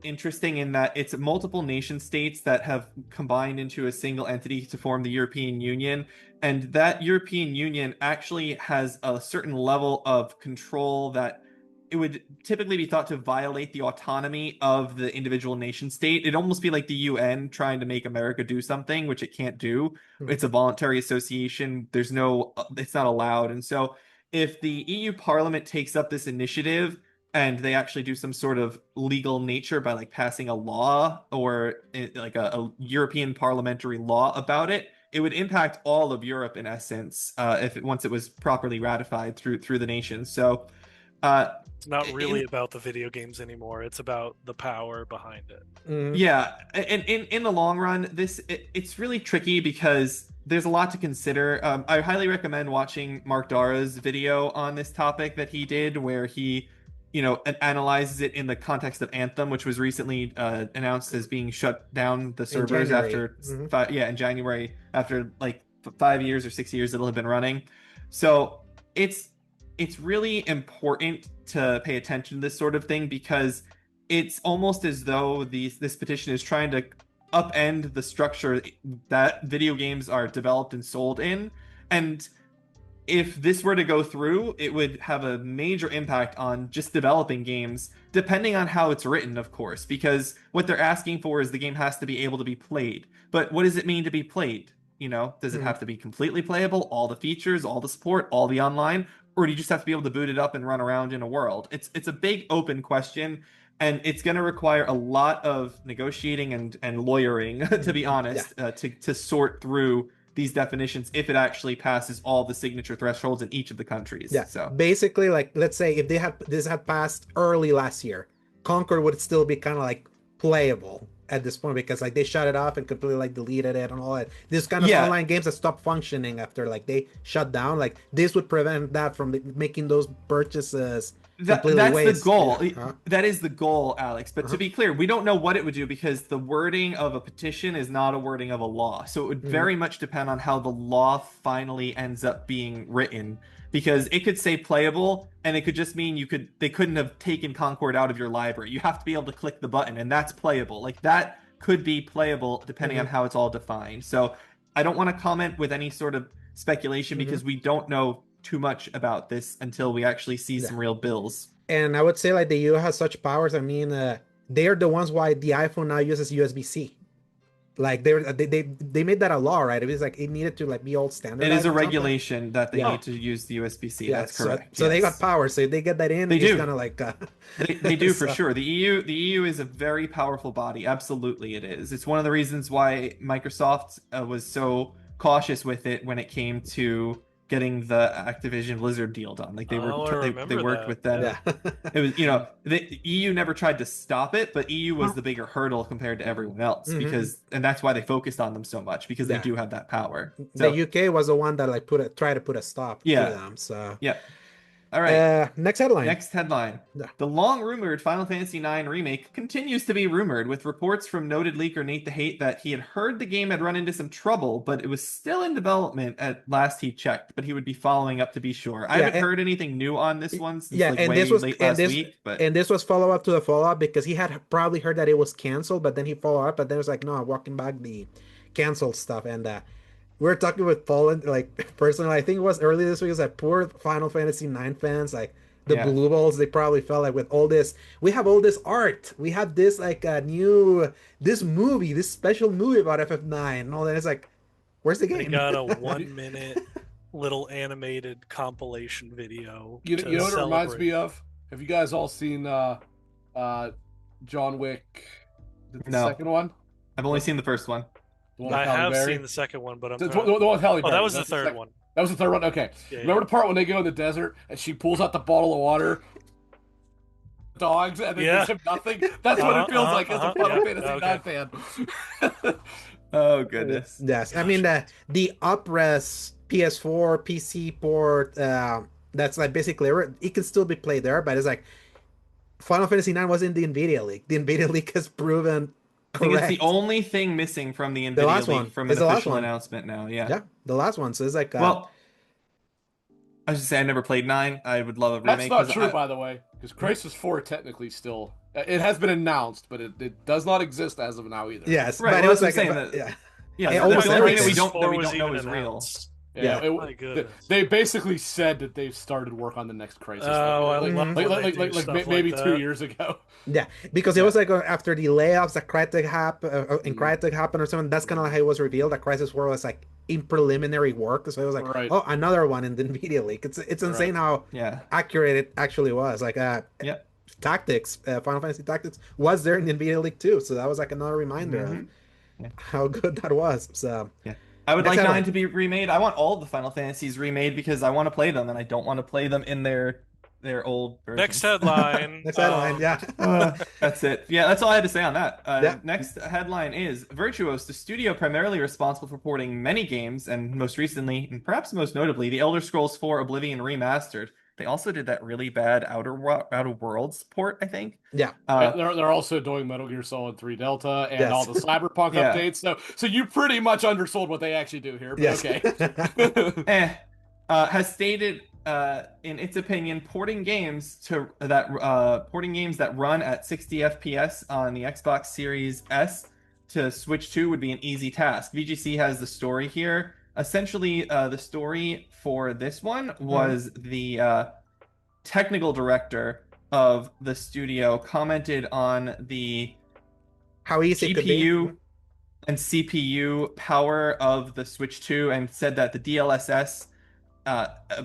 C: interesting in that it's multiple nation states that have combined into a single entity to form the European Union. And that European Union actually has a certain level of control that it would typically be thought to violate the autonomy of the individual nation state. It'd almost be like the UN trying to make America do something, which it can't do. It's a voluntary association. It's not allowed. And so if the EU Parliament takes up this initiative and they actually do some sort of legal nature by like passing a law or like a European parliamentary law about it, it would impact all of Europe in essence once it was properly ratified through the nations. So
B: it's not really about the video games anymore. It's about the power behind it.
C: Yeah, and in the long run, it's really tricky because there's a lot to consider. I highly recommend watching Mark Dara's video on this topic that he did, where he, analyzes it in the context of Anthem, which was recently announced as being shut down the servers after in January, after like 5 years or 6 years it'll have been running. So it's really important to pay attention to this sort of thing because it's almost as though this petition is trying to upend the structure that video games are developed and sold in. And if this were to go through, it would have a major impact on just developing games, depending on how it's written, of course, because what they're asking for is the game has to be able to be played. But what does it mean to be played? Does it have to be completely playable, all the features, all the support, all the online, or do you just have to be able to boot it up and run around in a world? It's a big open question, and it's going to require a lot of negotiating and lawyering, to be honest, to sort through these definitions if it actually passes all the signature thresholds in each of the countries.
A: Yeah. So basically, like, let's say if this had passed early last year, Concord would still be kind of like playable at this point because like they shut it off and completely like deleted it and all that. This kind of online games that stopped functioning after like they shut down, like this would prevent that from making those purchases. That's
C: the goal. That is the goal, Alex. But to be clear, we don't know what it would do because the wording of a petition is not a wording of a law. So it would very much depend on how the law finally ends up being written. Because it could say playable, and it could just mean they couldn't have taken Concord out of your library. You have to be able to click the button, and that's playable. Like that could be playable depending on how it's all defined. So I don't want to comment with any sort of speculation because we don't know too much about this until we actually see some real bills.
A: And I would say like the EU has such powers. I mean, they're the ones why the iPhone now uses USB-C. Like they made that a law, right? It was like it needed to like be all standardized.
C: It is a regulation that they need to use the USB-C.
A: Yeah,
C: that's correct.
A: So they got power. So if they get that in,
C: they do.
A: Gonna like
C: they do for sure. The EU is a very powerful body. Absolutely, it is. It's one of the reasons why Microsoft was so cautious with it when it came to getting the Activision Blizzard deal done. Like they worked with them.
A: Yeah.
C: It was, the EU never tried to stop it, but EU was the bigger hurdle compared to everyone else and that's why they focused on them so much, because they do have that power. So,
A: the UK was the one that like tried to put a stop to them. So
C: all right.
A: Next headline.
C: The long-rumored Final Fantasy IX remake continues to be rumored, with reports from noted leaker Nate the Hate that he had heard the game had run into some trouble, but it was still in development at last he checked, but he would be following up to be sure. I haven't heard anything new on this one since late last week.
A: And this was follow-up to the follow-up, because he had probably heard that it was canceled, but then he followed up, but then it was like, no, I'm walking back the canceled stuff. And we're talking with Paul, and like personally, I think it was early this week. It was like poor Final Fantasy IX fans, like the blue balls. They probably felt like with all this, we have all this art, we have this like this special movie about FF9, and all that. It's like, where's the game?
B: We got a 1 minute little animated compilation video.
D: You know what it reminds me of? Have you guys all seen John Wick? The second one?
C: I've only seen the first one.
B: I have seen the second one, but
D: the one with Halle Berry.
B: That was the third one.
D: That was the third one? Okay. Yeah, remember the part when they go in the desert and she pulls out the bottle of water? Dogs, and then gives him nothing? That's what it feels like as a Final Fantasy IX fan.
C: Oh, goodness.
A: Yes. I mean, the up-res PS4, PC port, that's like basically, it can still be played there, but it's like Final Fantasy IX was in the NVIDIA leak. The NVIDIA leak has proven
C: I think it's the only thing missing from the NVIDIA leak from an official announcement now. Yeah,
A: the last one. So it's like,
C: well, I was just saying I never played 9. I would love a remake.
D: That's not true, by the way, because Crisis 4 technically still, it has been announced, but it does not exist as of now either.
A: Yes,
C: right.
A: But
C: it
A: was
C: like,
A: saying
C: almost everything that we don't know is real.
D: Yeah, they basically said that they've started work on the next Crisis. Maybe 2 years ago.
A: Yeah, because it was like after the layoffs that Crytek happened or something. That's kind of like how it was revealed that Crisis 4 was like in preliminary work. So it was like, oh, another one in the NVIDIA leak. It's insane how accurate it actually was. Like Tactics, Final Fantasy Tactics was there in the NVIDIA leak too. So that was like another reminder of how good that was. So
C: I would like 9 to be remade. I want all of the Final Fantasies remade because I want to play them, and I don't want to play them in their old versions.
B: Next headline.
C: That's it. Yeah, that's all I had to say on that. Next headline is Virtuos, the studio primarily responsible for porting many games, and most recently, and perhaps most notably, The Elder Scrolls 4 Oblivion Remastered. They also did that really bad Outer Worlds port, I think.
A: Yeah.
D: They're also doing Metal Gear Solid 3 Delta and all the Cyberpunk updates. So you pretty much undersold what they actually do here. But okay.
C: Has stated, in its opinion, porting games that run at 60 FPS on the Xbox Series S to Switch 2 would be an easy task. VGC has the story here. Essentially, the story for this one was the technical director of the studio commented on the
A: how easy
C: GPU and CPU power of the Switch 2 and said that the DLSS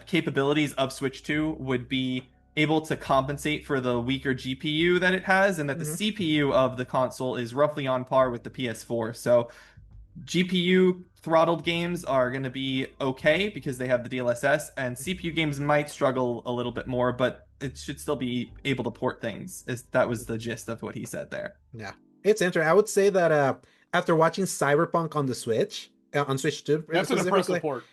C: capabilities of Switch 2 would be able to compensate for the weaker GPU that it has, and that the CPU of the console is roughly on par with the PS4. So GPU throttled games are going to be okay because they have the DLSS, and CPU games might struggle a little bit more, but it should still be able to port things. That was the gist of what he said there.
A: Yeah, it's interesting. I would say that after watching Cyberpunk on the Switch, on Switch 2,
D: that's an impressive port.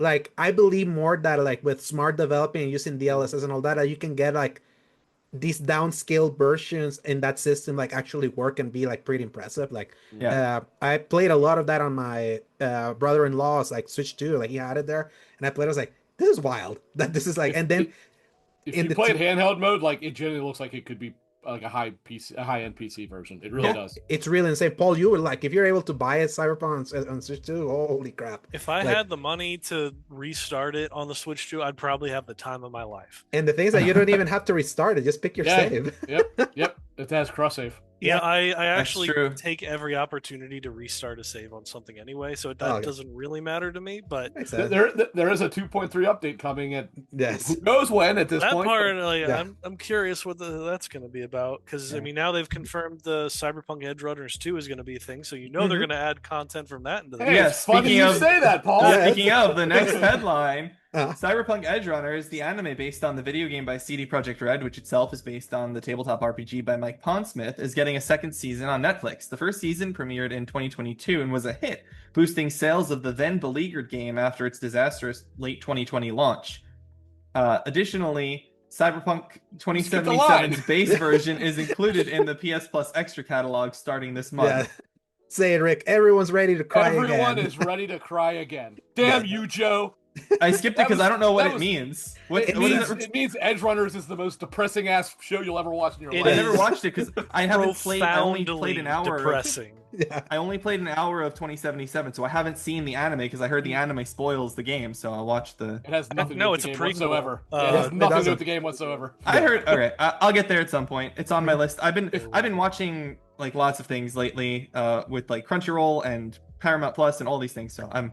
A: Like, I believe more that like with smart developing and using DLSS and all that, you can get like these downscaled versions in that system like actually work and be like pretty impressive. Like I played a lot of that on my brother-in-law's like Switch 2, like he had it there, and I played. I was like, this is wild that this is like. And then
D: if you play it handheld mode, like it generally looks like it could be like a high end PC version. It really does.
A: It's really insane. Paul, you were like, if you're able to buy a Cyberpunk on Switch 2, holy crap.
B: If I
A: like,
B: had the money to restart it on the Switch 2, I'd probably have the time of my life.
A: And the thing is that you don't even have to restart it. Just pick your save.
D: Yep. It has cross save.
B: Yeah, I actually
C: true.
B: take every opportunity to restart a save on something anyway, so that doesn't really matter to me. But
D: there is a 2.3 update coming at who knows when at this
B: that
D: point.
B: Part, I'm curious what that's going to be about, because I mean now they've confirmed the Cyberpunk Edge Runners 2 is going to be a thing, so they're going to add content from that into the
D: game. It's funny you say that, Paul.
C: Speaking of the next headline. Cyberpunk Edge Runners, the anime based on the video game by CD Projekt Red, which itself is based on the tabletop RPG by Mike Pondsmith, is getting a second season on Netflix. The first season premiered in 2022 and was a hit, boosting sales of the then beleaguered game after its disastrous late 2020 launch. Additionally, Cyberpunk 2077's base version is included in the PS Plus Extra catalog starting this month.
A: Yeah. Say it, Rick. Everyone's ready to cry again.
D: Everyone is ready to cry again. Damn you, Joe.
C: I skipped it because I don't know what it means.
D: It means Edge Runners is the most depressing ass show you'll ever watch in your life.
C: I never watched it because I haven't played. I only played an hour.
B: Depressing.
C: I only played an hour of 2077, so I haven't seen the anime because I heard the anime spoils the game. So I'll watch the.
D: It has nothing to do with the game whatsoever. It has nothing to do with the game whatsoever.
C: I heard. Okay, I'll get there at some point. It's on my list. I've been watching like lots of things lately, with like Crunchyroll and Paramount Plus and all these things, so I'm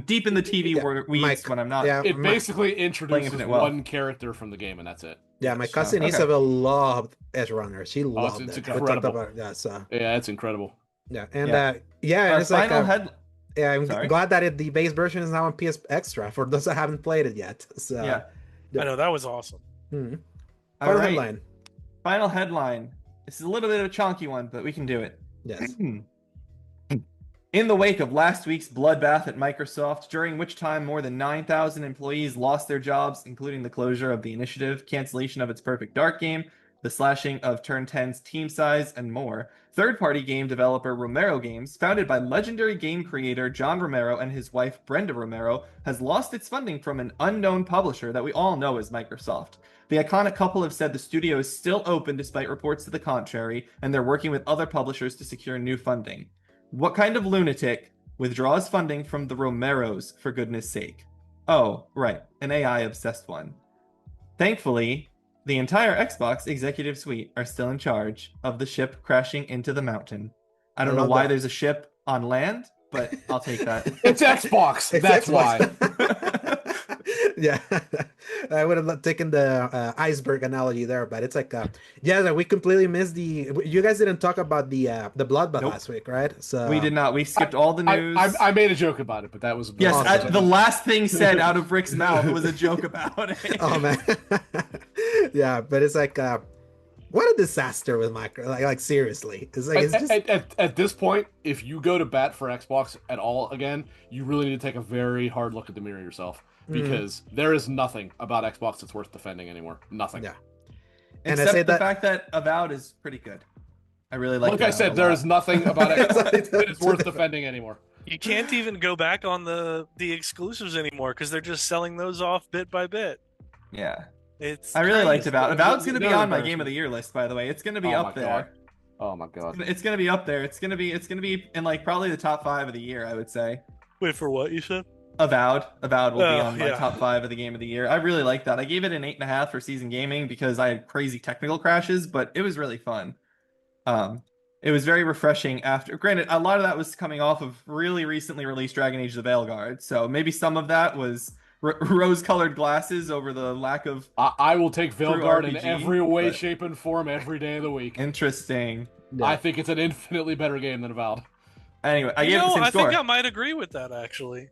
C: deep in the TV weeds when I'm not.
D: Yeah, it basically introduces one character from the game, and that's it.
A: Yeah, my cousin Isabel loved Edge Runner. She loved it.
D: It's incredible. It's incredible.
A: Yeah, and and it's like I'm glad that the base version is now on PS Extra for those that haven't played it yet. So
B: I know that was awesome.
A: Final headline.
C: Final headline. This is a little bit of a chunky one, but we can do it.
A: Yes.
C: In the wake of last week's bloodbath at Microsoft, during which time more than 9,000 employees lost their jobs, including the closure of the initiative, cancellation of its Perfect Dark game, the slashing of Turn 10's team size, and more, third-party game developer Romero Games, founded by legendary game creator John Romero and his wife Brenda Romero, has lost its funding from an unknown publisher that we all know as Microsoft. The iconic couple have said the studio is still open despite reports to the contrary, and they're working with other publishers to secure new funding. What kind of lunatic withdraws funding from the Romeros, for goodness sake? Oh, right, an AI-obsessed one. Thankfully, the entire Xbox executive suite are still in charge of the ship crashing into the mountain. I don't know why there's a ship on land, but I'll take that.
D: It's Xbox. That's why.
A: Yeah, I would have taken the iceberg analogy there, but it's like, we completely missed you guys didn't talk about the bloodbath last week, right? So
C: we did not. We skipped all the news.
D: I made a joke about it, but that was
C: the last thing said out of Rick's mouth was a joke about it.
A: Oh man, yeah, but it's like, what a disaster with Micro. Like seriously, it's like
D: at this point, if you go to bat for Xbox at all again, you really need to take a very hard look at the mirror yourself. Because there is nothing about Xbox that's worth defending anymore. Nothing.
A: Yeah.
C: And except the fact that Avowed is pretty good. I really like.
D: Like I said, there is nothing about Xbox that is worth defending anymore.
B: You can't even go back on the exclusives anymore because they're just selling those off bit by bit.
C: Yeah. I really liked Avowed. Avowed's going to be on my Game of the Year list, by the way. It's going to be up there.
D: Oh my god.
C: It's going to be up there. It's going to be in like probably the top 5 of the year, I would say.
B: Wait, for what you said?
C: Avowed will be on my top 5 of the Game of the Year. I really like that. I gave it an 8.5 for Season Gaming because I had crazy technical crashes, but it was really fun. It was very refreshing after. Granted, a lot of that was coming off of really recently released Dragon Age: The Veilguard, so maybe some of that was rose-colored glasses over the lack of.
D: I will take Veilguard in every way, shape, and form every day of the week.
C: Interesting.
D: Yeah. I think it's an infinitely better game than Avowed.
C: Anyway, I gave it the same score.
B: I think I might agree with that actually.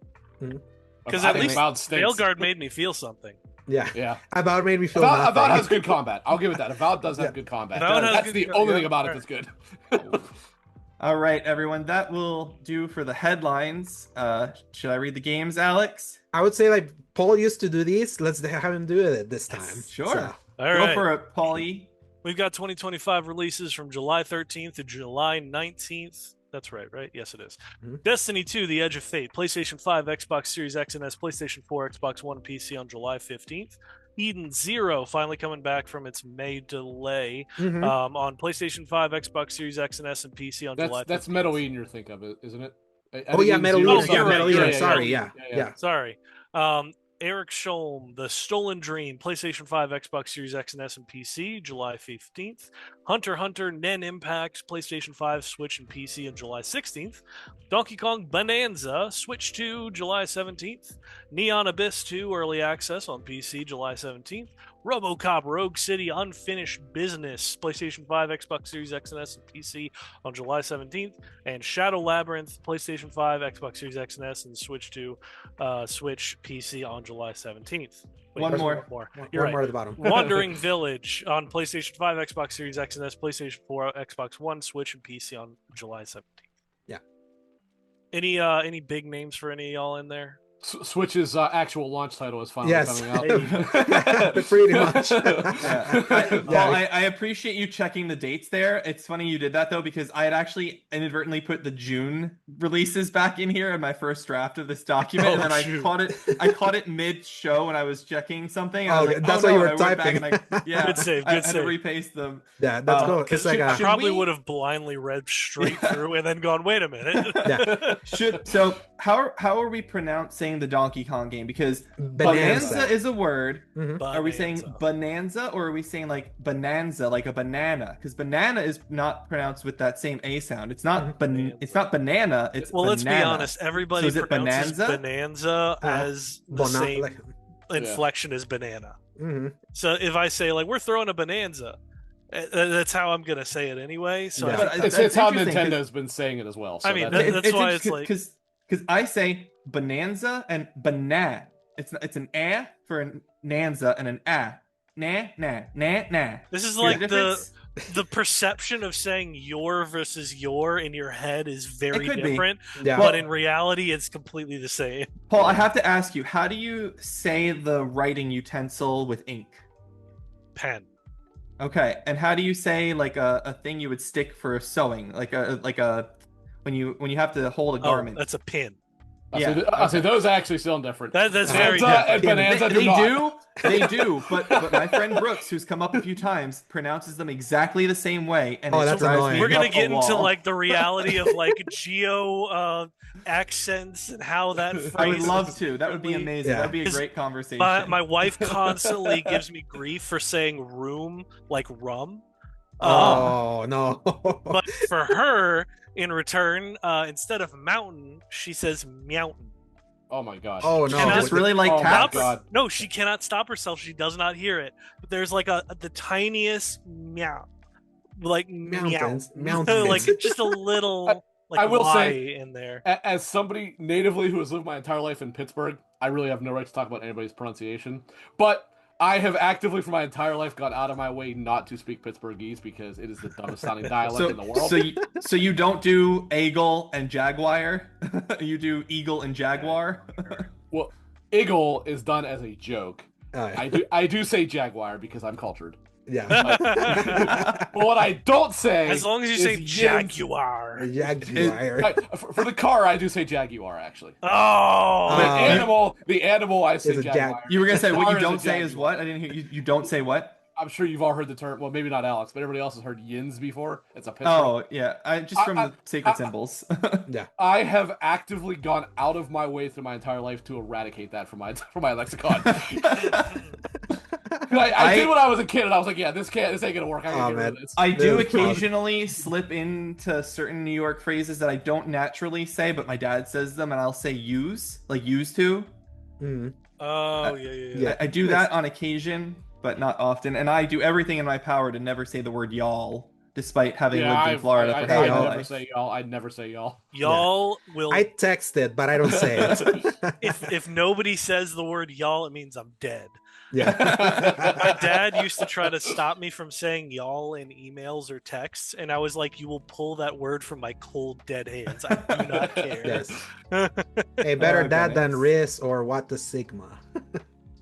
B: Because at least Veilguard made me feel something.
A: Yeah. Avowed made me feel
D: Avowed has good combat. I'll give it that. Avowed does have good combat. That's the only thing about it that's good.
C: All right, everyone. That will do for the headlines. Should I read the games, Alex?
A: I would say like Paul used to do these. Let's have him do it this time.
C: Sure.
B: So. All right.
C: Go for it, Paulie.
B: We've got 2025 releases from July 13th to July 19th. That's right? Yes, it is. Destiny 2, The Edge of Fate, PlayStation 5, Xbox Series X and S, PlayStation 4, Xbox One, and PC on July 15th. Eden Zero finally coming back from its May delay
A: Mhm.
B: on PlayStation 5, Xbox Series X and S, and PC on July 15th.
D: That's Metal Eden you're thinking of, isn't it?
A: Oh yeah, Metal
B: Zero.
A: Eden.
B: Oh,
A: Yeah,
B: you're
A: Metal
B: right,
A: Eden.
B: yeah,
A: Sorry,
B: yeah.
A: yeah.
B: Sorry. Eric Scholm, The Stolen Dream, PlayStation 5, Xbox Series X and S, and PC, July 15th. Hunter x Hunter, Nen Impact, PlayStation 5, Switch, and PC on July 16th. Donkey Kong Bonanza, Switch 2, July 17th. Neon Abyss 2, Early Access on PC, July 17th. RoboCop Rogue City Unfinished Business, PlayStation 5, Xbox Series X and S, and PC on July 17th. And Shadow Labyrinth, PlayStation 5, Xbox Series X and S, and Switch 2, Switch, PC on July 17th. Wait,
C: One
B: there's
C: more.
B: You're
A: One
B: right.
A: more at the bottom.
B: Wandering Village on PlayStation 5, Xbox Series X and S, PlayStation 4, Xbox One, Switch, and PC on July 17th.
A: Yeah.
B: Any big names for any of y'all in there?
D: Switch's actual launch title is finally coming out.
A: Pretty much.
C: I appreciate you checking the dates there. It's funny you did that though, because I had actually inadvertently put the June releases back in here in my first draft of this document, and then I caught it mid-show when I was checking something.
A: Oh, that's why you were typing.
B: Yeah, good save.
C: I had to repaste them.
A: Yeah, that's cool. It's like
B: I probably would have blindly read straight through and then gone, "Wait a minute."
C: So how are we pronouncing the Donkey Kong game? Because bonanza is a word.
A: Mm-hmm.
C: Are we saying bonanza, or are we saying like bonanza, like a banana? Because banana is not pronounced with that same a sound. It's not it's not banana. It's
B: well,
C: banana.
B: Let's be honest. Everybody pronounces bonanza as the same inflection as banana.
A: Mm-hmm.
B: So if I say like we're throwing a bonanza, that's how I'm gonna say it anyway. So
D: it's how Nintendo's been saying it as well. So
B: I mean, that's why it's like
C: because I say bonanza and banana. It's an a for a nanza and an a. Nah.
B: This is like the perception of saying your versus your in your head is very different, but in reality, it's completely the same.
C: Paul, I have to ask you, how do you say the writing utensil with ink?
B: Pen.
C: Okay, and how do you say like a thing you would stick for sewing, like a when you have to hold a garment?
B: That's a pin.
D: I'll say those actually sound different.
B: That's very different.
D: And bonanza
C: they do, but my friend Brooks, who's come up a few times, pronounces them exactly the same way, and
A: that's annoying.
B: We're gonna get into like the reality of like geo accents and how that phrase.
C: I would love to. That would be amazing. That would be a great conversation.
B: My wife constantly gives me grief for saying room like rum.
A: Oh no!
B: But for her, in return, instead of mountain, she says mountain.
D: Oh my gosh!
A: Oh no!
C: I just really like cats.
B: No, she cannot stop herself. She does not hear it. But there's like the tiniest meow, like
A: mountains,
B: like just a little. Like
D: I will say
B: in there.
D: As somebody natively who has lived my entire life in Pittsburgh, I really have no right to talk about anybody's pronunciation. But I have actively, for my entire life, gone out of my way not to speak Pittsburghese because it is the dumbest sounding dialect in the world.
C: So you don't do eagle and jaguar? You do eagle and jaguar?
D: Well, eagle is done as a joke. I do say jaguar because I'm cultured.
A: Yeah.
D: But what I don't say,
B: as long as you say jaguar.
D: For the car, I do say jaguar actually.
B: Oh,
D: the animal, I say jaguar.
C: You were gonna say what you don't say is what? I didn't hear you. You don't say what?
D: I'm sure you've all heard the term. Well, maybe not Alex, but everybody else has heard yins before. It's a picture.
C: Oh yeah, just from the sacred symbols.
A: Yeah.
D: I have actively gone out of my way through my entire life to eradicate that from my lexicon. I did when I was a kid, and I was like, "Yeah, this ain't gonna work."
C: I do occasionally slip into certain New York phrases that I don't naturally say, but my dad says them, and I'll say "use," like "used to."
A: Mm-hmm.
B: Oh yeah.
C: I do that on occasion, but not often, and I do everything in my power to never say the word "y'all," despite having lived in Florida for half my life.
D: I'd never say y'all.
B: Y'all will.
A: I text it, but I don't say it.
B: If nobody says the word "y'all," it means I'm dead.
A: Yeah.
B: My dad used to try to stop me from saying y'all in emails or texts, and I was like, you will pull that word from my cold, dead hands. I do not care.
A: Yes. Hey, better that than Riz or what the Sigma.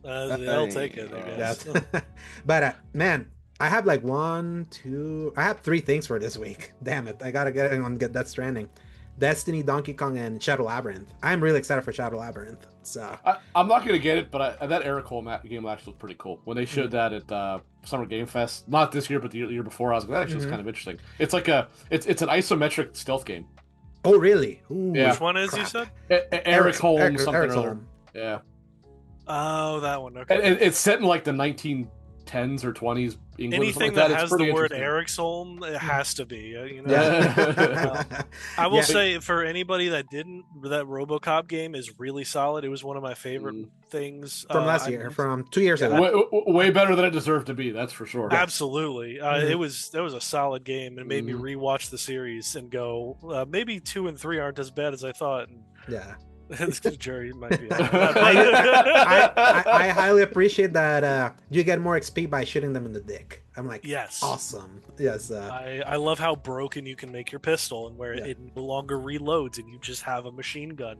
B: They'll take it, I guess.
A: But, man, I have like I have 3 things for this week. Damn it. I gotta get Death Stranding. Destiny, Donkey Kong, and Shadow Labyrinth. I'm really excited for Shadow Labyrinth. So
D: I'm not gonna get it, but that Eric Cole game actually looked pretty cool. When they showed that at Summer Game Fest, not this year, but the year before, I was like, that actually was kind of interesting. It's like it's an isometric stealth game.
A: Oh, really? Ooh,
D: Yeah.
B: Which one is
A: crap.
B: you said?
D: Eric Holm,
A: Eric
D: something or other.
A: Holm.
D: Yeah.
B: Oh, that one. Okay.
D: And it's set in like the 1910s or 20s England.
B: Anything
D: that
B: that has the word
D: interesting.
B: Ericsolm, it has to be. You know?
A: Yeah.
B: I will
A: Yeah.
B: say for anybody that didn't, that RoboCop game is really solid. It was one of my favorite things
A: From last year, from 2 years ago.
D: Way better than it deserved to be. That's for sure.
B: Absolutely, it was a solid game, and it made me rewatch the series and go, maybe 2 and 3 aren't as bad as I thought. And
A: Yeah.
B: this jury might be.
A: I highly appreciate that you get more XP by shooting them in the dick. I'm like,
B: yes,
A: awesome. Yes.
B: I love how broken you can make your pistol, and where it no longer reloads, and you just have a machine gun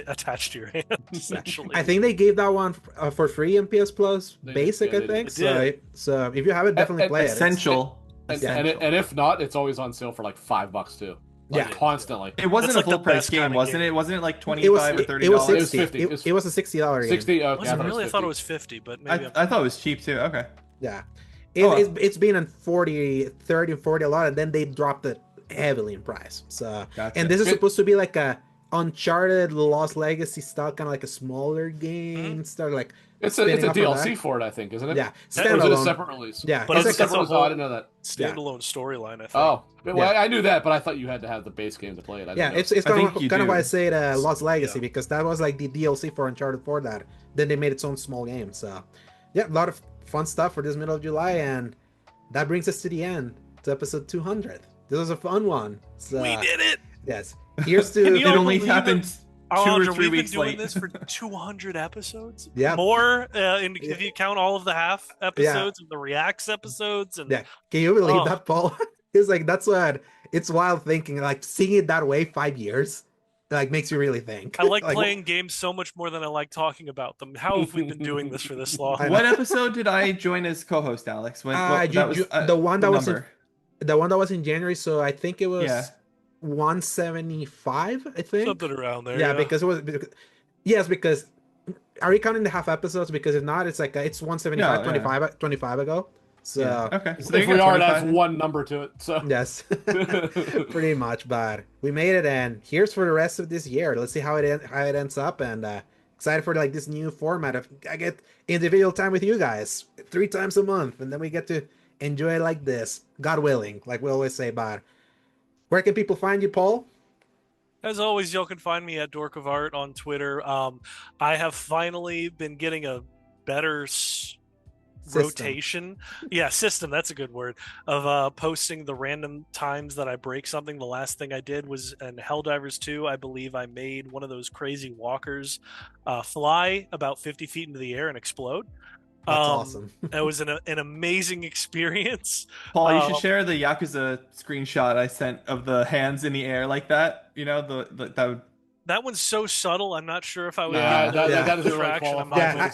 B: attached to your hand. Essentially,
A: I think they gave that one for free in PS Plus Basic. I think so. If you have it, definitely play it.
C: Essential.
D: And if not, it's always on sale for like $5 too. Like, constantly.
C: It wasn't a full price game, wasn't it? Wasn't it like $25 or $30?
A: It was 60.
D: It was $50.
A: It was a $60 game.
D: 60. Okay,
B: was it really? I thought it was 50, but maybe
C: I thought it was cheap too. Okay.
A: Yeah. It's been in 30, 40 a lot, and then they dropped it heavily in price. So, and this is supposed to be like a Uncharted Lost Legacy style, kind of like a smaller game. Start like
D: it's a DLC for it, I think, isn't it?
A: Yeah,
D: standalone. Or is it a separate release?
A: Yeah,
B: but
D: it's a whole, I didn't know that.
B: Standalone storyline. I think.
D: Oh, well, I knew that, but I thought you had to have the base game to play it.
A: It's kind of why I say it Lost Legacy, because that was like the DLC for Uncharted for that. Then they made its own small game. So, yeah, a lot of fun stuff for this middle of July, and that brings us to the end, to episode 200. This was a fun one. So,
B: we did it.
A: Yes. Here's to
C: it only happened 2 or 3 weeks
B: doing
C: late.
B: This for 200 episodes.
A: Yeah.
B: More if you count all of the half episodes and the reacts episodes. And
A: can you believe that, Paul? It's like that's what it's wild thinking. Like seeing it that way, 5 years. Like makes you really think.
B: I like playing games so much more than I like talking about them. How have we been doing this for this long?
C: What episode did I join as co-host, Alex?
A: The one that was in January. So I think it was 175. I think
B: something around there.
A: Yeah, because because are we counting the half episodes? Because if not, it's like it's 175, 25 ago. So
C: okay, so
D: if we are, that's one number to it. So
A: yes, pretty much. But we made it, and here's for the rest of this year. Let's see how it ends up, and excited for like this new format of I get individual time with you guys 3 times a month, and then we get to enjoy it like this, God willing, like we always say. But where can people find you, Paul?
B: As always, y'all can find me at Dork of Art on Twitter. I have finally been getting a better rotation system, that's a good word, of posting the random times that I break something. The last thing I did was in Helldivers 2. I believe I made one of those crazy walkers fly about 50 feet into the air and explode.
A: That's awesome.
B: It was an amazing experience.
C: Paul, you should share the Yakuza screenshot I sent of the hands in the air like that. You know,
B: that one's so subtle. I'm not sure if I would.
D: That is really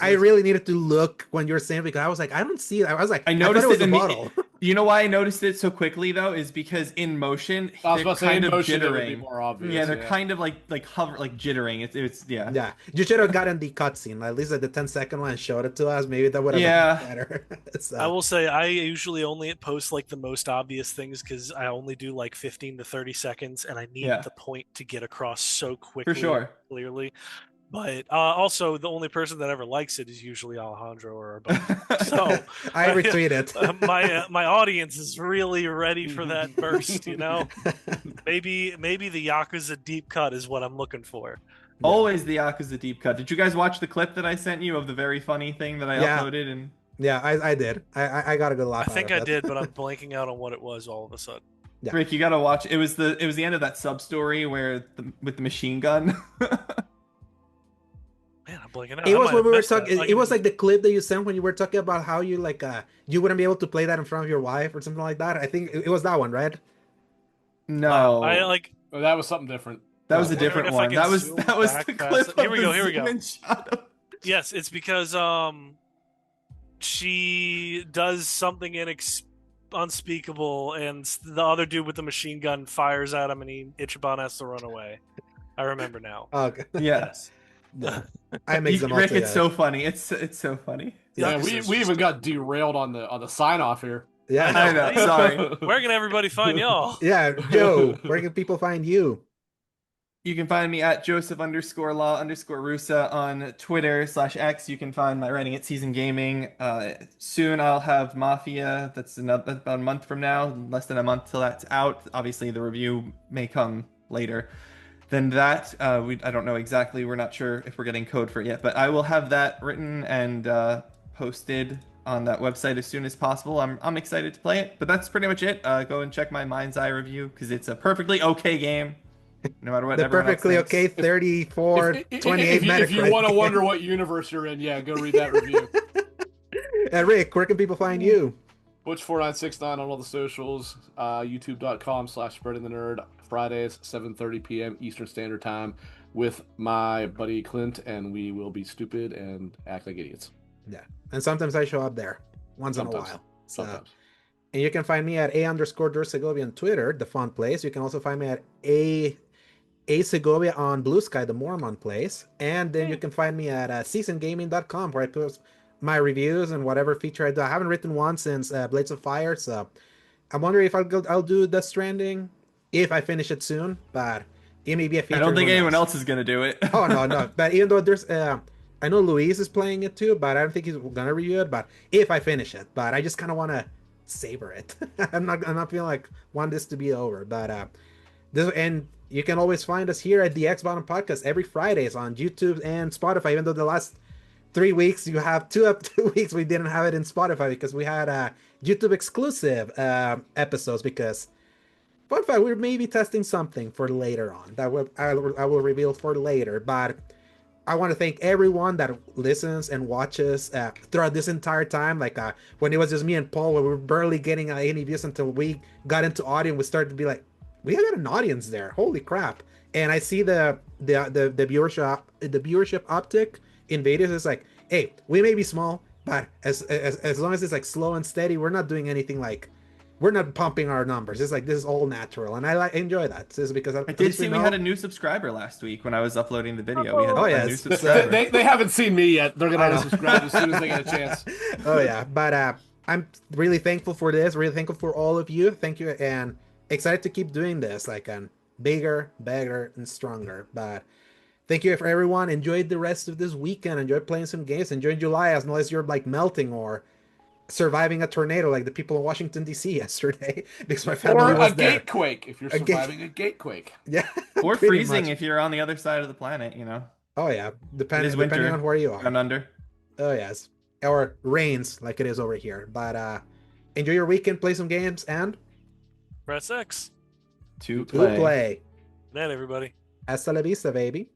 A: I really needed to look when you were saying, because I was like, I don't see it. I was like,
C: I noticed
A: it was
C: you know why I noticed it so quickly though is because in motion they're kind of jittering.
D: More obvious,
C: yeah, they're kind of like hover, like jittering. It's
A: Yeah, you should have gotten the cutscene, at least at the 10-second one, and showed it to us. Maybe that would have been better. So.
B: I will say I usually only post like the most obvious things because I only do like 15 to 30 seconds, and I need the point to get across so quickly.
C: For sure.
B: Clearly. But also, the only person that ever likes it is usually Alejandro or both. So
A: I retweet it.
B: My audience is really ready for that burst. You know, maybe the Yakuza deep cut is what I'm looking for.
C: Always the Yakuza deep cut. Did you guys watch the clip that I sent you of the very funny thing that I uploaded? And
A: I did. I got a good laugh.
B: I think I did, but I'm blanking out on what it was all of a sudden.
C: Yeah. Rick, you gotta watch. It was the end of that sub story where with the machine gun.
B: Man, I'm blanking out.
A: It was when we were talking. It was like the clip that you sent when you were talking about how you like you wouldn't be able to play that in front of your wife or something like that. I think it was that one, right?
C: No,
D: that was something different.
C: That was a different one. That was the clip.
B: Here we go. Yes, it's because she does something unspeakable, and the other dude with the machine gun fires at him, and Ichiban has to run away. I remember now.
A: Okay.
C: Yes.
A: Yeah. I make them all
C: Rick, it's
A: together.
C: so funny. It's so funny.
D: Yeah,
B: Yeah,
D: we even got derailed on the sign off here.
A: Yeah.
C: I know. Sorry.
B: Where can everybody find y'all?
A: Yeah, Joe, where can people find you?
C: You can find me at Joseph_Law_Rusa on Twitter /X. You can find my writing at Season Gaming. Soon I'll have Mafia. That's about a month from now. Less than a month till that's out. Obviously, the review may come later than that. I don't know exactly. We're not sure if we're getting code for it yet. But I will have that written and posted on that website as soon as possible. I'm excited to play it. But that's pretty much it. Go and check my Mind's Eye review because it's a perfectly okay game. No matter what
A: The
C: everyone else
A: perfectly
C: thinks.
A: okay 34, 28 Metacritic.
D: If you want to wonder what universe you're in, yeah, go read that review.
A: Rick, where can people find you?
D: Butch4969 on all the socials. YouTube.com/spreadingthenerd. Fridays, 7:30 p.m. Eastern Standard Time with my buddy Clint, and we will be stupid and act like idiots.
A: Yeah, and sometimes I show up there once in a while.
D: Sometimes.
A: And you can find me at _Dursegovia on Twitter, the fun place. You can also find me at A Segovia on Blue Sky, the Mormon place. And then you can find me at seasongaming.com, where I post my reviews and whatever feature I do. I haven't written one since Blades of Fire, so I'm wondering if I'll do Death Stranding if I finish it soon. But it may be a feature.
C: I don't think anyone else is gonna do it.
A: Oh no. But even though there's I know Luis is playing it too, but I don't think he's gonna review it. But if I finish it, but I just kind of want to savor it. I'm not feeling like want this to be over. But and you can always find us here at the X Bottom Podcast every Fridays on YouTube and Spotify. Even though the last 3 weeks you have 2 weeks we didn't have it in Spotify because we had YouTube exclusive episodes. Because fun fact, we're maybe testing something for later on that I will reveal for later. But I want to thank everyone that listens and watches throughout this entire time. Like when it was just me and Paul, we were barely getting any views until we got into audio. We started to be like, we got an audience there. Holy crap! And I see the viewership uptick in videos. It's like, hey, we may be small, but as long as it's like slow and steady, we're not doing anything like. We're not pumping our numbers. It's like this is all natural, and I enjoy that. This is because
C: I did see we had a new subscriber last week when I was uploading the video. We had a new subscriber.
D: They haven't seen me yet. They're gonna subscribe as soon as they get a chance.
A: Oh yeah, but I'm really thankful for this. Really thankful for all of you. Thank you, and excited to keep doing this, like bigger, better, and stronger. But thank you for everyone. Enjoy the rest of this weekend. Enjoy playing some games. Enjoy July, as long as you're like melting or surviving a tornado like the people in Washington D.C. yesterday, because my family was there.
D: Or a gatequake if you're surviving a gatequake.
A: Yeah,
C: or freezing if you're on the other side of the planet.
A: Oh yeah, depending on where you are.
C: Down under.
A: Oh yes, or rains like it is over here. But enjoy your weekend, play some games, and
B: Press X
C: to play.
B: Good night, everybody.
A: Hasta la vista, baby.